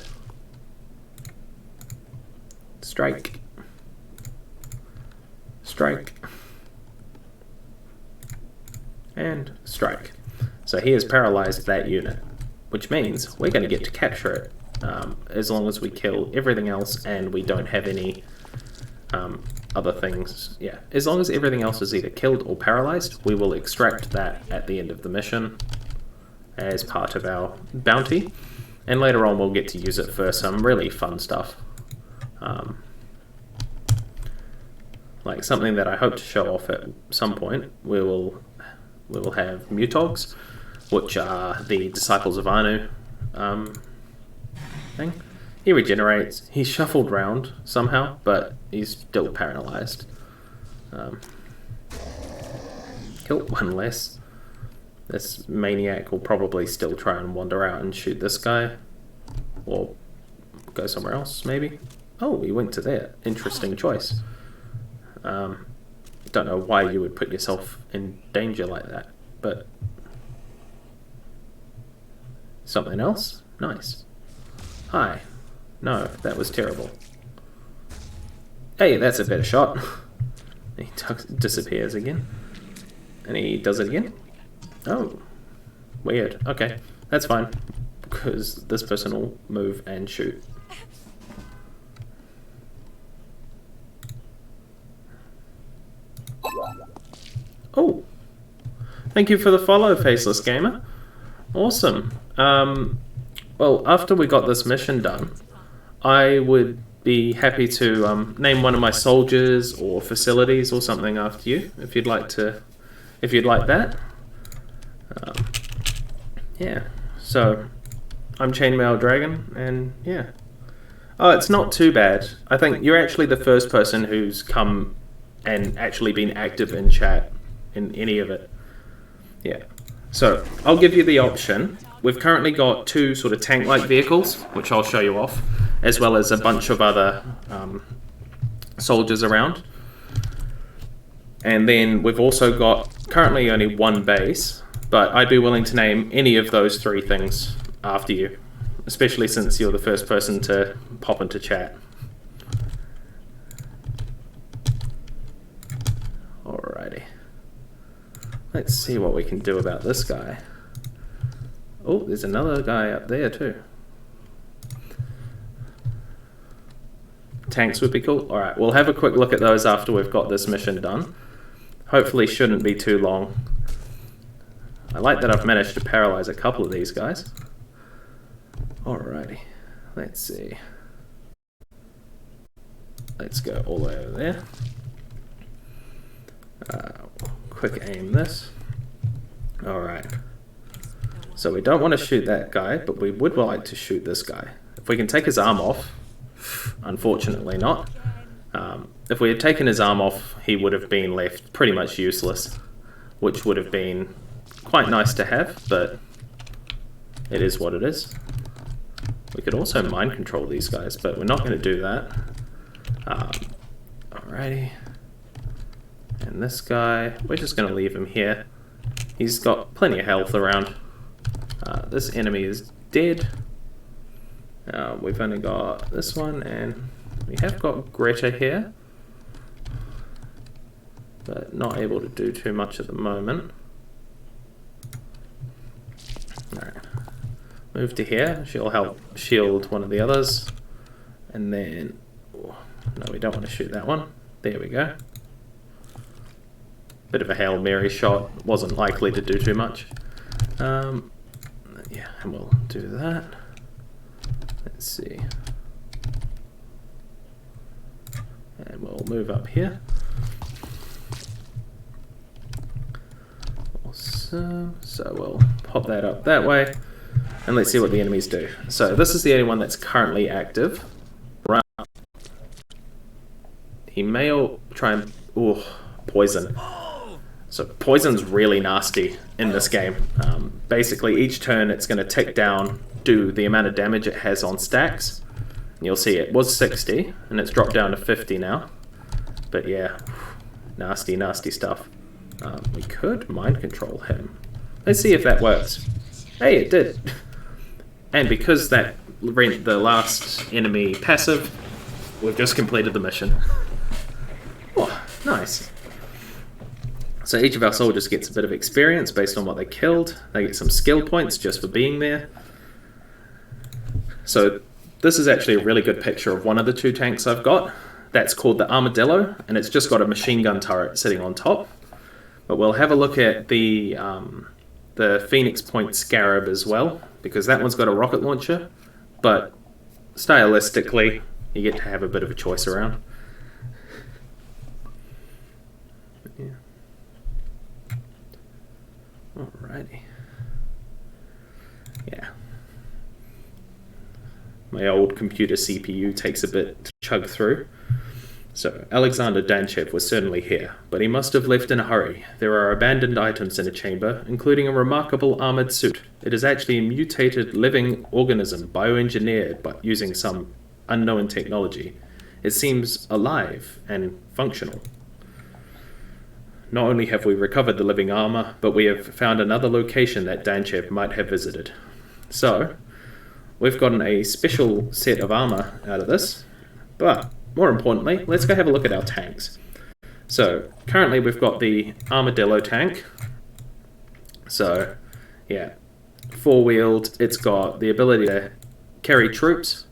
Strike. Strike. And strike. So he has paralyzed that unit, which means we're going to get to capture it as long as we kill everything else and we don't have any other things. Yeah, as long as everything else is either killed or paralyzed, we will extract that at the end of the mission as part of our bounty, and later on we'll get to use it for some really fun stuff. Like something that I hope to show off at some point, we will have Mutogs, which are the disciples of Anu thing. He regenerates. He's shuffled round somehow, but he's still paralyzed. Kill one less. This maniac will probably still try and wander out and shoot this guy. Or go somewhere else, maybe. Oh, he went to there. Interesting choice. Don't know why you would put yourself in danger like that, but... Something else? Nice. Hi. No, that was terrible. Hey, that's a better shot. He disappears again. And he does it again? Oh. Weird. Okay, that's fine. Because this person will move and shoot. Oh. Thank you for the follow, Faceless Gamer. Awesome. Well, after we got this mission done, I would be happy to name one of my soldiers or facilities or something after you, if you'd like that. Yeah. So, I'm Chainmail Dragon, and yeah. Oh, it's not too bad. I think you're actually the first person who's come and actually been active in chat in any of it. Yeah. So, I'll give you the option. We've currently got two sort of tank-like vehicles, which I'll show you off, as well as a bunch of other soldiers around. And then we've also got currently only one base, but I'd be willing to name any of those three things after you, especially since you're the first person to pop into chat. Alrighty. Let's see what we can do about this guy. Oh, there's another guy up there too. Tanks would be cool. Alright, we'll have a quick look at those after we've got this mission done. Hopefully shouldn't be too long. I like that I've managed to paralyze a couple of these guys. Alrighty, let's see. Let's go all the way over there. Quick aim this. Alright. So we don't want to shoot that guy, but we would like to shoot this guy. If we can take his arm off, unfortunately not. If we had taken his arm off, he would have been left pretty much useless, which would have been quite nice to have, but it is what it is. We could also mind control these guys, but we're not going to do that. Alrighty. And this guy, we're just going to leave him here. He's got plenty of health around. This enemy is dead. We've only got this one, and we have got Greta here, but not able to do too much at the moment. Alright. Move to here. She'll help shield one of the others. And then... Oh, no, we don't want to shoot that one. There we go. Bit of a Hail Mary shot. Wasn't likely to do too much. Yeah, and we'll do that. Let's see. And we'll move up here. Awesome. So we'll pop that up that way. And let's see what the enemies do. So this is the only one that's currently active. Right. He may try and... Ooh, poison. So poison's really nasty in this game. Basically, each turn it's going to tick down, do the amount of damage it has on stacks. And you'll see it was 60, and it's dropped down to 50 now. But yeah, nasty, nasty stuff. We could mind control him. Let's see if that works. Hey, it did. And because that rent the last enemy passive, we've just completed the mission. Oh, nice. So each of our soldiers gets a bit of experience based on what they killed. They get some skill points just for being there. So this is actually a really good picture of one of the two tanks I've got. That's called the Armadillo, and it's just got a machine gun turret sitting on top. But we'll have a look at the Phoenix Point Scarab as well, because that one's got a rocket launcher, but stylistically, you get to have a bit of a choice around. Yeah. Alrighty. Yeah. My old computer CPU takes a bit to chug through. So, Alexander Danchev was certainly here, but he must have left in a hurry. There are abandoned items in a chamber, including a remarkable armored suit. It is actually a mutated living organism, bioengineered, but using some unknown technology. It seems alive and functional. Not only have we recovered the living armor, but we have found another location that Danchev might have visited. So, we've gotten a special set of armor out of this, but more importantly, let's go have a look at our tanks. So, currently we've got the Armadillo tank. So, yeah, four-wheeled, it's got the ability to carry troops,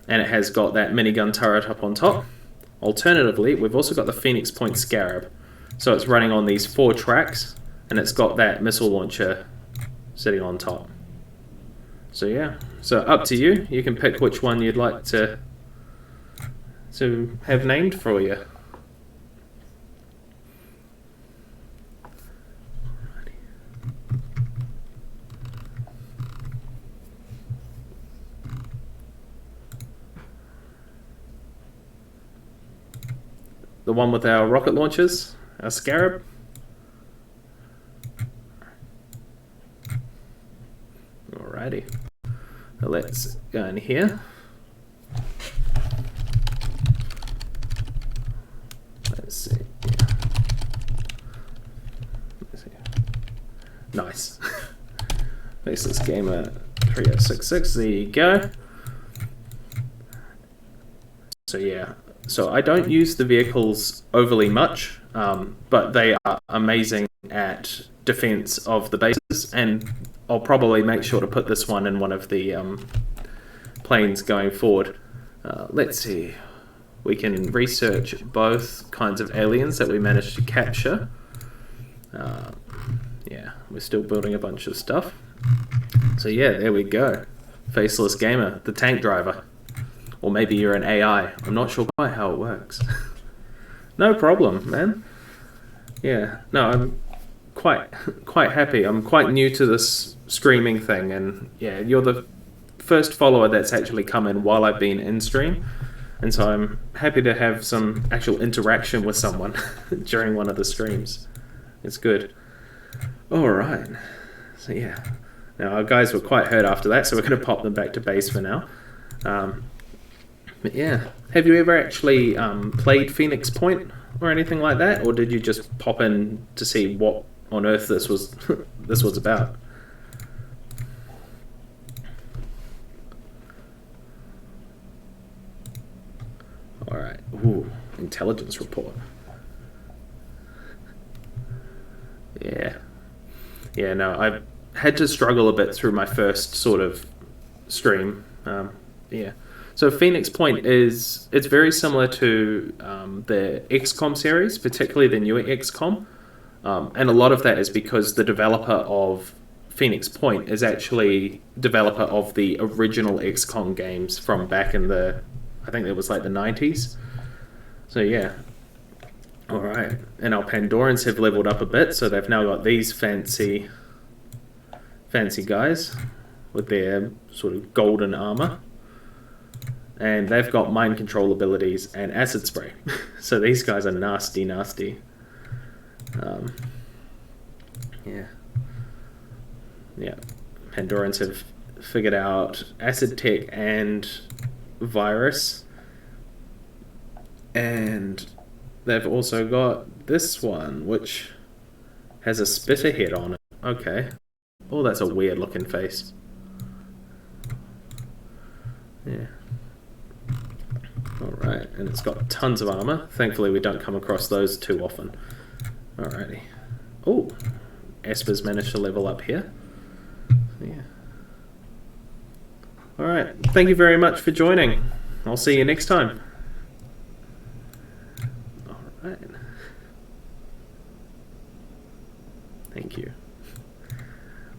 and it has got that minigun turret up on top. Alternatively, we've also got the Phoenix Point Scarab. So it's running on these 4 tracks, and it's got that missile launcher sitting on top. So yeah, so up to you. You can pick which one you'd like to have named for you. The one with our rocket launchers, our Scarab. Alrighty. Let's go in here. Let's see. Nice. Faceless Gamer 3066. There you go. So yeah. So I don't use the vehicles overly much, but they are amazing at defense of the bases, and I'll probably make sure to put this one in one of the planes going forward. Let's see. We can research both kinds of aliens that we managed to capture. Yeah, we're still building a bunch of stuff. So yeah, there we go. Faceless Gamer, the tank driver. Or maybe you're an AI. I'm not sure quite how it works. No problem, man. Yeah, no, I'm quite happy. I'm quite new to this streaming thing, and yeah, you're the first follower that's actually come in while I've been in stream, and so I'm happy to have some actual interaction with someone during one of the streams. It's good. Alright, so yeah. Now our guys were quite hurt after that, so we're going to pop them back to base for now. But yeah, have you ever actually played Phoenix Point or anything like that, or did you just pop in to see what on earth this was this was about? All right. Ooh, intelligence report. Yeah. Yeah. No, I've had to struggle a bit through my first sort of stream. Yeah. So Phoenix Point it's very similar to the XCOM series, particularly the newer XCOM, and a lot of that is because the developer of Phoenix Point is actually developer of the original XCOM games from back in the, I think it was like the 90s. So yeah. All right, and our Pandorans have leveled up a bit, so they've now got these fancy guys with their sort of golden armor. And they've got mind control abilities and acid spray. So these guys are nasty. Yeah. Yeah. Pandorans have figured out acid tech and virus. And they've also got this one, which has a spitter head on it. Okay. Oh, that's a weird looking face. Yeah. Alright, and it's got tons of armor. Thankfully we don't come across those too often. Alrighty. Oh, Esper's managed to level up here. Yeah. Alright, thank you very much for joining. I'll see you next time. Alright. Thank you.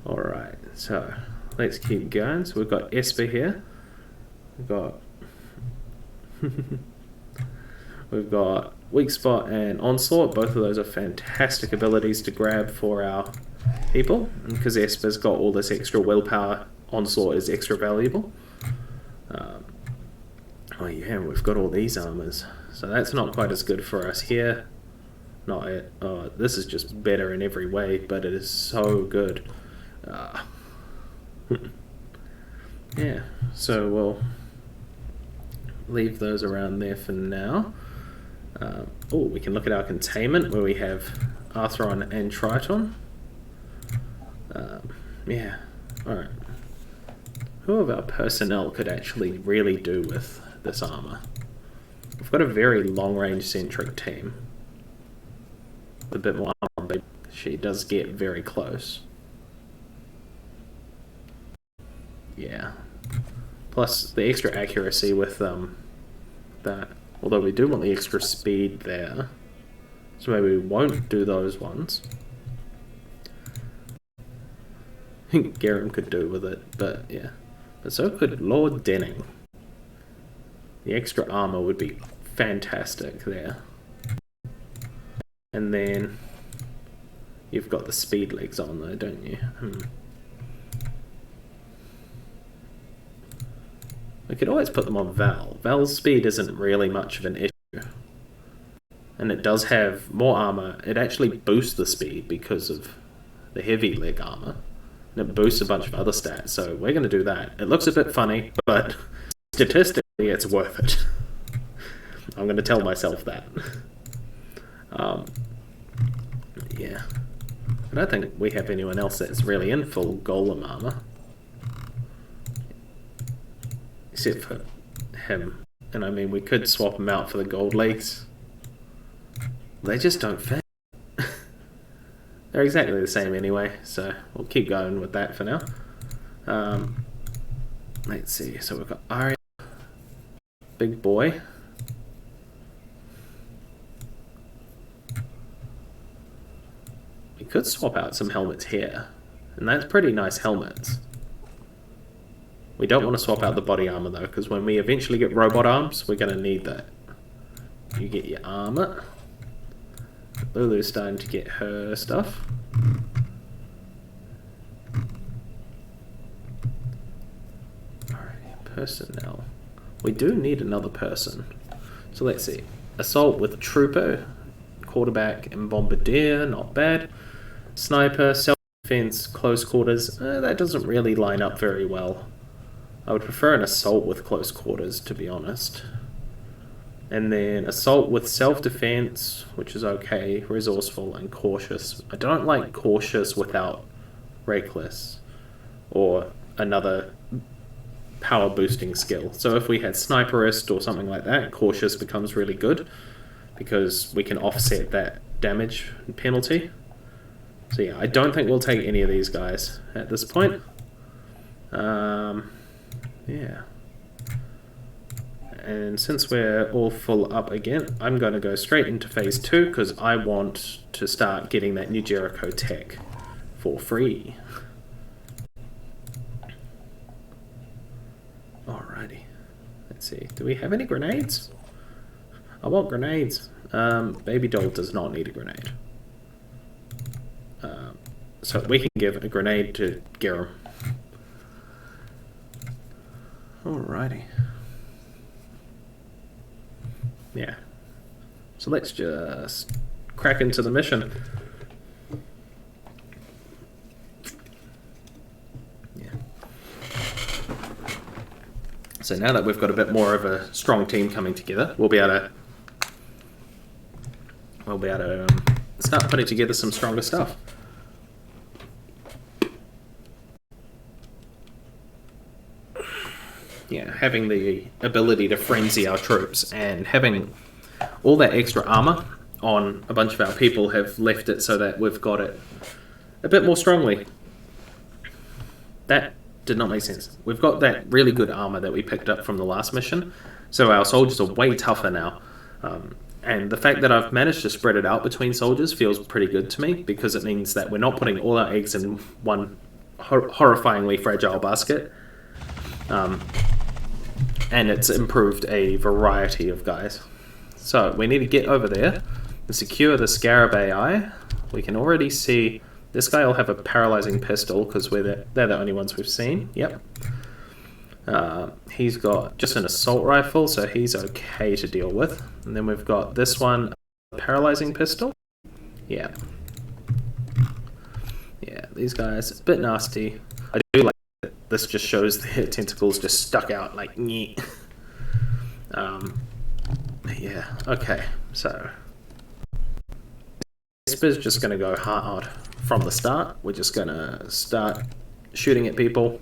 Alright, so let's keep going. So we've got Esper here. We've got we've got Weak Spot and Onslaught. Both of those are fantastic abilities to grab for our people. And because Esper's got all this extra willpower, Onslaught is extra valuable. Oh yeah, we've got all these armors. So that's not quite as good for us here. Not it. Oh, this is just better in every way, but it is so good. Yeah, so we'll leave those around there for now. Oh, we can look at our containment where we have Arthron and Triton. Yeah, alright. Who of our personnel could actually really do with this armor? We've got a very long-range centric team. With a bit more armor, but she does get very close. Yeah. Plus the extra accuracy with that. Although we do want the extra speed there. So maybe we won't do those ones. I think Garum could do with it, but yeah. But so could Lord Denning. The extra armor would be fantastic there. And then you've got the speed legs on though, don't you? We could always put them on Val. Val's speed isn't really much of an issue. And it does have more armor. It actually boosts the speed because of the heavy leg armor. And it boosts a bunch of other stats, so we're going to do that. It looks a bit funny, but statistically it's worth it. I'm going to tell myself that. Yeah. I don't think we have anyone else that's really in full golem armor. Except for him. And I mean, we could swap him out for the gold legs. They just don't fit. They're exactly the same anyway, so we'll keep going with that for now. Let's see, so we've got Arya, big boy. We could swap out some helmets here, and that's pretty nice helmets. We don't want to swap out the body armor though, because when we eventually get robot arms, we're going to need that. You get your armor. Lulu's starting to get her stuff. Alright, personnel. We do need another person. So let's see. Assault with Trooper, Quarterback and Bombardier, not bad. Sniper, self-defense, close quarters. That doesn't really line up very well. I would prefer an assault with close quarters, to be honest. And then assault with self-defense, which is okay, resourceful and cautious. I don't like cautious without reckless or another power boosting skill. So if we had sniperist or something like that, cautious becomes really good because we can offset that damage penalty. So yeah, I don't think we'll take any of these guys at this point. Yeah. And since we're all full up again, I'm going to go straight into phase 2 because I want to start getting that new Jericho tech for free. Alrighty. Let's see. Do we have any grenades? I want grenades. Baby doll does not need a grenade. So we can give a grenade to Garum. Alrighty. Yeah. So let's just crack into the mission. Yeah. So now that we've got a bit more of a strong team coming together, we'll be able to start putting together some stronger stuff. Yeah, having the ability to frenzy our troops and having all that extra armor on a bunch of our people have left it so that we've got it a bit more strongly. That did not make sense. We've got that really good armor that we picked up from the last mission, so our soldiers are way tougher now. And the fact that I've managed to spread it out between soldiers feels pretty good to me, because it means that we're not putting all our eggs in one horrifyingly fragile basket. And it's improved a variety of guys. So we need to get over there and secure the Scarab AI. We can already see this guy will have a paralyzing pistol because they're the only ones we've seen. Yep. He's got just an assault rifle, so he's okay to deal with. And then we've got this one, a paralyzing pistol. Yeah. Yeah, these guys, a bit nasty. I do like that this just shows their tentacles just stuck out like nyeh. Yeah, okay, so Vesper's just going to go hard from the start. We're just going to start shooting at people,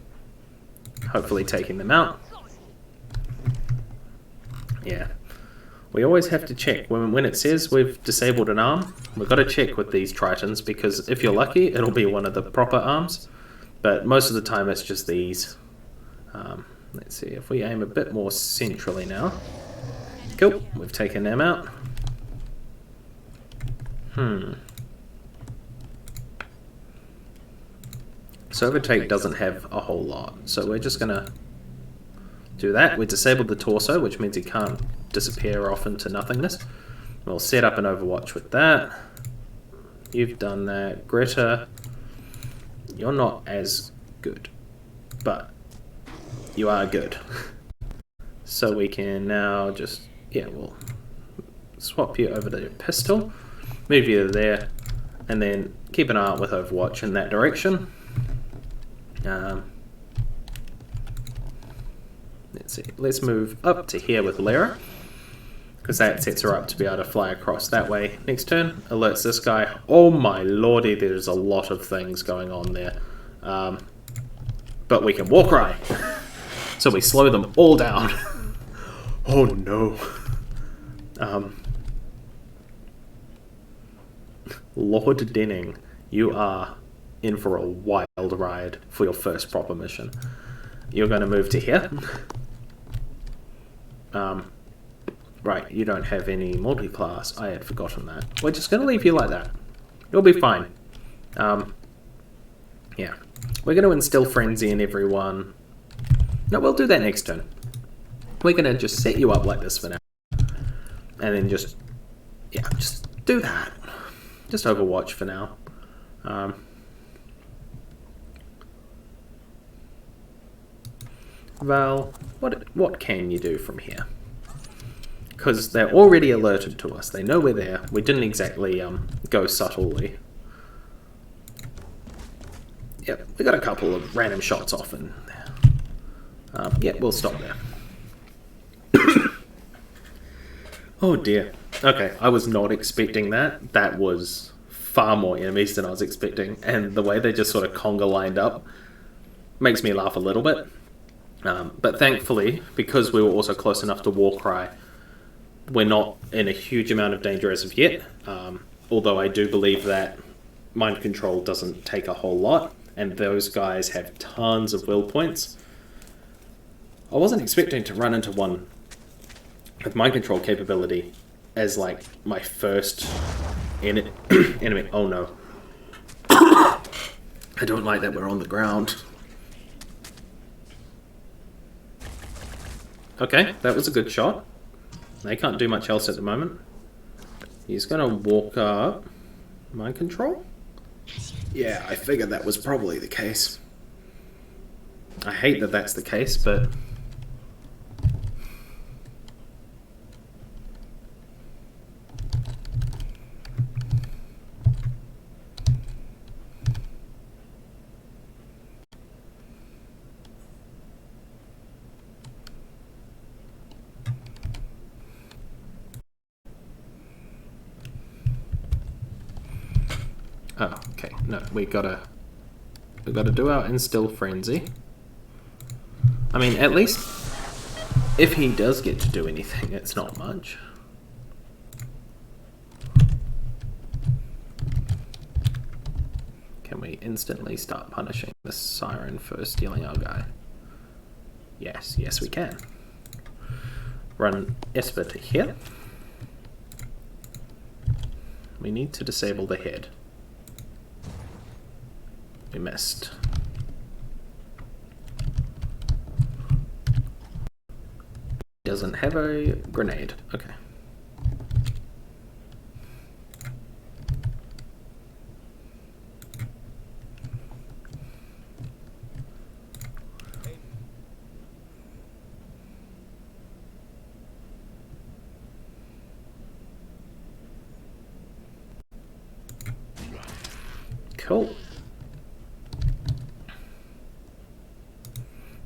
hopefully taking them out. Yeah, we always have to check. When it says we've disabled an arm, we've got to check with these Tritons, because if you're lucky, it'll be one of the proper arms, but most of the time it's just these. Let's see, if we aim a bit more centrally now. Cool, we've taken them out. So overtake doesn't have a whole lot, so we're just gonna do that. We disabled the torso, which means he can't disappear off into nothingness. We'll set up an overwatch with that. You've done that. Greta, you're not as good, but you are good. So we can now just, yeah, we'll swap you over to your pistol, move you there, and then keep an eye out with Overwatch in that direction. Let's see, let's move up to here with Lyra, because that sets her up to be able to fly across that way. Next turn, alerts this guy. Oh my lordy, there's a lot of things going on there. But we can walk right. So we slow them all down. Oh no. Lord Denning, you are in for a wild ride for your first proper mission. You're going to move to here. Right, you don't have any multi-class. I had forgotten that. We're just going to leave you like that. You'll be fine. Yeah. We're going to instill frenzy in everyone. No, we'll do that next turn. We're going to just set you up like this for now. And then just, yeah, just do that. Just Overwatch for now. Val, what can you do from here? Because they're already alerted to us. They know we're there. We didn't exactly go subtly. Yep, we got a couple of random shots off in there. Yeah, we'll stop there. Oh dear. Okay, I was not expecting that. That was far more enemies than I was expecting. And the way they just sort of conga lined up makes me laugh a little bit. But thankfully, because we were also close enough to Warcry, we're not in a huge amount of danger as of yet. Although I do believe that mind control doesn't take a whole lot, and those guys have tons of will points. I wasn't expecting to run into one with mind control capability as like my first enemy. Oh no. I don't like that we're on the ground. Okay, that was a good shot. They can't do much else at the moment. He's gonna walk up. Mind control? Yeah, I figured that was probably the case. I hate that that's the case, but... Oh, okay. No, we gotta do our instill frenzy. I mean, at least if he does get to do anything, it's not much. Can we instantly start punishing this siren for stealing our guy? Yes, yes we can. Run Esper to here. We need to disable the head. We missed. Doesn't have a grenade. Okay. Cool.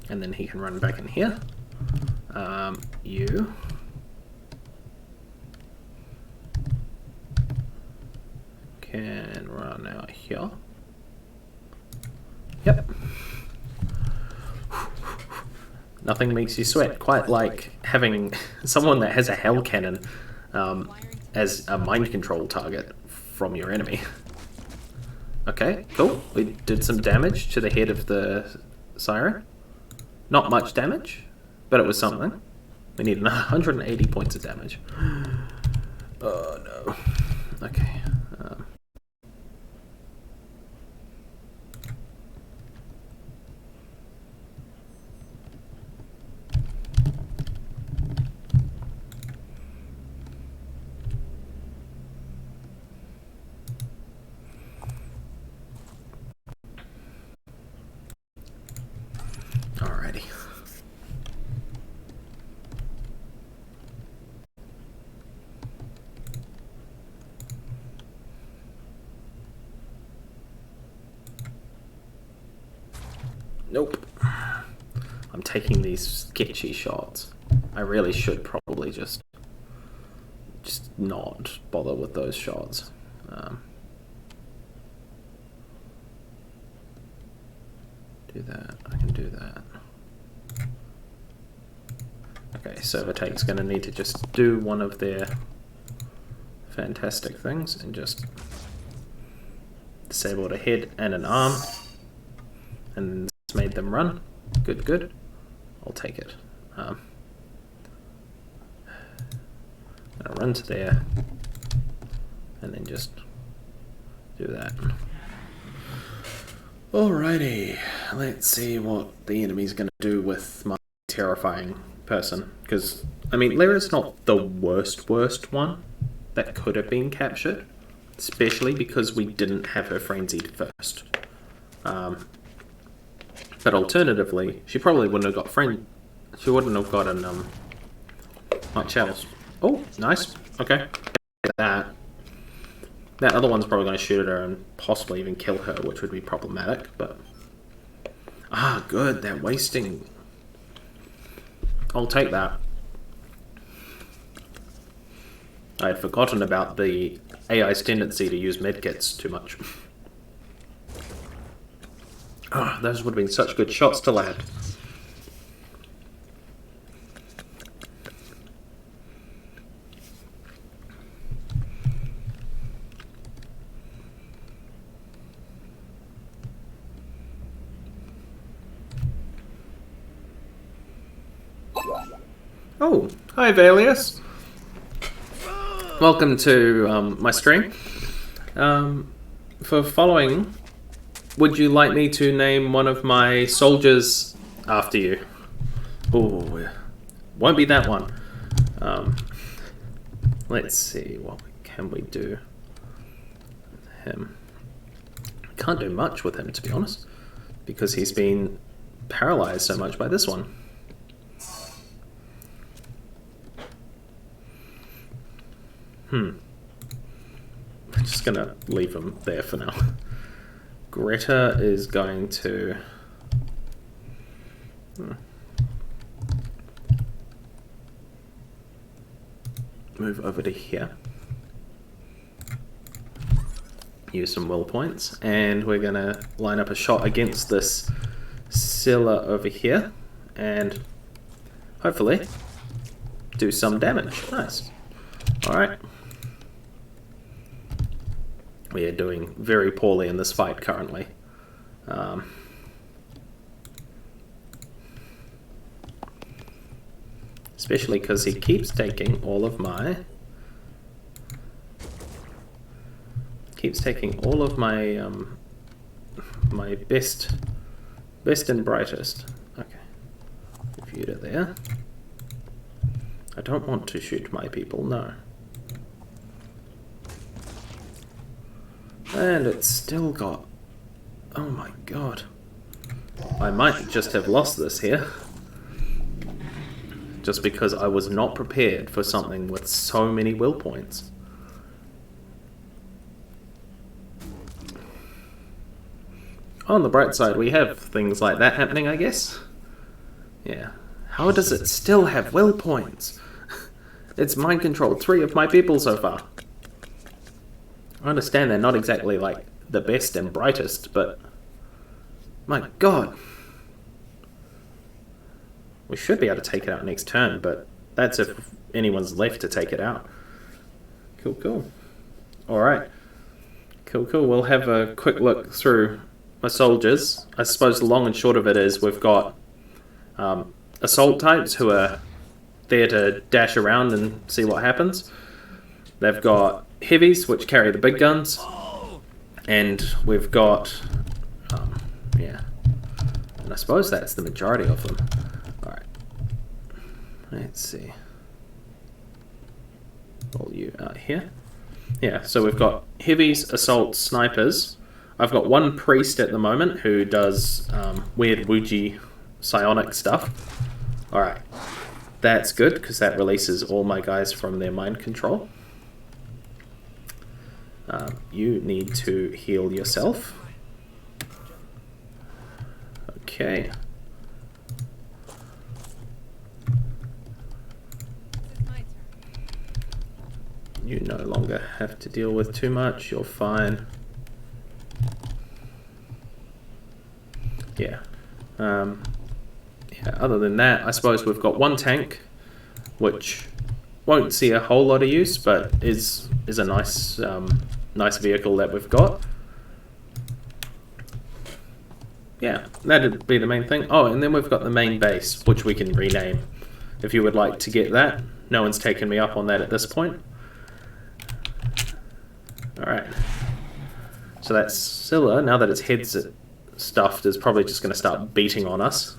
And then he can run back in here. You. Can run out here. Yep. Nothing makes you sweat quite like having someone that has a hell cannon as a mind control target from your enemy. Okay, cool. We did some damage to the head of the siren. Not much damage, but it was something. We need 180 points of damage. Oh no. Okay. Alrighty. Nope. I'm taking these sketchy shots. I really should probably just not bother with those shots. Do that. I can do that. Okay, Servotake's going to need to just do one of their fantastic things and just disable a head and an arm, and it's made them run. Good, good. I'll take it. I'm gonna run to there and then just do that. Alrighty, let's see what the enemy's gonna do with my terrifying person, because I mean Lyra's not the worst one that could have been captured, especially because we didn't have her frenzied first. But alternatively, she probably wouldn't have got she wouldn't have gotten much else. Oh, nice. Okay. That other one's probably going to shoot at her and possibly even kill her, which would be problematic, but... Ah, good, they're wasting... I'll take that. I had forgotten about the AI's tendency to use medkits too much. Ah, those would have been such good shots to land. Oh, hi Valius. Welcome to my stream. For following, would you like me to name one of my soldiers after you? Oh, won't be that one. Let's see, what can we do with him? Can't do much with him, to be honest, because he's been paralyzed so much by this one. I'm just gonna leave him there for now. Greta is going to... move over to here. Use some will points, and we're gonna line up a shot against this Scylla over here, and hopefully do some damage. Nice. Alright. We are doing very poorly in this fight currently. Especially because he keeps taking all of my... my best and brightest. Okay. Viewed it there. I don't want to shoot my people, no. And it's still got... Oh my god. I might just have lost this here. Just because I was not prepared for something with so many will points. On the bright side, we have things like that happening, I guess. Yeah. How does it still have will points? It's mind controlled 3 of my people so far. I understand they're not exactly like the best and brightest, but my god. We should be able to take it out next turn, but that's if anyone's left to take it out. Cool, cool. Alright. Cool, cool. We'll have a quick look through my soldiers. I suppose the long and short of it is we've got assault types who are there to dash around and see what happens. They've got heavies, which carry the big guns. And we've got... yeah. And I suppose that's the majority of them. Alright. Let's see. All you out here. Yeah, so we've got heavies, assault, snipers. I've got one priest at the moment who does weird Wuji psionic stuff. Alright. That's good, because that releases all my guys from their mind control. You need to heal yourself. Okay. You no longer have to deal with too much, you're fine. Yeah. Yeah, other than that, I suppose we've got one tank, which won't see a whole lot of use, but is a nice nice vehicle that we've got. Yeah, that'd be the main thing. Oh, and then we've got the main base, which we can rename. If you would like to get that. No one's taken me up on that at this point. Alright. So that Scylla, now that its head's stuffed, is probably just going to start beating on us,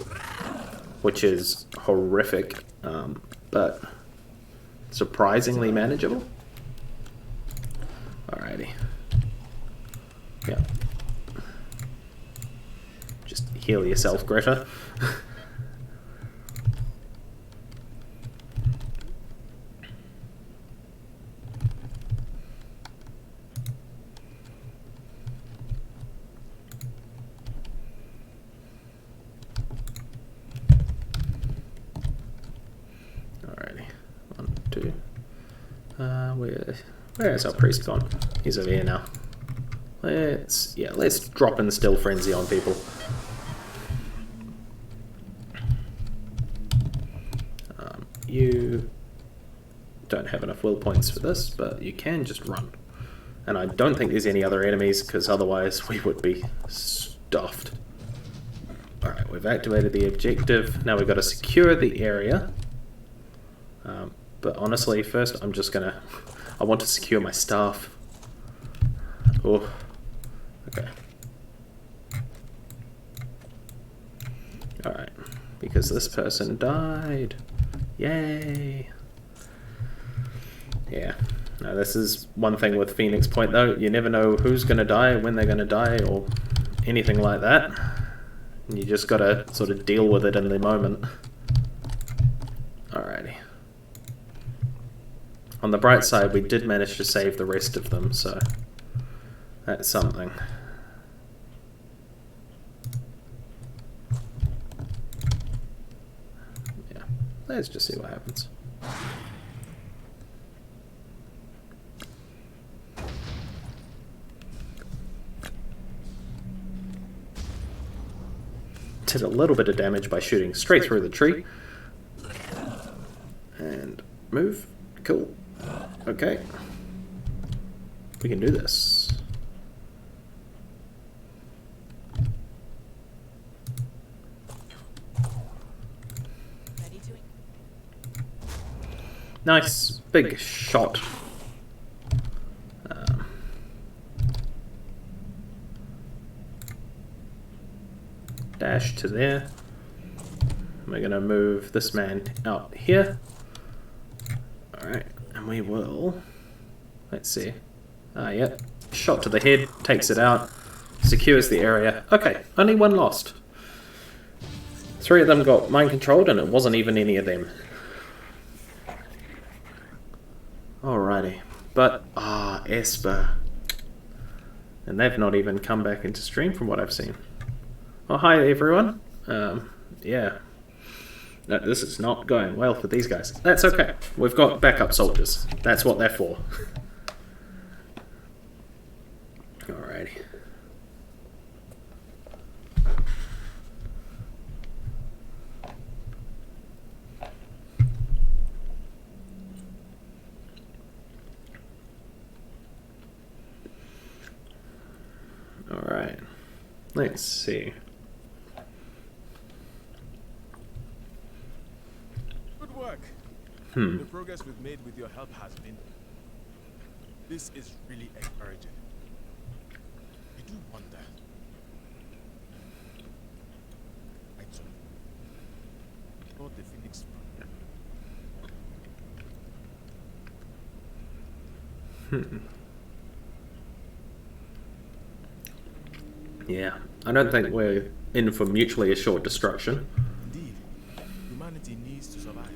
which is horrific, but surprisingly manageable. Alrighty. Yeah. Just heal yourself, Greta. Where's our priest gone? He's over here now. Let's drop in Still Frenzy on people. You don't have enough will points for this, but you can just run. And I don't think there's any other enemies, because otherwise we would be stuffed. Alright, we've activated the objective. Now we've got to secure the area. But honestly, first I'm just gonna... I want to secure my staff. Oh, okay. Alright, because this person died. Yay! Yeah. Now this is one thing with Phoenix Point though, you never know who's gonna die, when they're gonna die, or anything like that. You just gotta sort of deal with it in the moment. Alrighty. On the bright side, we did manage to save the rest of them, so that's something. Yeah, let's just see what happens. Did a little bit of damage by shooting straight through the tree. And move. Cool. Okay. We can do this. Nice big shot. Dash to there. We're going to move this man out here. Alright, and we will... Let's see. Yep. Shot to the head, takes it out, secures the area. Okay, only one lost. 3 of them got mind controlled, and it wasn't even any of them. Alrighty. But, Esper. And they've not even come back into stream from what I've seen. Oh, hi everyone. Yeah. No, this is not going well for these guys. That's okay. We've got backup soldiers. That's what they're for. Alrighty. Alright. Let's see. Good work. The progress we've made with your help has been... This is really encouraging. I do wonder... I thought the Phoenix... Yeah, I don't think we're in for mutually assured destruction. Indeed, humanity needs to survive.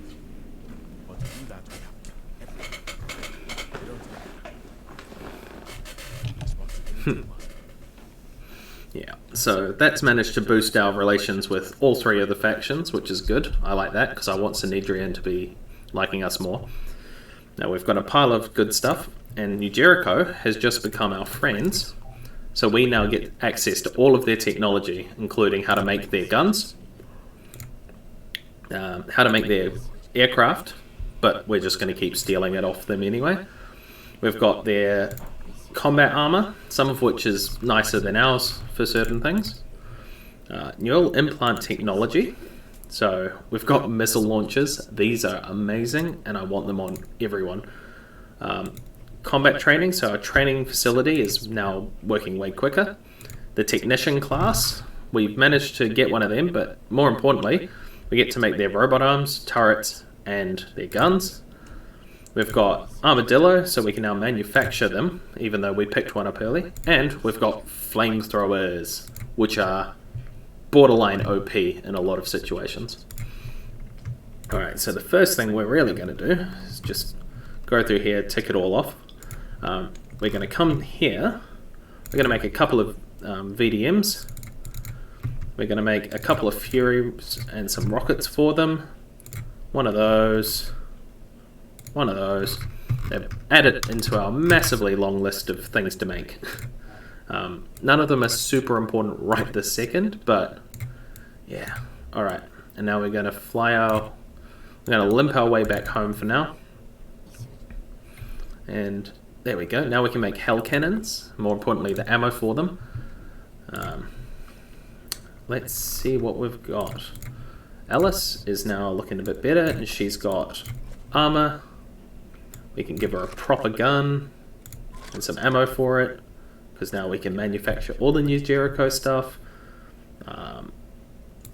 But to do that, we have everything. They don't responsibility. Yeah, so that's managed to boost our relations with all 3 of the factions, which is good. I like that, because I want Sanhedrin to be liking us more. Now we've got a pile of good stuff, and New Jericho has just become our friends. So we now get access to all of their technology, including how to make their guns, how to make their aircraft, but we're just going to keep stealing it off them anyway. We've got their combat armor, some of which is nicer than ours for certain things. Neural implant technology. So we've got missile launchers. These are amazing, and I want them on everyone. Combat training, so our training facility is now working way quicker. The technician class, we've managed to get one of them, but more importantly, we get to make their robot arms, turrets, and their guns. We've got armadillo, so we can now manufacture them, even though we picked one up early. And we've got flamethrowers, which are borderline OP in a lot of situations. Alright, so the first thing we're really going to do is just go through here, tick it all off. We're going to come here. We're going to make a couple of VDMs. We're going to make a couple of Furies and some rockets for them. One of those. One of those. They've added into our massively long list of things to make. None of them are super important right this second, but yeah. Alright, and now we're going to we're going to limp our way back home for now. And there we go. Now we can make hell cannons. More importantly, the ammo for them. Let's see what we've got. Alice is now looking a bit better, and she's got armor. We can give her a proper gun and some ammo for it, because now we can manufacture all the New Jericho stuff.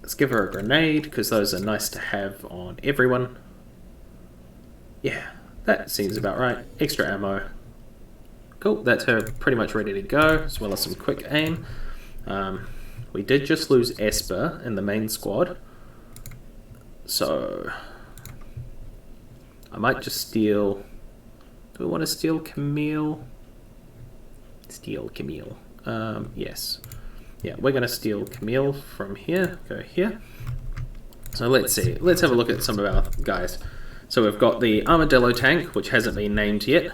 Let's give her a grenade, because those are nice to have on everyone. Yeah, that seems about right. Extra ammo. Cool, that's her pretty much ready to go, as well as some quick aim. We did just lose Esper in the main squad, so I might just steal... Do we want to steal Camille? Steal Camille. Yes. Yeah, we're going to steal Camille from here. Go here. So let's see. Let's have a look at some of our guys. So we've got the Armadillo tank, which hasn't been named yet.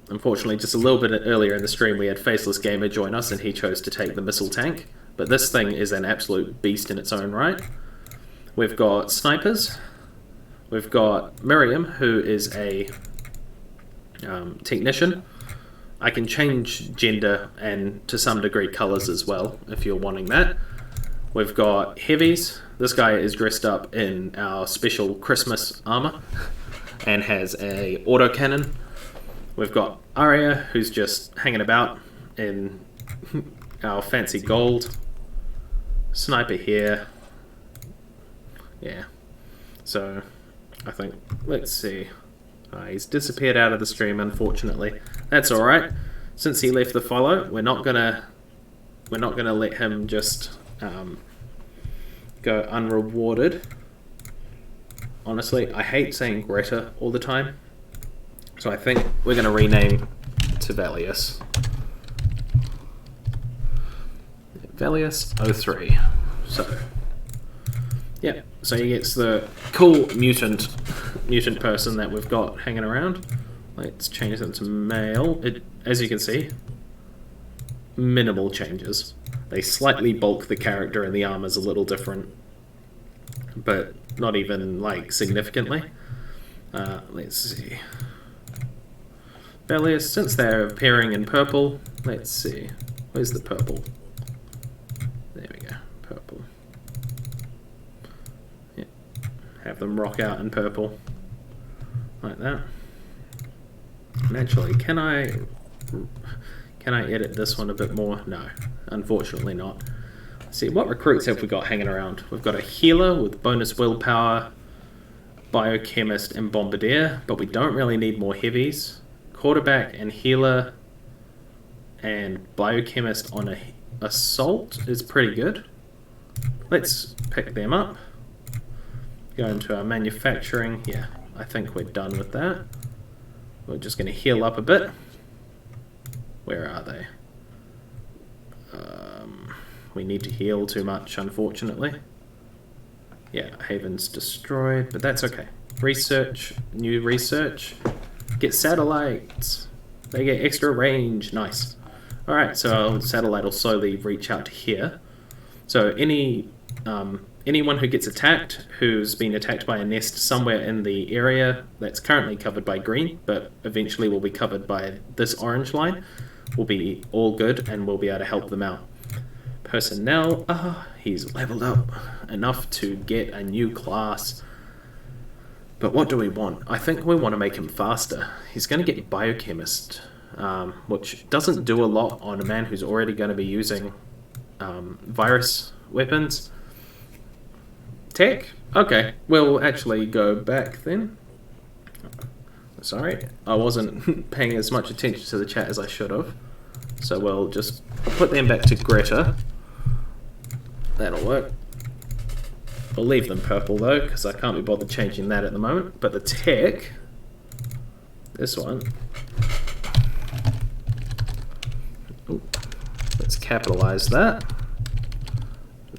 Unfortunately, just a little bit earlier in the stream, we had Faceless Gamer join us, and he chose to take the missile tank. But this thing is an absolute beast in its own right. We've got snipers. We've got Miriam, who is a technician. I can change gender and to some degree colours as well, if you're wanting that. We've got heavies. This guy is dressed up in our special Christmas armor and has a autocannon. We've got Arya, who's just hanging about in our fancy gold. Sniper here. Yeah. So, I think, let's see. He's disappeared out of the stream, unfortunately. That's alright. Since he left the follow, we're not gonna let him just go unrewarded. Honestly, I hate saying Greta all the time. So I think we're gonna rename to Valius. Valius 03. So yeah, so he gets the cool mutant person that we've got hanging around. Let's change them to male. As you can see, minimal changes. They slightly bulk the character and the armor's a little different, but not even like significantly. Let's see. Valius, since they're appearing in purple, let's see. Where's the purple? There we go, purple. Yeah. Have them rock out in purple. Like that. And actually, can I edit this one a bit more? No, unfortunately not. Let's see, what recruits have we got hanging around? We've got a healer with bonus willpower, biochemist, and bombardier, but we don't really need more heavies. Quarterback and healer and biochemist on a assault is pretty good. Let's pick them up. Go into our manufacturing. Yeah, I think we're done with that. We're just going to heal up a bit. Where are they? We need to heal too much, unfortunately. Yeah, Haven's destroyed, but that's okay. Research, new research. Get satellites. They get extra range. Nice. Alright, so our satellite will slowly reach out to here. So anyone who gets attacked, who's been attacked by a nest somewhere in the area that's currently covered by green, but eventually will be covered by this orange line, will be all good and we'll be able to help them out. Personnel, he's leveled up enough to get a new class. But what do we want? I think we want to make him faster. He's going to get biochemist, which doesn't do a lot on a man who's already going to be using virus weapons. Tech? Okay, we'll actually go back then. Sorry, I wasn't paying as much attention to the chat as I should have. So we'll just put them back to Greta. That'll work. We'll leave them purple though, because I can't be bothered changing that at the moment. But the tech, this one, ooh, let's capitalize that.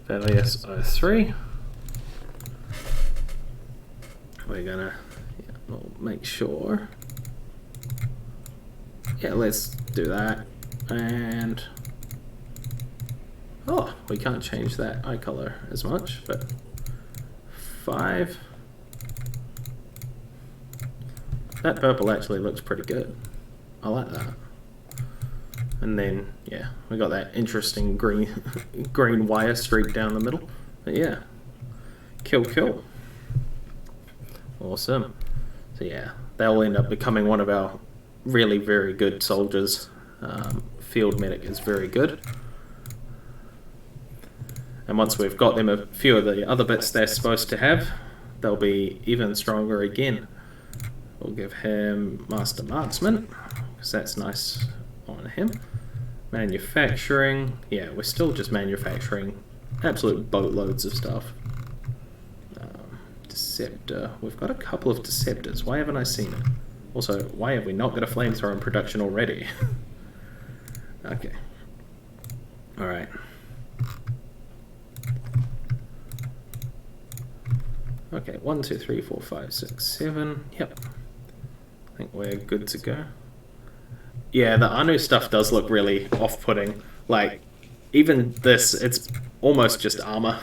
Valius 03. We're gonna, we'll make sure. Yeah, let's do that. And oh, we can't change that eye color as much, but 5. That purple actually looks pretty good. I like that. And then, yeah, we got that interesting green wire streak down the middle. But yeah, kill. Awesome. So yeah, they'll end up becoming one of our really very good soldiers. Field medic is very good. And once we've got them a few of the other bits they're supposed to have, they'll be even stronger again. We'll give him Master Marksman, because that's nice on him. Manufacturing, yeah, we're still just manufacturing absolute boatloads of stuff. Deceptor, we've got a couple of Deceptors. Why haven't I seen it? Also, why have we not got a flamethrower in production already? Okay. Alright. Okay, 1, 2, 3, 4, 5, 6, 7. Yep. I think we're good to go. Yeah, the Anu stuff does look really off-putting. Like, even this, it's almost just armor.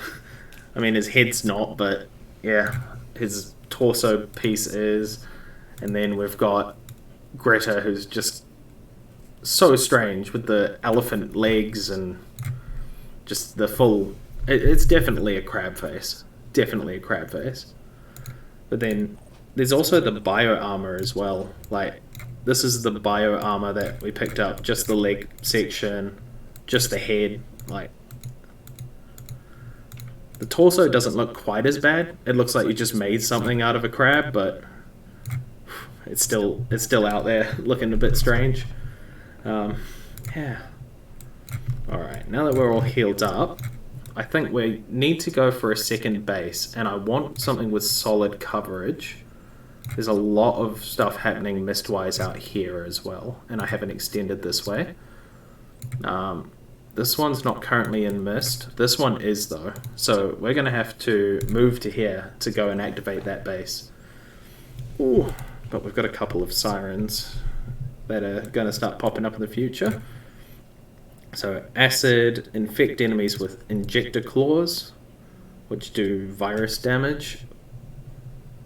I mean, his head's not, but yeah, his torso piece is. And then we've got Greta, who's just so strange with the elephant legs and just the full It's definitely a crab face. Definitely a crab face. But then there's also the bio armor as well. Like, this is the bio armor that we picked up. Just the leg section, just the head. Like, the torso doesn't look quite as bad. It looks like you just made something out of a crab, but it's still out there looking a bit strange. Yeah. Alright, now that we're all healed up, I think we need to go for a second base, and I want something with solid coverage. There's a lot of stuff happening mist-wise out here as well, and I haven't extended this way. This one's not currently in mist. This one is, though. So we're going to have to move to here to go and activate that base. Ooh, but we've got a couple of sirens that are going to start popping up in the future. So acid, infect enemies with injector claws, which do virus damage.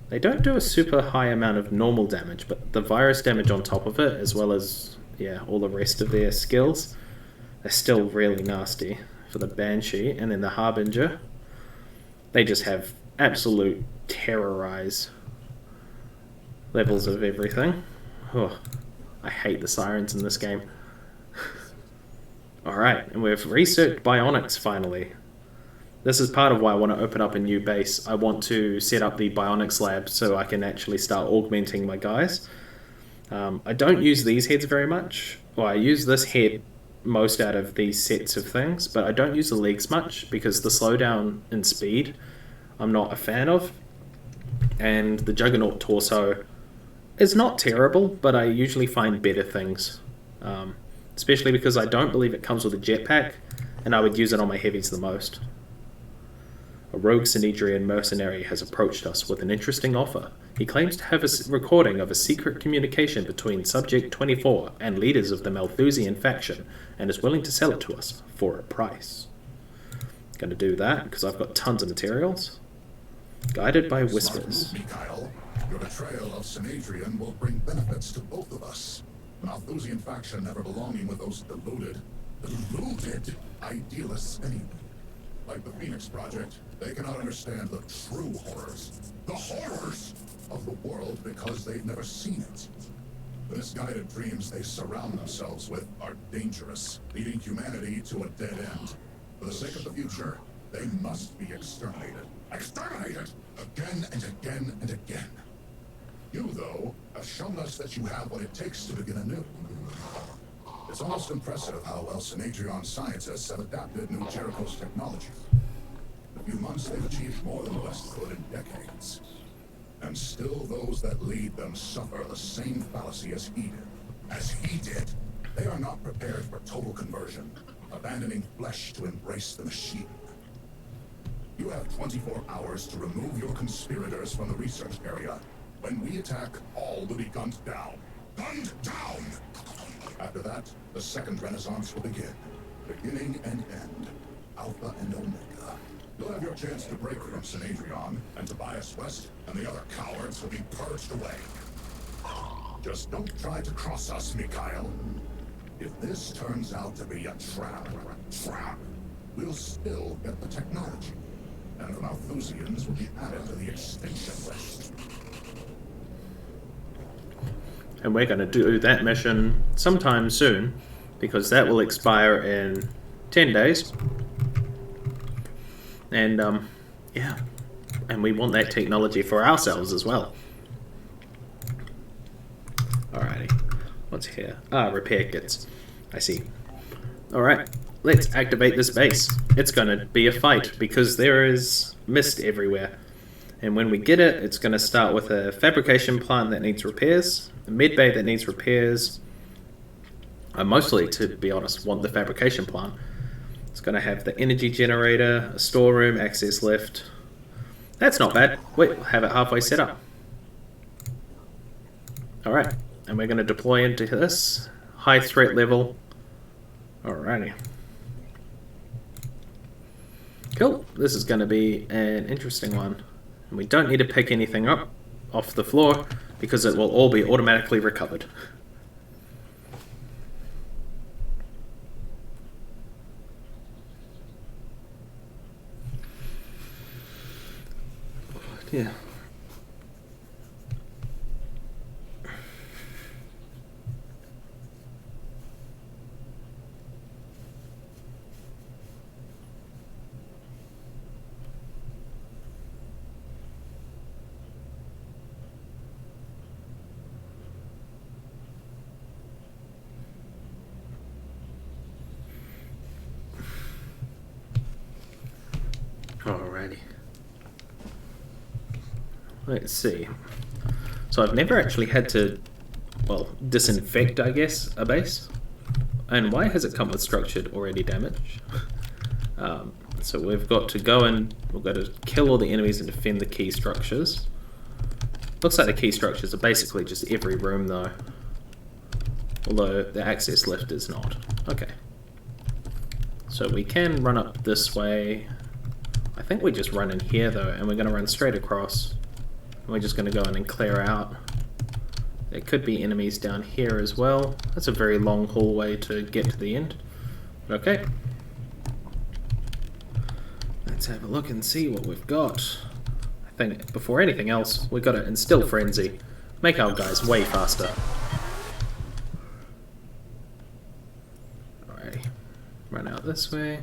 They don't do a super high amount of normal damage, but the virus damage on top of it, as well as, yeah, all the rest of their skills, they're still really nasty for the Banshee. And then the Harbinger, they just have absolute terrorize levels of everything. Oh, I hate the sirens in this game. Alright, and we've researched bionics finally. This is part of why I want to open up a new base. I want to set up the bionics lab so I can actually start augmenting my guys. I don't use these heads very much. Well, I use this head most out of these sets of things, but I don't use the legs much because the slowdown in speed I'm not a fan of. And the Juggernaut torso is not terrible, but I usually find better things. Especially because I don't believe it comes with a jetpack, and I would use it on my heavies the most. A rogue Synedrian mercenary has approached us with an interesting offer. He claims to have a recording of a secret communication between Subject 24 and leaders of the Malthusian faction, and is willing to sell it to us for a price. Gonna do that, because I've got tons of materials. Guided by whispers. Smart move, Mikhail. Your betrayal of Synedrian will bring benefits to both of us. The Malthusian faction never belonging with those deluded idealists anyway. Like the Phoenix Project, they cannot understand the true horrors. The horrors of the world because they've never seen it. The misguided dreams they surround themselves with are dangerous, leading humanity to a dead end. For the sake of the future, they must be exterminated. Exterminated! Again and again and again. You, though, have shown us that you have what it takes to begin anew. It's almost impressive how well Synedrian scientists have adapted New Jericho's technology. In a few months, they've achieved more than the West could in decades. And still those that lead them suffer the same fallacy as he did. As he did. They are not prepared for total conversion, abandoning flesh to embrace the machine. You have 24 hours to remove your conspirators from the research area. When we attack, all will be gunned down. Gunned down! After that, the second renaissance will begin. Beginning and end. Alpha and Omega. You'll have your chance to break from Synedrian, and Tobias West and the other cowards will be purged away. Just don't try to cross us, Mikhail. If this turns out to be a trap, we'll still get the technology. And the Malthusians will be added to the extinction list. And we're going to do that mission sometime soon, because that will expire in 10 days. And, yeah. And we want that technology for ourselves as well. Alrighty. What's here? Ah, repair kits. I see. Alright. Let's activate this base. It's going to be a fight, because there is mist everywhere. And when we get it, it's going to start with a fabrication plant that needs repairs, a med bay that needs repairs. I mostly, to be honest, want the fabrication plant. It's going to have the energy generator, a storeroom, access lift. That's not bad. Wait, we'll have it halfway set up. Alright, and we're going to deploy into this. High threat level. Alrighty. Cool. This is going to be an interesting one. And we don't need to pick anything up off the floor because it will all be automatically recovered. Yeah. Alrighty. Let's see. So I've never actually had to, well, disinfect, I guess, a base. And why has it come with structured already damage? So we've got to go and we've got to kill all the enemies and defend the key structures. Looks like the key structures are basically just every room though. Although the access lift is not. Okay. So we can run up this way. I think we just run in here though, and we're going to run straight across. And we're just going to go in and clear out. There could be enemies down here as well. That's a very long hallway to get to the end. Okay. Let's have a look and see what we've got. I think before anything else, we've got to instill frenzy. Make our guys way faster. Alrighty. Run out this way.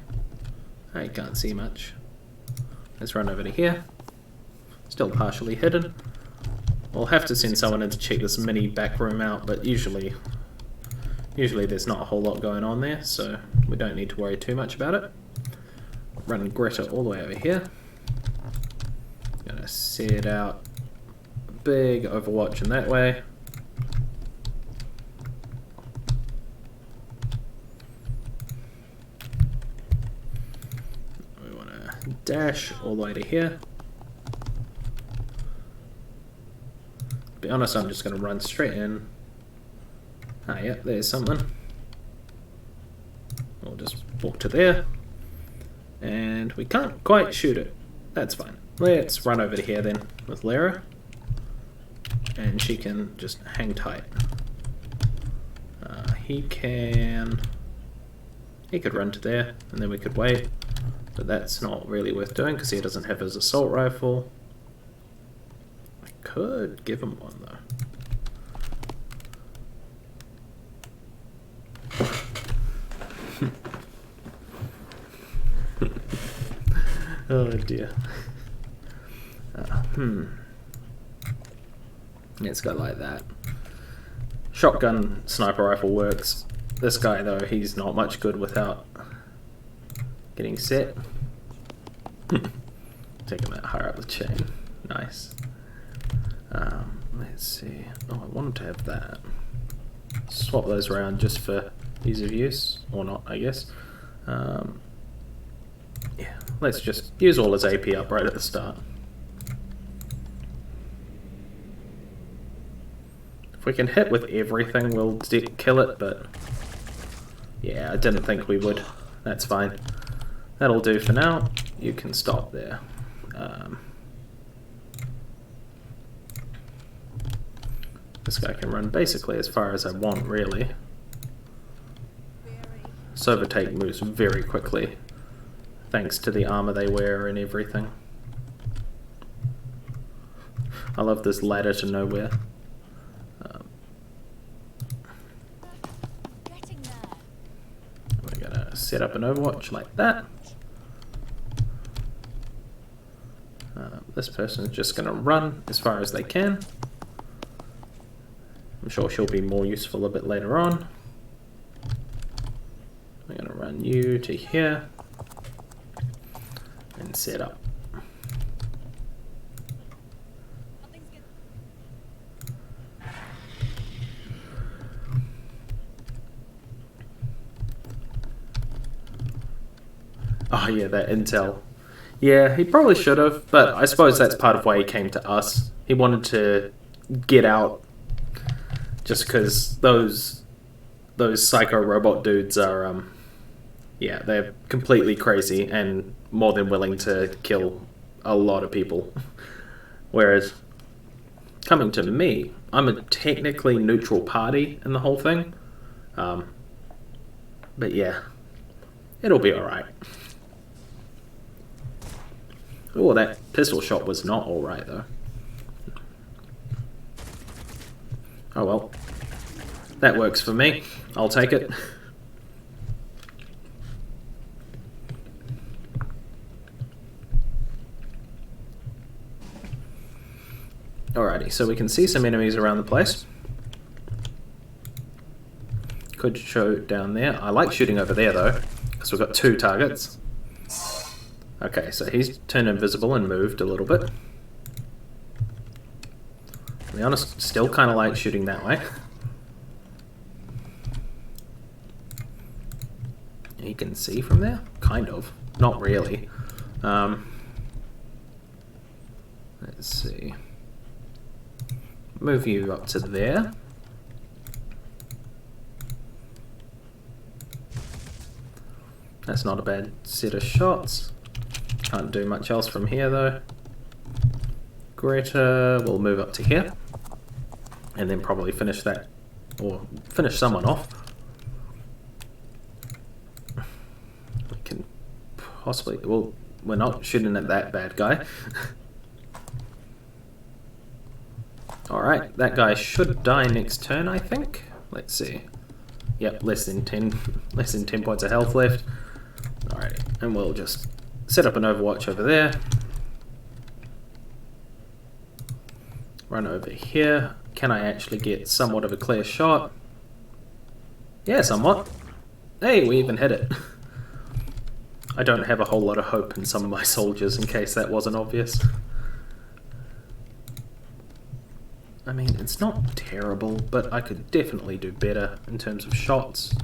I can't see much. Let's run over to here. Still partially hidden. We'll have to send someone in to check this mini back room out, but usually there's not a whole lot going on there, so we don't need to worry too much about it. Run Greta all the way over here. Gonna set out a big overwatch in that way. We wanna dash all the way to here. To be honest, I'm just going to run straight in. Ah, yeah, there's something. We'll just walk to there. And we can't quite shoot it. That's fine. Let's run over to here then with Lara. And she can just hang tight. He could run to there, and then we could wait. But that's not really worth doing because he doesn't have his assault rifle. Could give him one though. Oh dear. Let's go like that. Shotgun sniper rifle works. This guy though, he's not much good without getting set. Take him out higher up the chain. Nice. Let's see. Oh, I wanted to have that. Swap those around just for ease of use, or not, I guess. Yeah, let's just use all his AP up right at the start. If we can hit with everything, we'll kill it, but yeah, I didn't think we would. That's fine. That'll do for now. You can stop there. This guy can run basically as far as I want, really. Sovertake moves very quickly, thanks to the armor they wear and everything. I love this ladder to nowhere. We're gonna set up an overwatch like that. This person's just gonna run as far as they can. I'm sure she'll be more useful a bit later on. We're going to run you to here and set up. Oh yeah, that intel. Yeah, he probably should have, but I suppose that's part of why he came to us. He wanted to get out. Just because those psycho robot dudes are, yeah, they're completely crazy and more than willing to kill a lot of people. Whereas, coming to me, I'm a technically neutral party in the whole thing. But yeah, it'll be alright. Oh, that pistol shot was not alright though. Oh well. That works for me. I'll take it. Alrighty, so we can see some enemies around the place. Could show down there. I like shooting over there though, because we've got 2 targets. Okay, so he's turned invisible and moved a little bit. To be honest, still kind of like shooting that way. You can see from there? Kind of. Not really. Let's see. Move you up to there. That's not a bad set of shots. Can't do much else from here though. Greta will move up to here. And then probably finish that, or finish someone off. We can possibly, well, we're not shooting at that bad guy. Alright, that guy should die next turn, I think. Let's see. Yep, less than 10 points of health left. Alright, and we'll just set up an overwatch over there. Run over here. Can I actually get somewhat of a clear shot? Yeah, somewhat. Hey, we even hit it. I don't have a whole lot of hope in some of my soldiers in case that wasn't obvious. I mean, it's not terrible, but I could definitely do better in terms of shots.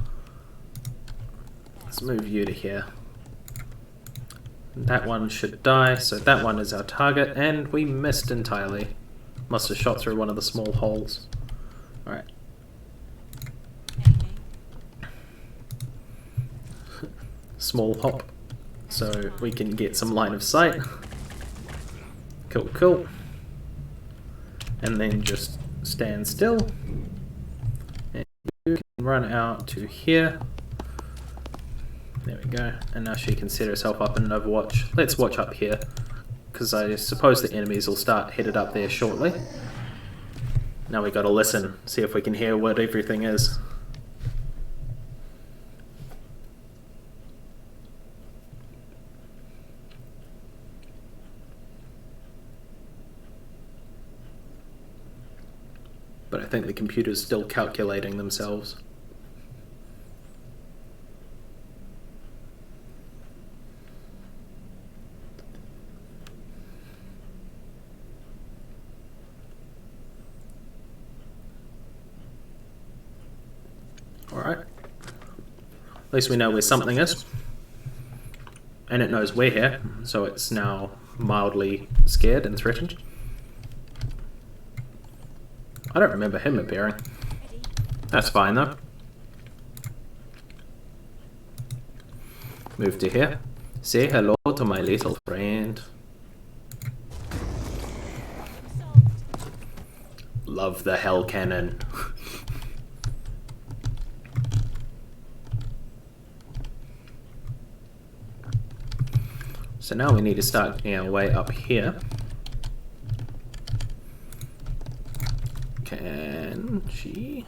Let's move you to here. That one should die, so that one is our target, and we missed entirely. Must have shot through one of the small holes. Alright. Small hop, so we can get some line of sight. Cool, cool. And then just stand still. And you can run out to here. There we go. And now she can set herself up in an overwatch. Let's watch up here, because I suppose the enemies will start headed up there shortly. Now we gotta listen, see if we can hear what everything is. But I think the computer's still calculating themselves. Alright. At least we know where something is. And it knows we're here, so it's now mildly scared and threatened. I don't remember him appearing. That's fine though. Move to here. Say hello to my little friend. Love the hell cannon. So now we need to start getting our way up here. Can she?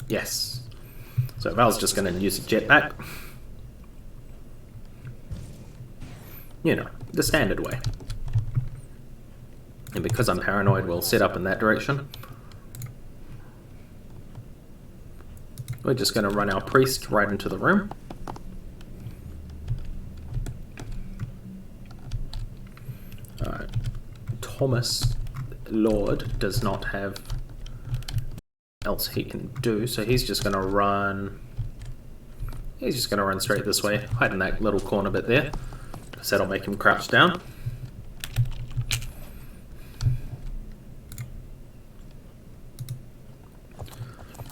Yes. So Val's just going to use a jetpack. You know, the standard way. And because I'm paranoid, we'll set up in that direction. We're just going to run our priest right into the room. Alright. Thomas Lord does not have else he can do, so he's just going to run... He's just going to run straight this way, hide in that little corner bit there. So that'll make him crouch down.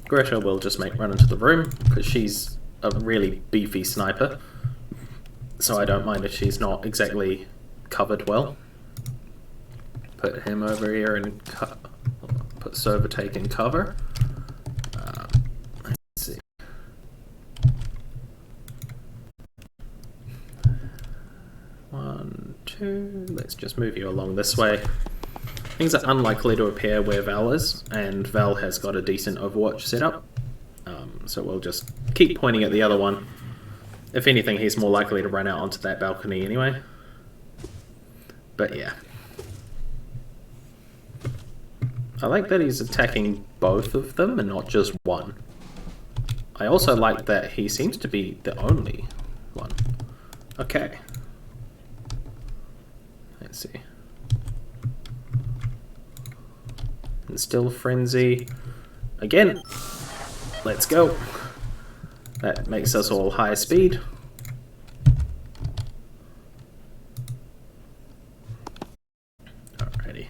Greta will just run into the room, because she's a really beefy sniper. So I don't mind if she's not exactly covered well. Put him over here and put Sovertake in cover. Let's see. 1, 2. Let's just move you along this way. Things are unlikely to appear where Val is, and Val has got a decent Overwatch setup. So we'll just keep pointing at the other one. If anything, he's more likely to run out onto that balcony anyway. But yeah. I like that he's attacking both of them and not just one. I also like that he seems to be the only one. Okay. Let's see. Instill Frenzy. Again. Let's go. That makes us all high speed. Alrighty.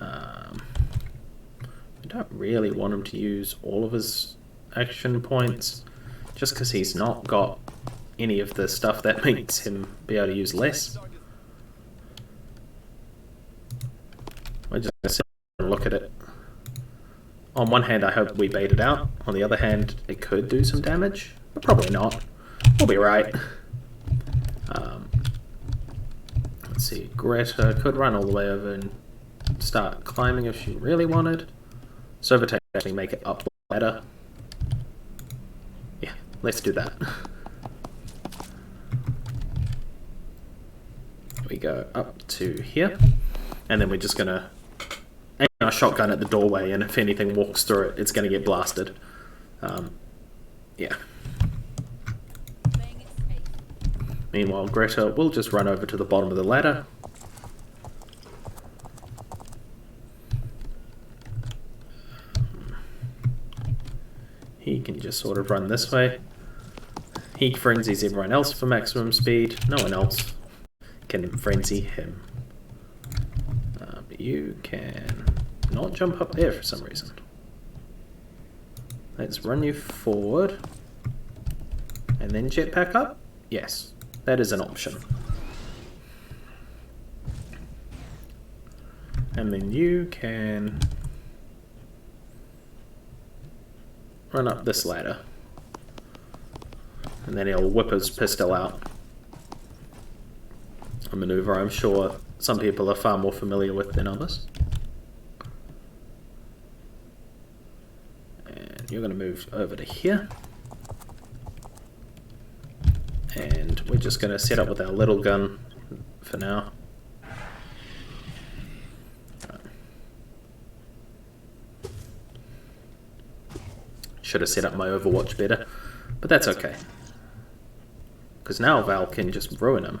I don't really want him to use all of his action points, just because he's not got any of the stuff that makes him be able to use less. We're just going to sit and look at it. On one hand, I hope we bait it out. On the other hand, it could do some damage, but probably not. We'll be right. Let's see, Greta could run all the way over and start climbing if she really wanted. Overtake actually make it up the ladder. Yeah, let's do that. We go up to here, and then we're just gonna aim our shotgun at the doorway, and if anything walks through it, it's gonna get blasted. Yeah. Meanwhile, Greta will just run over to the bottom of the ladder. He can just sort of run this way. He frenzies everyone else for maximum speed. No one else can frenzy him. But you can not jump up there for some reason. Let's run you forward. And then jetpack up? Yes, that is an option. And then you can run up this ladder. And then he'll whip his pistol out. A maneuver I'm sure some people are far more familiar with than others. And you're going to move over to here. And we're just going to set up with our little gun for now. Should have set up my Overwatch better, but that's okay. Because now Val can just ruin him.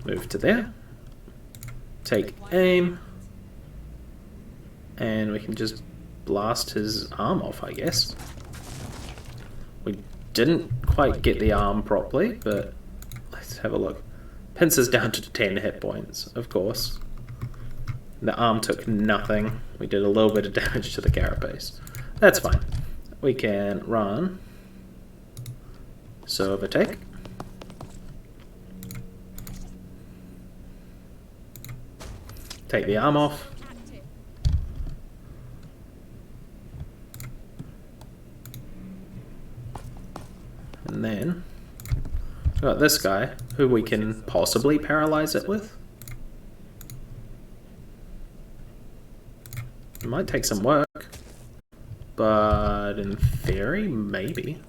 Move to there. Take aim. And we can just blast his arm off, I guess. We didn't quite get the arm properly, but let's have a look. Pincers down to 10 hit points, of course. The arm took nothing. We did a little bit of damage to the carapace. That's fine. We can run. So overtake. Take the arm off. And then we've got this guy who we can possibly paralyze it with. It might take some work, but in theory, maybe.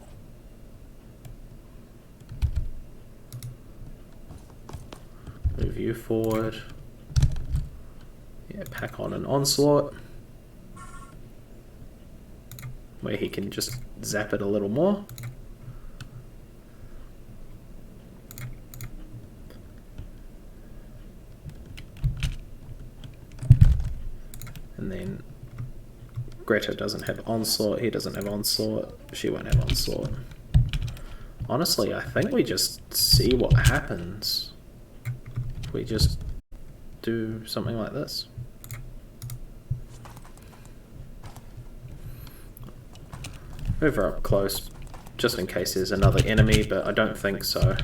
Move you forward. Yeah, pack on an onslaught. Where he can just zap it a little more. And then Greta doesn't have onslaught, he doesn't have onslaught, she won't have onslaught. Honestly, I think we just see what happens if we just do something like this. Move her up close, just in case there's another enemy, but I don't think so.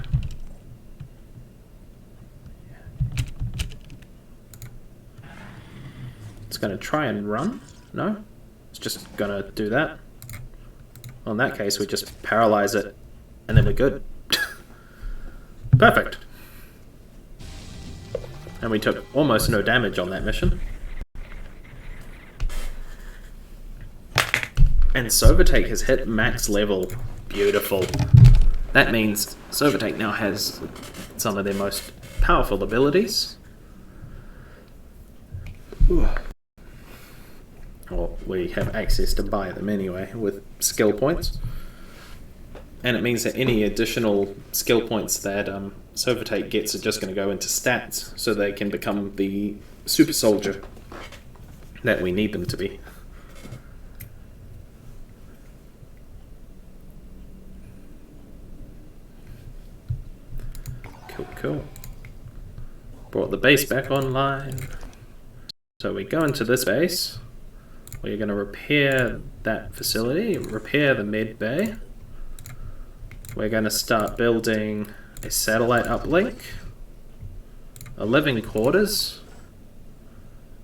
It's going to try and run? No? It's just gonna do that. Well, in that case, we just paralyze it, and then we're good. Perfect. And we took almost no damage on that mission. And Sovatake has hit max level. Beautiful. That means Sovatake now has some of their most powerful abilities. Ooh. Well, we have access to buy them anyway with skill points. And it means that any additional skill points that Sovatake gets are just going to go into stats, so they can become the super soldier that we need them to be. Cool. Brought the base back online. So we go into this base. We're going to repair that facility, repair the med bay. We're going to start building a satellite uplink, a living quarters,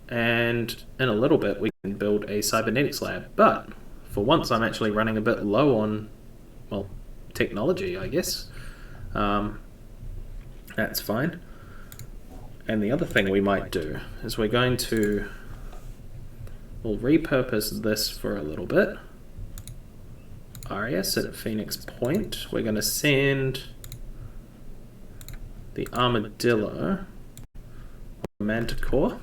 and in a little bit we can build a cybernetics lab. But for once I'm actually running a bit low on, well, technology, I guess. That's fine. And the other thing we might do is we'll repurpose this for a little bit. Aria, sit at Phoenix Point. We're going to send the Armadillo or Manticore.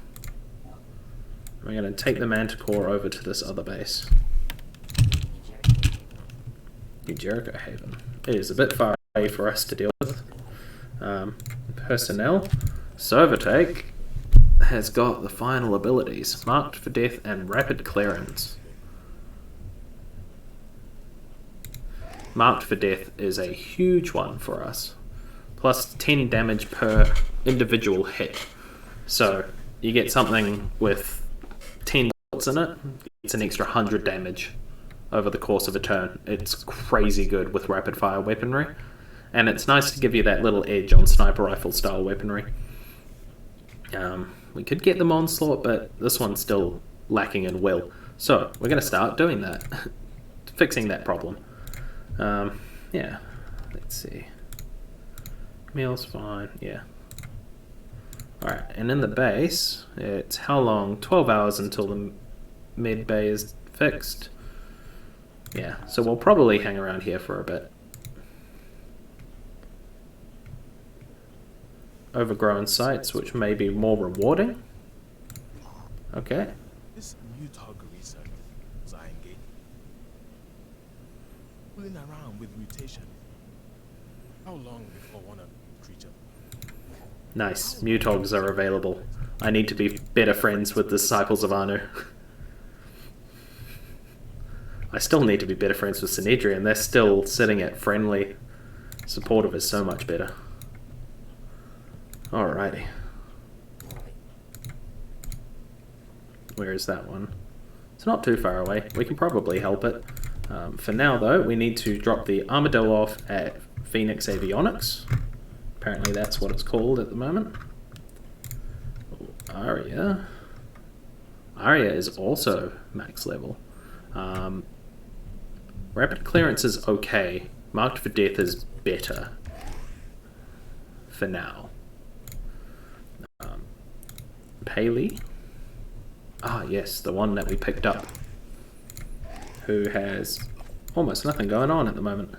We're going to take the Manticore over to this other base. New Jericho Haven. It is a bit far away for us to deal with. Personnel. Sovatake has got the final abilities, Marked for Death and Rapid Clearance. Marked for Death is a huge one for us. Plus 10 damage per individual hit. So you get something with 10 bullets in it, it's an extra 100 damage over the course of a turn. It's crazy good with rapid fire weaponry. And it's nice to give you that little edge on sniper rifle style weaponry. We could get them Onslaught, but this one's still lacking in will. So we're going to start doing that. Fixing that problem. Yeah, let's see. Meal's fine, yeah. Alright, and in the base, it's how long? 12 hours until the med bay is fixed. Yeah, so we'll probably hang around here for a bit. Overgrown sites, which may be more rewarding. Okay. This new target research was I engaged? Fooling around with mutation. How long before one creature? Nice. Mutogs are available. I need to be better friends with the Disciples of Anu. I still need to be better friends with Synedrian. They're still sitting at friendly. Supportive is so much better. Alrighty. Where is that one? It's not too far away. We can probably help it. For now, though, we need to drop the Armadillo off at Phoenix Avionics. Apparently that's what it's called at the moment. Aria. Aria is also max level. Rapid clearance is okay. Marked for Death is better. For now. Paley. Ah, yes, the one that we picked up. Who has almost nothing going on at the moment.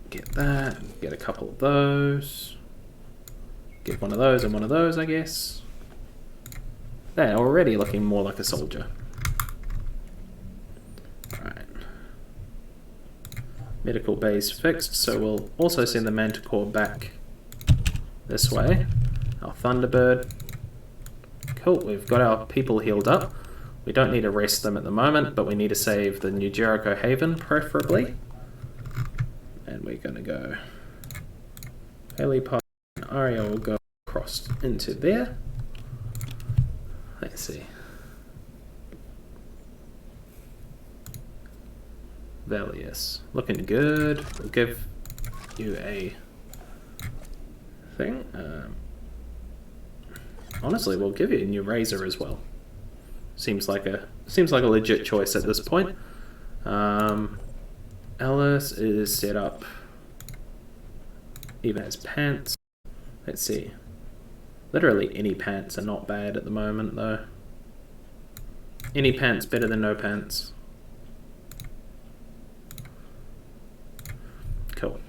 Get that. Get a couple of those. Get one of those and one of those, I guess. They're already looking more like a soldier. Alright. Medical base fixed, so we'll also send the Manticore back this way. Our Thunderbird. Cool, we've got our people healed up. We don't need to rest them at the moment, but we need to save the New Jericho Haven, preferably. And we're going to go... Helipod and Aria will go across into there. Let's see. Valius. Looking good. We'll give you a thing. Honestly, we'll give you a new razor as well. Seems like a legit choice at this point. Ellis is set up. Even has pants. Let's see. Literally any pants are not bad at the moment though. Any pants better than no pants. Cool.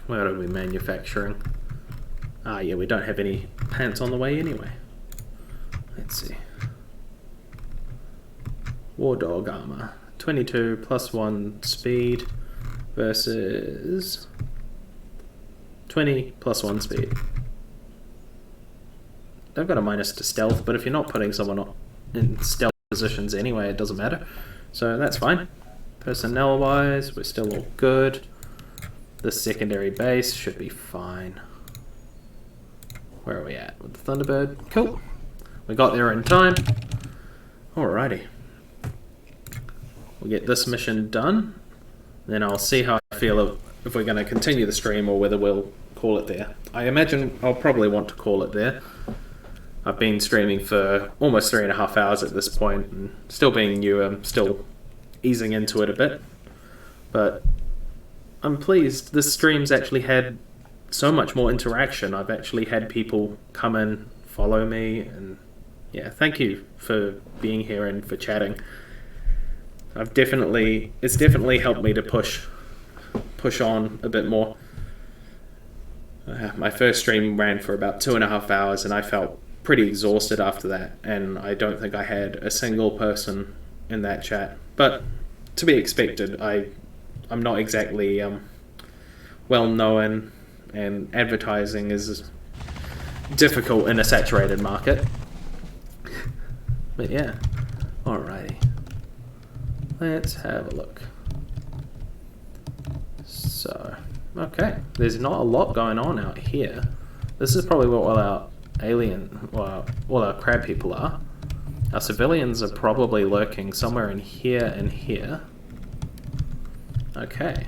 What are we manufacturing? Ah, yeah, we don't have any pants on the way anyway. Let's see. War dog armor. 22 plus 1 speed versus 20 plus 1 speed. They've got a minus to stealth, but if you're not putting someone in stealth positions anyway, it doesn't matter. So that's fine. Personnel-wise, we're still all good. The secondary base should be fine. Where are we at with the Thunderbird? Cool. We got there in time. Alrighty. We'll get this mission done. Then I'll see how I feel if we're going to continue the stream or whether we'll call it there. I imagine I'll probably want to call it there. I've been streaming for almost 3.5 hours at this point, and still being new, I'm still easing into it a bit. But I'm pleased. This stream's actually had so much more interaction. I've actually had people come in, follow me, and yeah, thank you for being here and for chatting. It's definitely helped me to push on a bit more. My first stream ran for about 2.5 hours, and I felt pretty exhausted after that, and I don't think I had a single person in that chat. But to be expected, I'm not exactly well known, and advertising is difficult in a saturated market. But yeah, alrighty. Let's have a look. So, okay, there's not a lot going on out here. This is probably what all our crab people are. Our civilians are probably lurking somewhere in here and here. Okay.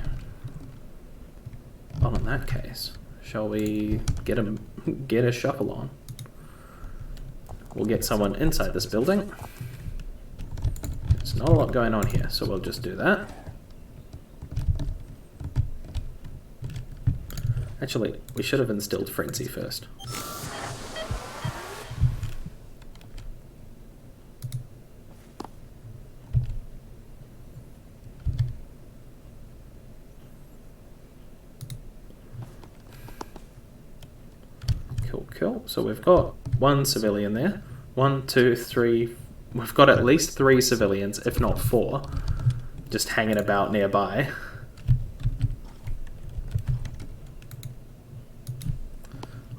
Well, in that case, shall we get a shuffle on? We'll get someone inside this building. There's not a lot going on here, so we'll just do that. Actually, we should have instilled frenzy first. Cool. So we've got one civilian there. 1, 2, 3. We've got at least 3 civilians, if not 4, just hanging about nearby.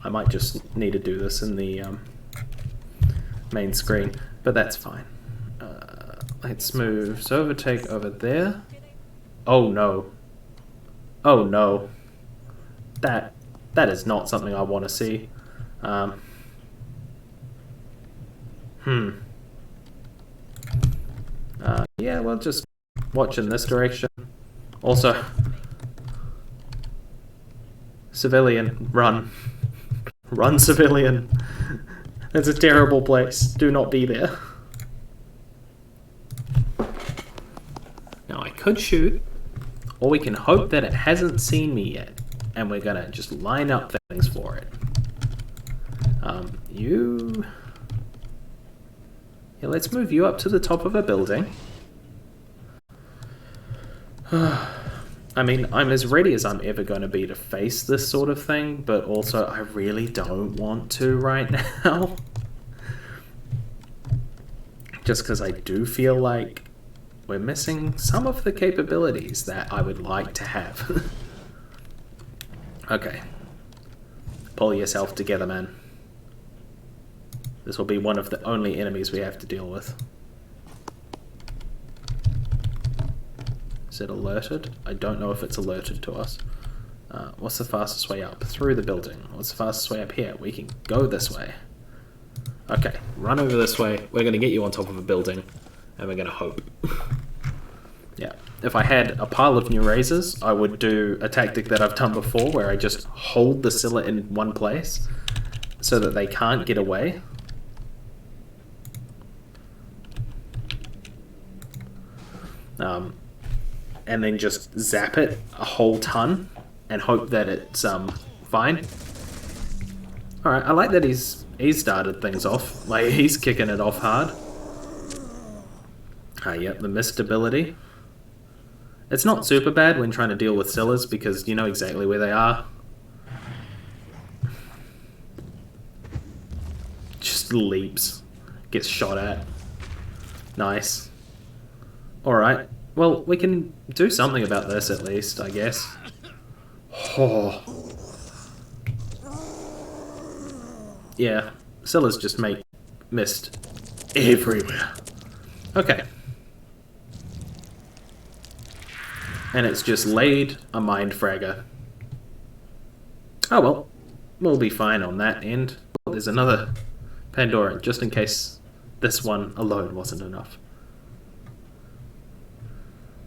I might just need to do this in the main screen, but that's fine. Let's move. So overtake over there. Oh no. Oh no. That is not something I want to see. Yeah, well, just watch in this direction. Also, civilian, run. Run, civilian. It's a terrible place. Do not be there. Now, I could shoot, or we can hope that it hasn't seen me yet, and we're gonna just line up things for it. Yeah, let's move you up to the top of a building. I mean, I'm as ready as I'm ever going to be to face this sort of thing, but also I really don't want to right now. Just because I do feel like we're missing some of the capabilities that I would like to have. Okay. Pull yourself together, man. This will be one of the only enemies we have to deal with. Is it alerted? I don't know if it's alerted to us. What's the fastest way up? Through the building. What's the fastest way up here? We can go this way. Okay, run over this way. We're going to get you on top of a building, and we're going to hope. Yeah, if I had a pile of new razors, I would do a tactic that I've done before, where I just hold the Scylla in one place, so that they can't get away. and then just zap it a whole ton and hope that it's fine. Alright, I like that he's started things off. Like, he's kicking it off hard. Yep, the missed ability. It's not super bad when trying to deal with Scylla's because you know exactly where they are. Just leaps. Gets shot at. Nice. Alright. Well, we can do something about this at least, I guess. Oh. Yeah. Scylla's just missed everywhere. Okay. And it's just laid a mind fragger. Oh well. We'll be fine on that end. There's another Pandoran, just in case this one alone wasn't enough.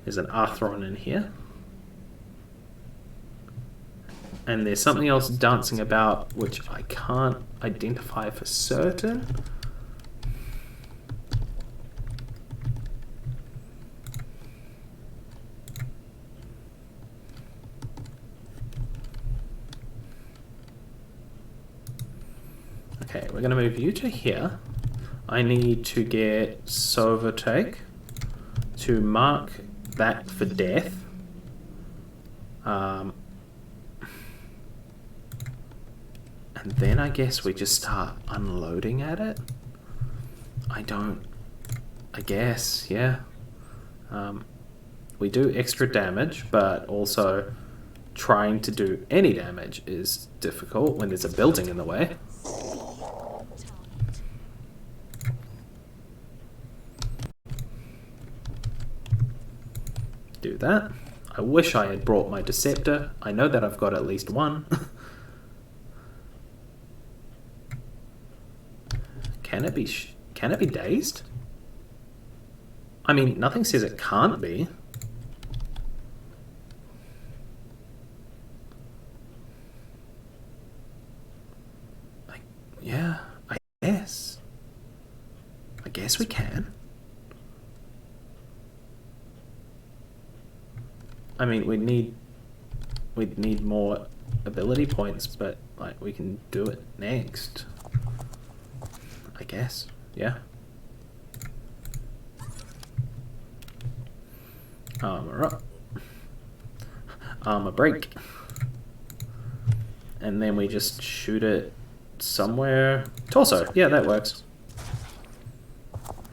There's an Arthron in here. And there's something else dancing about, which I can't identify for certain. Okay, we're going to move you to here. I need to get Sovertake to mark that for death. And then I guess we just start unloading at it. I guess, yeah. We do extra damage, but also trying to do any damage is difficult when there's a building in the way. Do that. I wish I had brought my Deceptor. I know that I've got at least one. Can it be dazed? I mean, nothing says it can't be. Yeah, I guess. I guess we can. I mean, we'd need more ability points, but like we can do it next. I guess. Yeah. Armor up. Armor break. And then we just shoot it somewhere. Torso. Yeah, that works.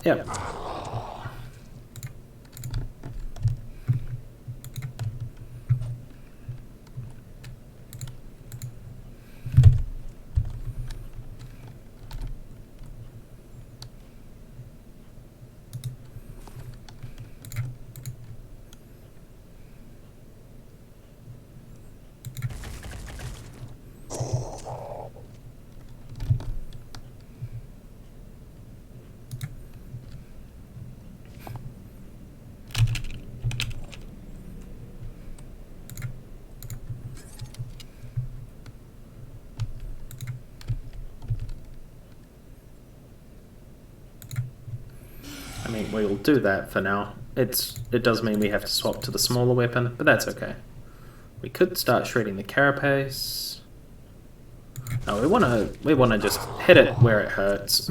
Yeah. I mean, we'll do that for now. It does mean we have to swap to the smaller weapon, but that's okay. We could start shredding the carapace. No, we wanna just hit it where it hurts.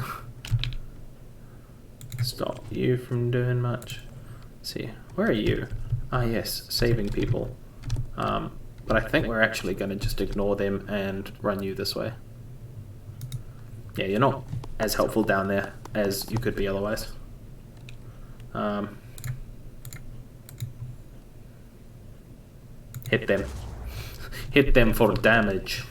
Stop you from doing much. Let's see, where are you? Ah yes, saving people. But I think we're actually gonna just ignore them and run you this way. Yeah, you're not as helpful down there as you could be otherwise. Hit them. Hit them for damage.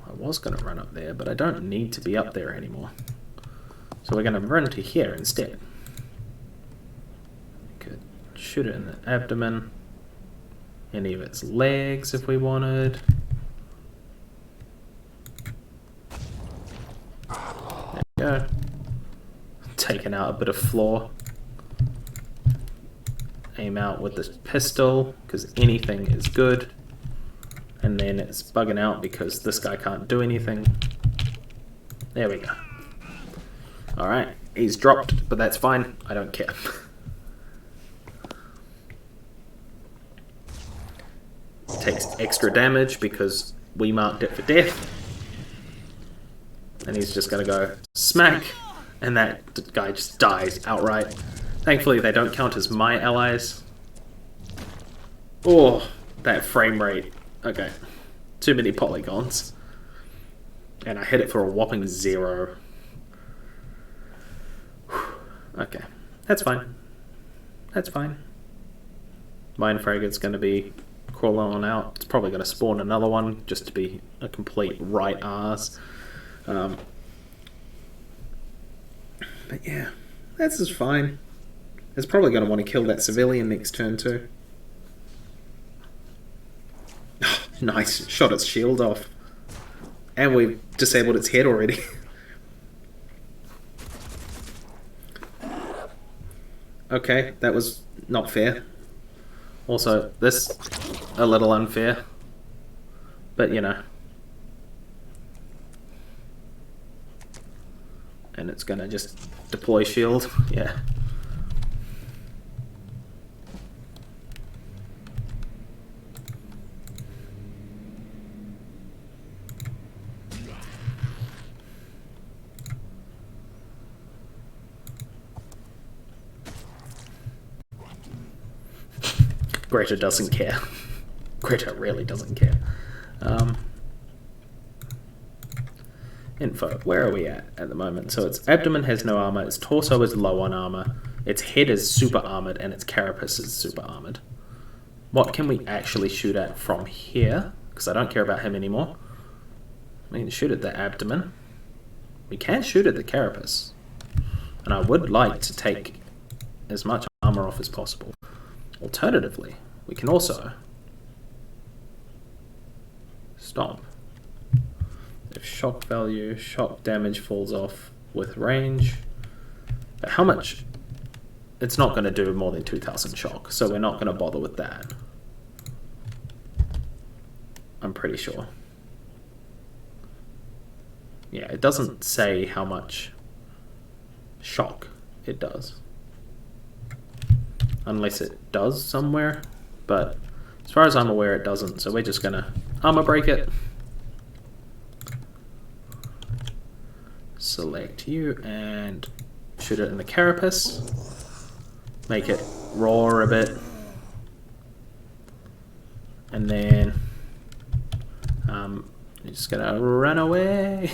I was going to run up there, but I don't need to be up there anymore. So we're going to run to here instead. Could shoot it in the abdomen. Any of its legs if we wanted. There we go. Taking out a bit of floor. aim out with this pistol, because anything is good. And then it's bugging out because this guy can't do anything. There we go. Alright, he's dropped, but that's fine. I don't care. Takes extra damage because we marked it for death. And he's just gonna go smack, and that guy just dies outright. Thankfully they don't count as my allies. Oh, that frame rate. Okay. Too many polygons. And I hit it for a whopping 0. Okay. That's fine. That's fine. Mine Fragate's gonna be crawling on out. It's probably gonna spawn another one just to be a complete right arse. But yeah, this is fine. It's probably going to want to kill that civilian next turn too. Oh, nice, shot its shield off. And we've disabled its head already. Okay, that was not fair. Also, this a little unfair. But you know. And it's gonna just deploy shield, yeah. Greta doesn't care. Greta really doesn't care. Info. Where are we at the moment? So its abdomen has no armor, its torso is low on armor, its head is super armored, and its carapace is super armored. What can we actually shoot at from here? Because I don't care about him anymore. We can shoot at the abdomen. We can shoot at the carapace. And I would like to take as much armor off as possible. Alternatively, we can also stomp. If shock value, shock damage falls off with range. But how much? It's not going to do more than 2,000 shock, so we're not going to bother with that. I'm pretty sure. Yeah, it doesn't say how much shock it does. Unless it does somewhere, but as far as I'm aware it doesn't, so we're just going to armor break it. Select you and shoot it in the carapace. Make it roar a bit. And then you're just gonna run away.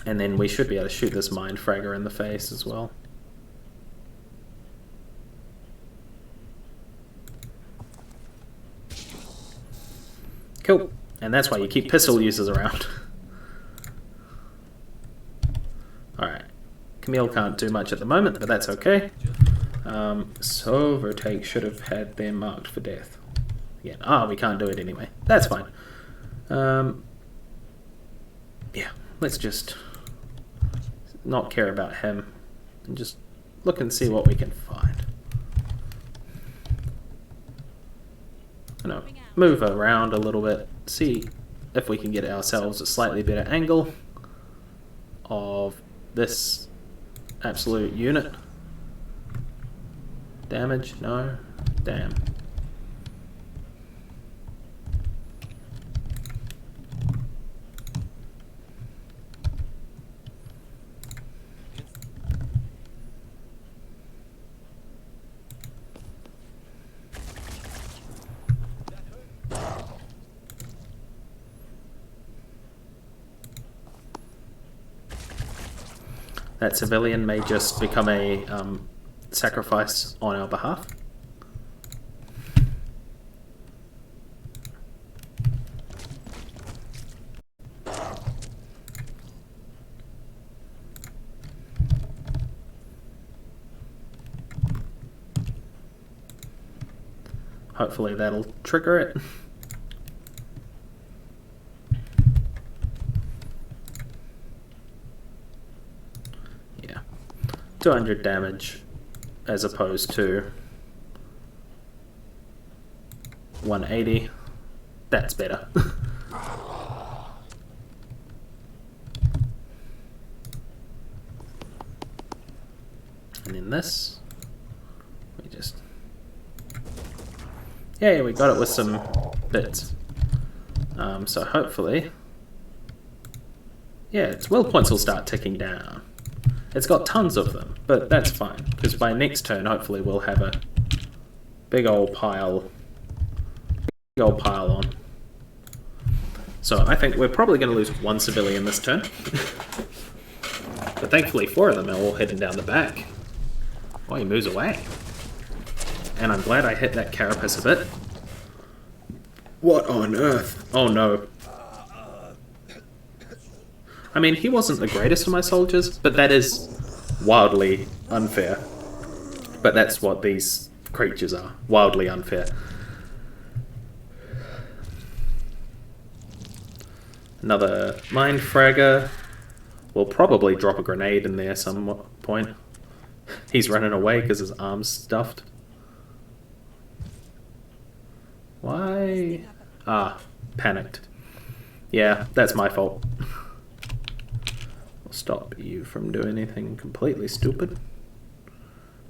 And then we should be able to shoot this mind fragger in the face as well. Cool. And that's why you keep pistol users around. Alright. Camille can't do much at the moment, but that's okay. So Vertake should have had them marked for death. Again, we can't do it anyway. That's fine. Yeah, let's just not care about him and just look and see what we can find. Move around a little bit, see if we can get ourselves a slightly better angle of this absolute unit. Damage? No? Damn. That civilian may just become a sacrifice on our behalf. Hopefully that'll trigger it. Yeah, 200 damage as opposed to 180. That's better. And in this, we just... yeah, we got it with some bits. So hopefully... yeah, its will points will start ticking down. It's got tons of them, but that's fine, because by next turn, hopefully we'll have a big old pile on. So I think we're probably going to lose one civilian this turn. But thankfully 4 of them are all heading down the back. Oh, he moves away. And I'm glad I hit that carapace a bit. What on earth? Oh no. I mean, he wasn't the greatest of my soldiers, but that is wildly unfair. But that's what these creatures are. Wildly unfair. Another mind fragger. We'll probably drop a grenade in there some point. He's running away because his arm's stuffed. Why? Ah, panicked. Yeah, that's my fault. I'll stop you from doing anything completely stupid.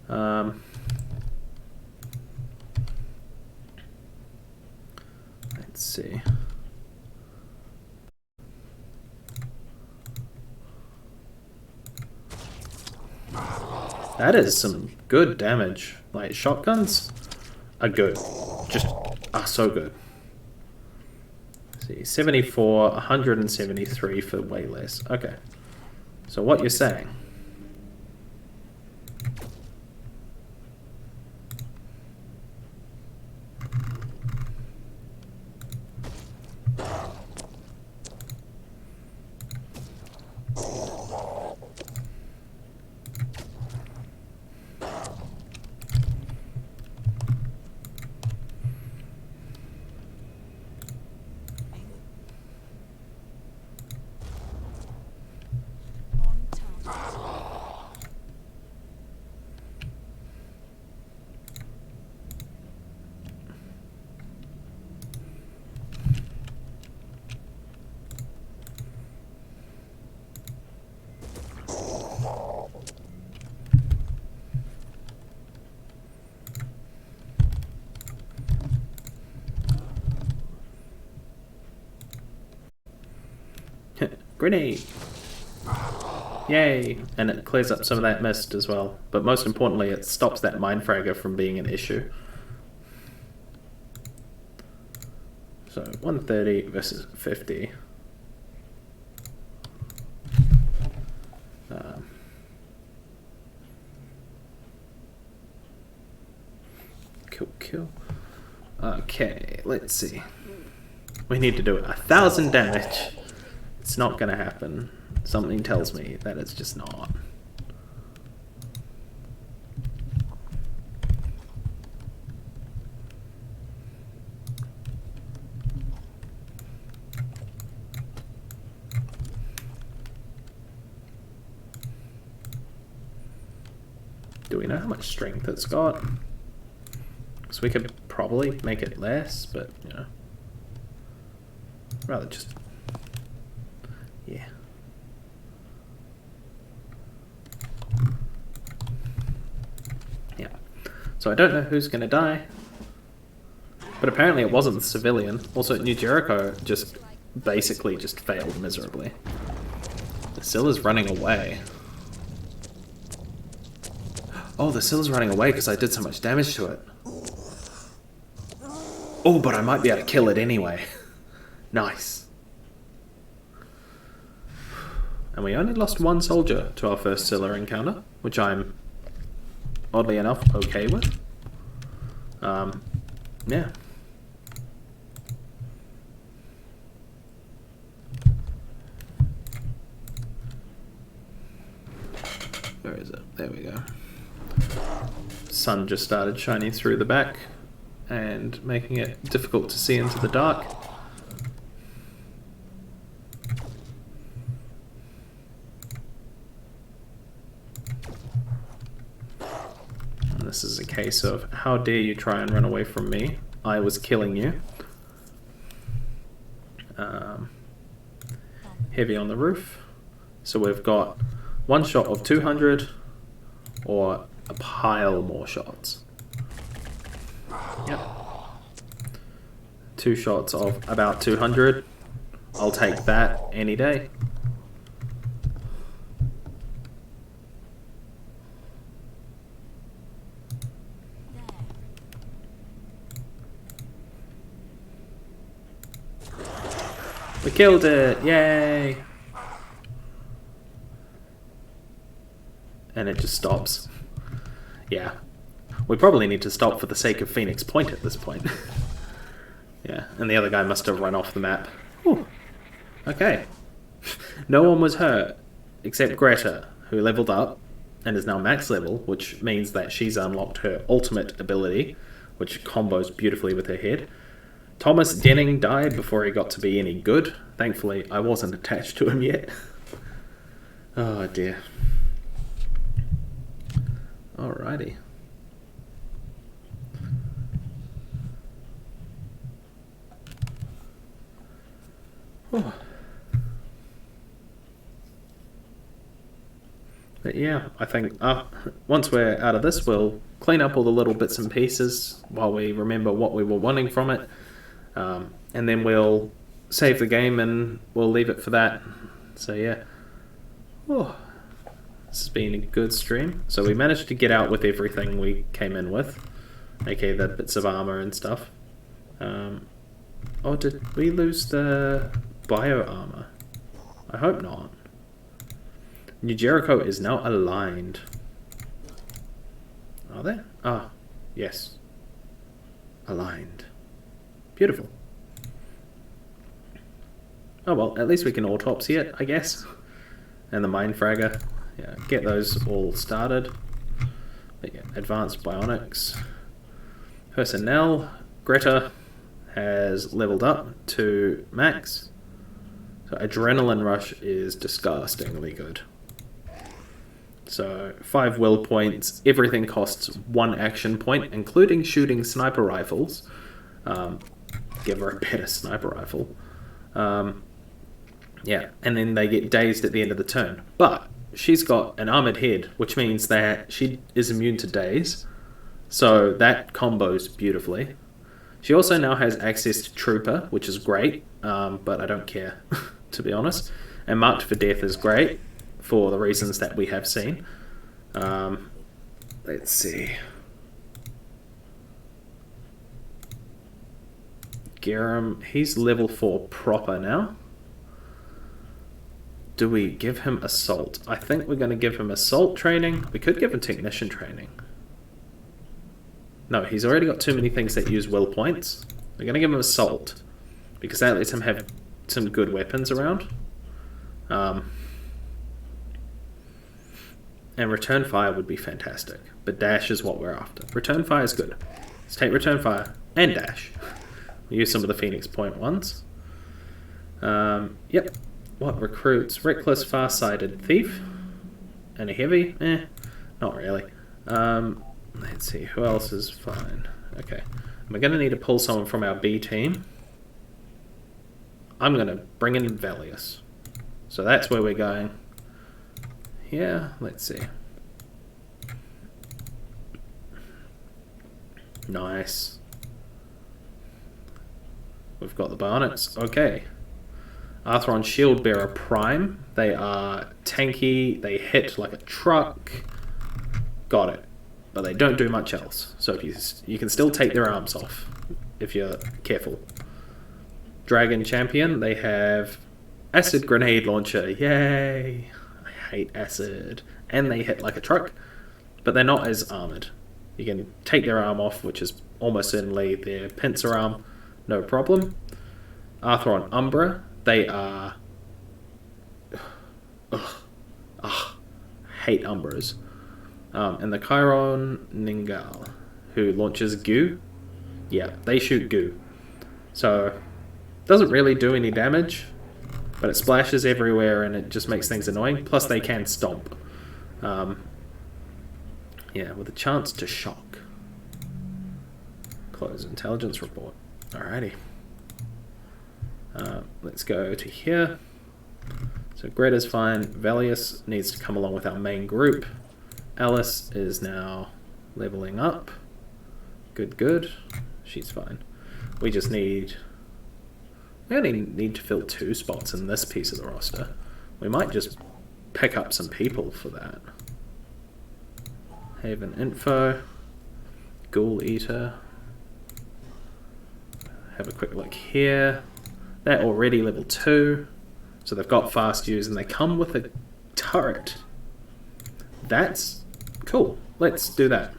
Let's see. That is some good damage. Like, shotguns are good. Just are so good. Let's see, 74, 173 for way less. Okay. So what you're saying... Grenade! Yay! And it clears up some of that mist as well. But most importantly, it stops that mind fragger from being an issue. So, 130 versus 50. Cool. Okay, let's see. We need to do it. 1,000 damage. It's not gonna happen. Something tells me that it's just not. Do we know how much strength it's got? Because we could probably make it less, but, you know. Rather just... yeah. Yeah. So I don't know who's going to die. But apparently it wasn't the civilian. Also, New Jericho just basically just failed miserably. The Scylla's running away. Oh, the Scylla's running away because I did so much damage to it. Oh, but I might be able to kill it anyway. Nice. And we only lost one soldier to our first Scylla encounter, which I'm, oddly enough, okay with. Yeah. Where is it? There we go. Sun just started shining through the back and making it difficult to see into the dark. This is a case of, how dare you try and run away from me? I was killing you. Heavy on the roof. So we've got one shot of 200 or a pile more shots. Yep. 2 shots of about 200. I'll take that any day. We killed it! Yay! And it just stops. Yeah. We probably need to stop for the sake of Phoenix Point at this point. Yeah, and the other guy must have run off the map. Whew. Okay. No one was hurt, except Greta, who leveled up and is now max level, which means that she's unlocked her ultimate ability, which combos beautifully with her head. Thomas Denning died before he got to be any good. Thankfully, I wasn't attached to him yet. Oh dear. Alrighty. Oh. But yeah, I think once we're out of this, we'll clean up all the little bits and pieces while we remember what we were wanting from it. And then we'll save the game and we'll leave it for that. So yeah. Oh, this has been a good stream. So we managed to get out with everything we came in with. Okay, the bits of armor and stuff. Oh, did we lose the bio armor? I hope not. New Jericho is now aligned. Are they? Ah, yes. Aligned. Beautiful. Oh well, at least we can autopsy it, I guess. And the mine fragger. Yeah, get those all started. But yeah, advanced bionics. Personnel. Greta has leveled up to max. So adrenaline rush is disgustingly good. So 5 will points. Everything costs 1 action point, including shooting sniper rifles. Give her a better sniper rifle. Yeah, and then they get dazed at the end of the turn. But she's got an armored head, which means that she is immune to daze. So that combos beautifully. She also now has access to Trooper, which is great, but I don't care, to be honest. And Marked for Death is great, for the reasons that we have seen. Let's see. Garum, he's level 4 proper now. Do we give him Assault? I think we're going to give him Assault training. We could give him Technician training. No, he's already got too many things that use will points. We're going to give him Assault, because that lets him have some good weapons around. And Return Fire would be fantastic, but Dash is what we're after. Return Fire is good. Let's take Return Fire and Dash. We'll use some of the Phoenix Point ones. Yep. What recruits? Reckless, Far-Sighted Thief. And a Heavy? Not really. Let's see, who else is fine? Okay. We're going to need to pull someone from our B team. I'm going to bring in Valius. So that's where we're going. Yeah, let's see. Nice. We've got the Bionics. Okay. Arthron Shield Bearer Prime. They are tanky. They hit like a truck. Got it. But they don't do much else. So if you can still take their arms off if you're careful. Dragon Champion. They have Acid Grenade Launcher. Yay! I hate acid. And they hit like a truck. But they're not as armored. You can take their arm off, which is almost certainly their pincer arm. No problem. Arthron Umbra. They are... hate Umbras. And the Chiron Ningal, who launches goo. Yeah, they shoot goo. So, doesn't really do any damage, but it splashes everywhere and it just makes things annoying. Plus they can stomp. Yeah, with a chance to shock. Close intelligence report. Alrighty. Let's go to here. So Greta's fine. Valius needs to come along with our main group. Alice is now leveling up. Good, good. She's fine. We just need... We only need to fill 2 spots in this piece of the roster. We might just pick up some people for that. Haven info. Ghoul Eater. Have a quick look here. They're already level 2. So they've got fast use and they come with a turret. That's cool. Let's do that.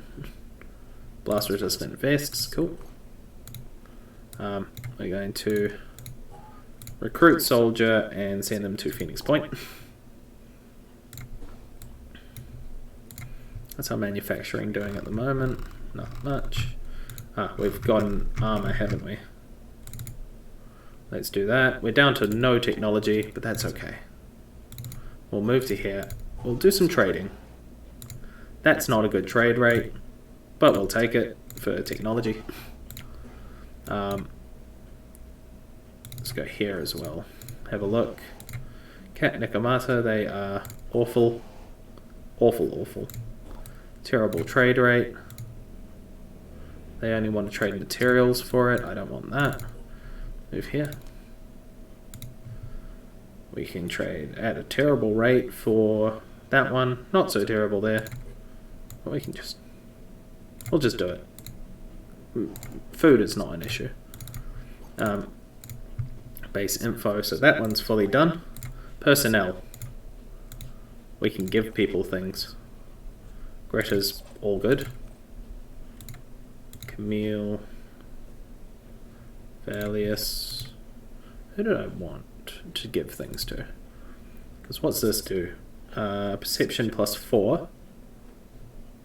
Blast resistant vests. Cool. We're going to recruit soldier and send them to Phoenix Point. That's our manufacturing doing at the moment. Not much. We've gotten armor, haven't we? Let's do that. We're down to no technology, but that's okay. We'll move to here. We'll do some trading. That's not a good trade rate, but we'll take it for technology. Let's go here as well. Have a look. Cat Nikamata, they are awful. Awful, awful. Terrible trade rate. They only want to trade materials for it. I don't want that. Move here. We can trade at a terrible rate for that one. Not so terrible there. But we can just... We'll just do it. Food is not an issue. Base info. So that one's fully done. Personnel. We can give people things. Greta's all good. Camille... Valius. Who do I want to give things to? Because what's this do? Perception plus 4.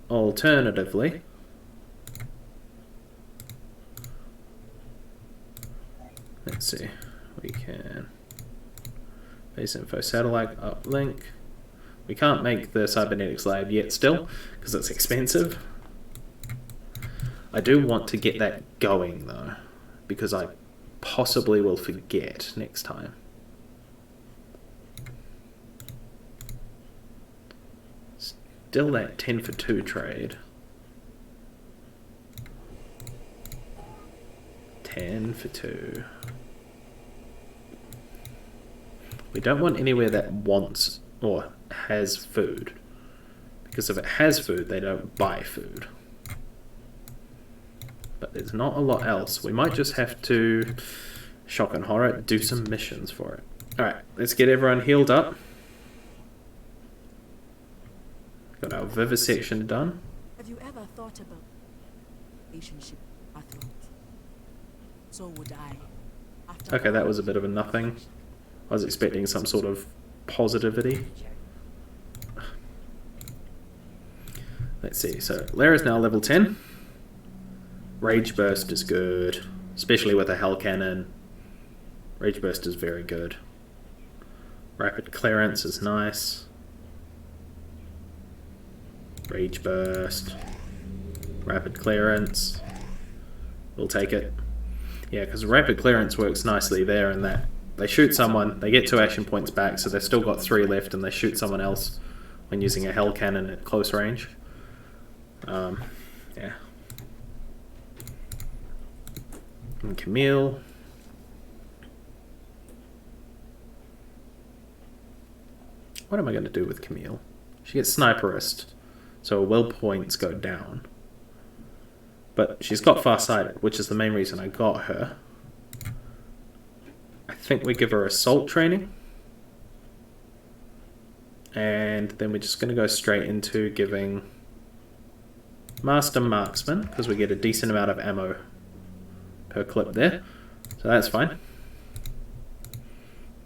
Alternatively, let's see. We can base info satellite uplink. We can't make the cybernetics lab yet still because it's expensive. I do want to get that going though, because I possibly will forget next time. Still that 10 for 2 trade. 10 for 2. We don't want anywhere that wants or has food. Because if it has food, they don't buy food. But there's not a lot else. We might just have to, shock and horror, do some missions for it. Alright, let's get everyone healed up. Got our vivisection done. Have you ever thought about relationship with So would I. Okay, that was a bit of a nothing. I was expecting some sort of positivity. Let's see, so Lara's now level 10. Rage Burst is good, especially with a Hell Cannon. Rage Burst is very good. Rapid Clearance is nice. Rage Burst. Rapid Clearance. We'll take it. Yeah, because Rapid Clearance works nicely there in that they shoot someone, they get 2 action points back, so they've still got 3 left, and they shoot someone else when using a Hell Cannon at close range. Yeah. And Camille. What am I going to do with Camille? She gets Sniperist, so her will points go down. But she's got Farsighted, which is the main reason I got her. I think we give her Assault training. And then we're just going to go straight into giving Master Marksman, because we get a decent amount of ammo per clip there. So that's fine.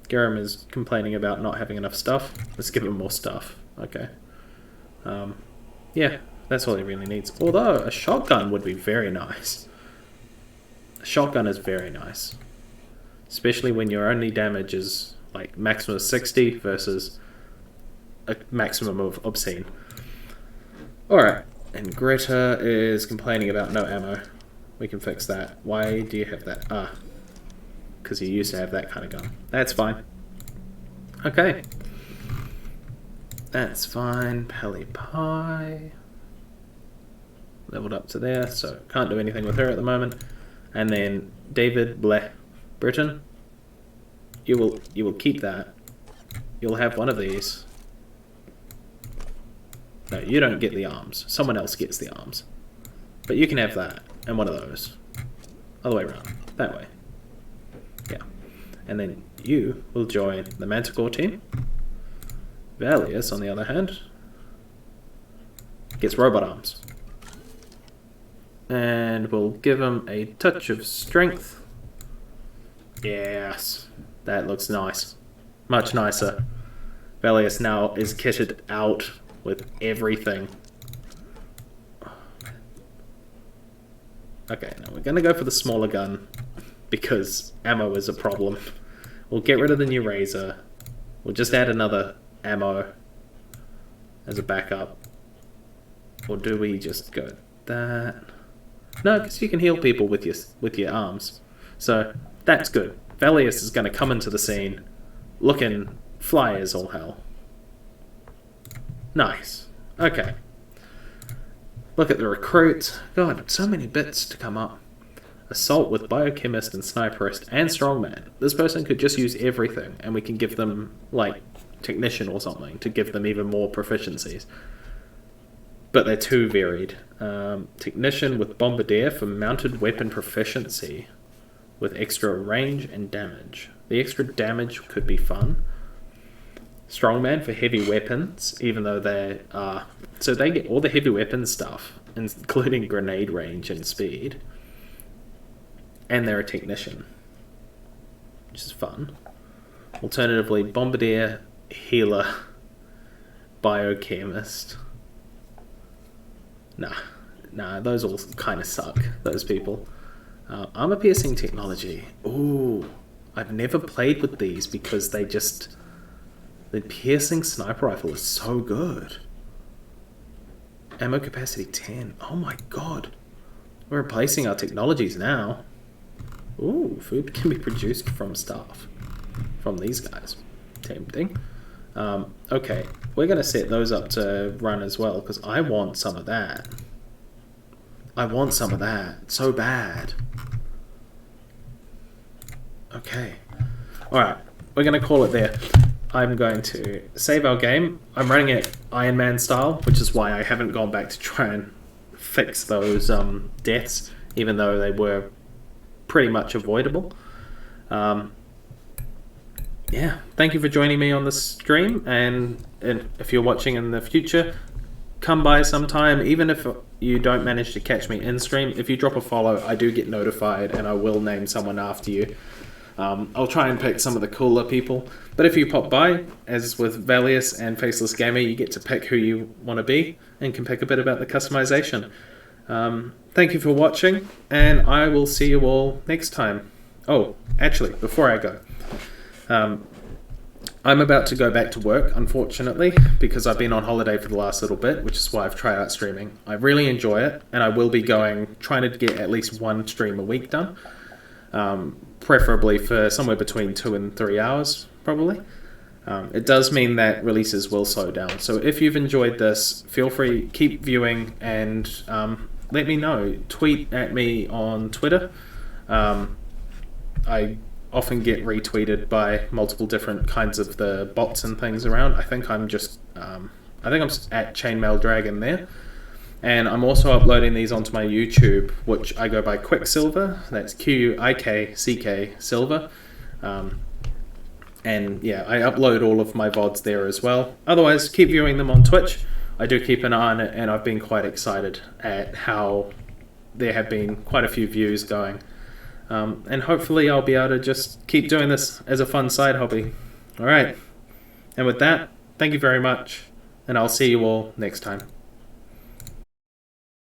Garam is complaining about not having enough stuff. Let's give him more stuff. Okay. Yeah, that's all he really needs. Although, a shotgun would be very nice. A shotgun is very nice. Especially when your only damage is like maximum of 60 versus a maximum of obscene. Alright, And Greta is complaining about no ammo. We can fix that. Why do you have that? Ah. Because you used to have that kind of gun. That's fine. Okay. That's fine. Pally Pie. Leveled up to there, so can't do anything with her at the moment. And then David Bleh Britain. You will keep that. You'll have one of these. No, you don't get the arms. Someone else gets the arms. But you can have that and one of those. Other way around. That way. Yeah. And then you will join the Manticore team. Valius, on the other hand, gets robot arms. And we'll give him a touch of strength. Yes. That looks nice. Much nicer. Valius now is kitted out with everything. Okay, now we're going to go for the smaller gun because ammo is a problem. We'll get rid of the new razor. We'll just add another ammo as a backup. Or do we just go that? No, because you can heal people with your arms. So that's good. Valius is going to come into the scene looking fly as all hell. Nice. Okay. Look at the recruits. God, so many bits to come up. Assault with Biochemist and Sniperist and Strongman. This person could just use everything and we can give them, like, Technician or something to give them even more proficiencies. But they're too varied. Technician with Bombardier for mounted weapon proficiency with extra range and damage. The extra damage could be fun. Strongman for heavy weapons, even though they are... So they get all the heavy weapon stuff, including grenade range and speed. And they're a technician, which is fun. Alternatively, Bombardier, Healer, Biochemist. Nah, those all kind of suck, those people. Armor-piercing technology. Ooh, I've never played with these because they just... The piercing sniper rifle is so good. Ammo capacity 10. Oh my god. We're replacing our technologies now. Ooh, food can be produced from stuff. From these guys. Tempting. Okay, we're going to set those up to run as well, because I want some of that. I want some of that. So bad. Okay. Alright, we're going to call it there. I'm going to save our game. I'm running it Iron Man style, which is why I haven't gone back to try and fix those deaths, even though they were pretty much avoidable. Yeah, thank you for joining me on this stream, and if you're watching in the future, come by sometime. Even if you don't manage to catch me in stream, if you drop a follow, I do get notified and I will name someone after you. I'll try and pick some of the cooler people, but if you pop by, as with Valius and Faceless Gamer, you get to pick who you want to be and can pick a bit about the customization. Thank you for watching, and I will see you all next time. Oh, actually, before I go, I'm about to go back to work, unfortunately, because I've been on holiday for the last little bit, which is why I've tried out streaming. I really enjoy it, and I will be trying to get at least one stream a week done. Preferably for somewhere between 2 and 3 hours, probably. It does mean that releases will slow down. So if you've enjoyed this, feel free, keep viewing, and let me know. Tweet at me on Twitter. I often get retweeted by multiple different kinds of the bots and things around. I think I'm just I'm at Chainmail Dragon there. And I'm also uploading these onto my YouTube, which I go by Quicksilver. That's Quickck Silver. And yeah, I upload all of my VODs there as well. Otherwise, keep viewing them on Twitch. I do keep an eye on it, and I've been quite excited at how there have been quite a few views going. And hopefully I'll be able to just keep doing this as a fun side hobby. Alright. And with that, thank you very much, and I'll see you all next time.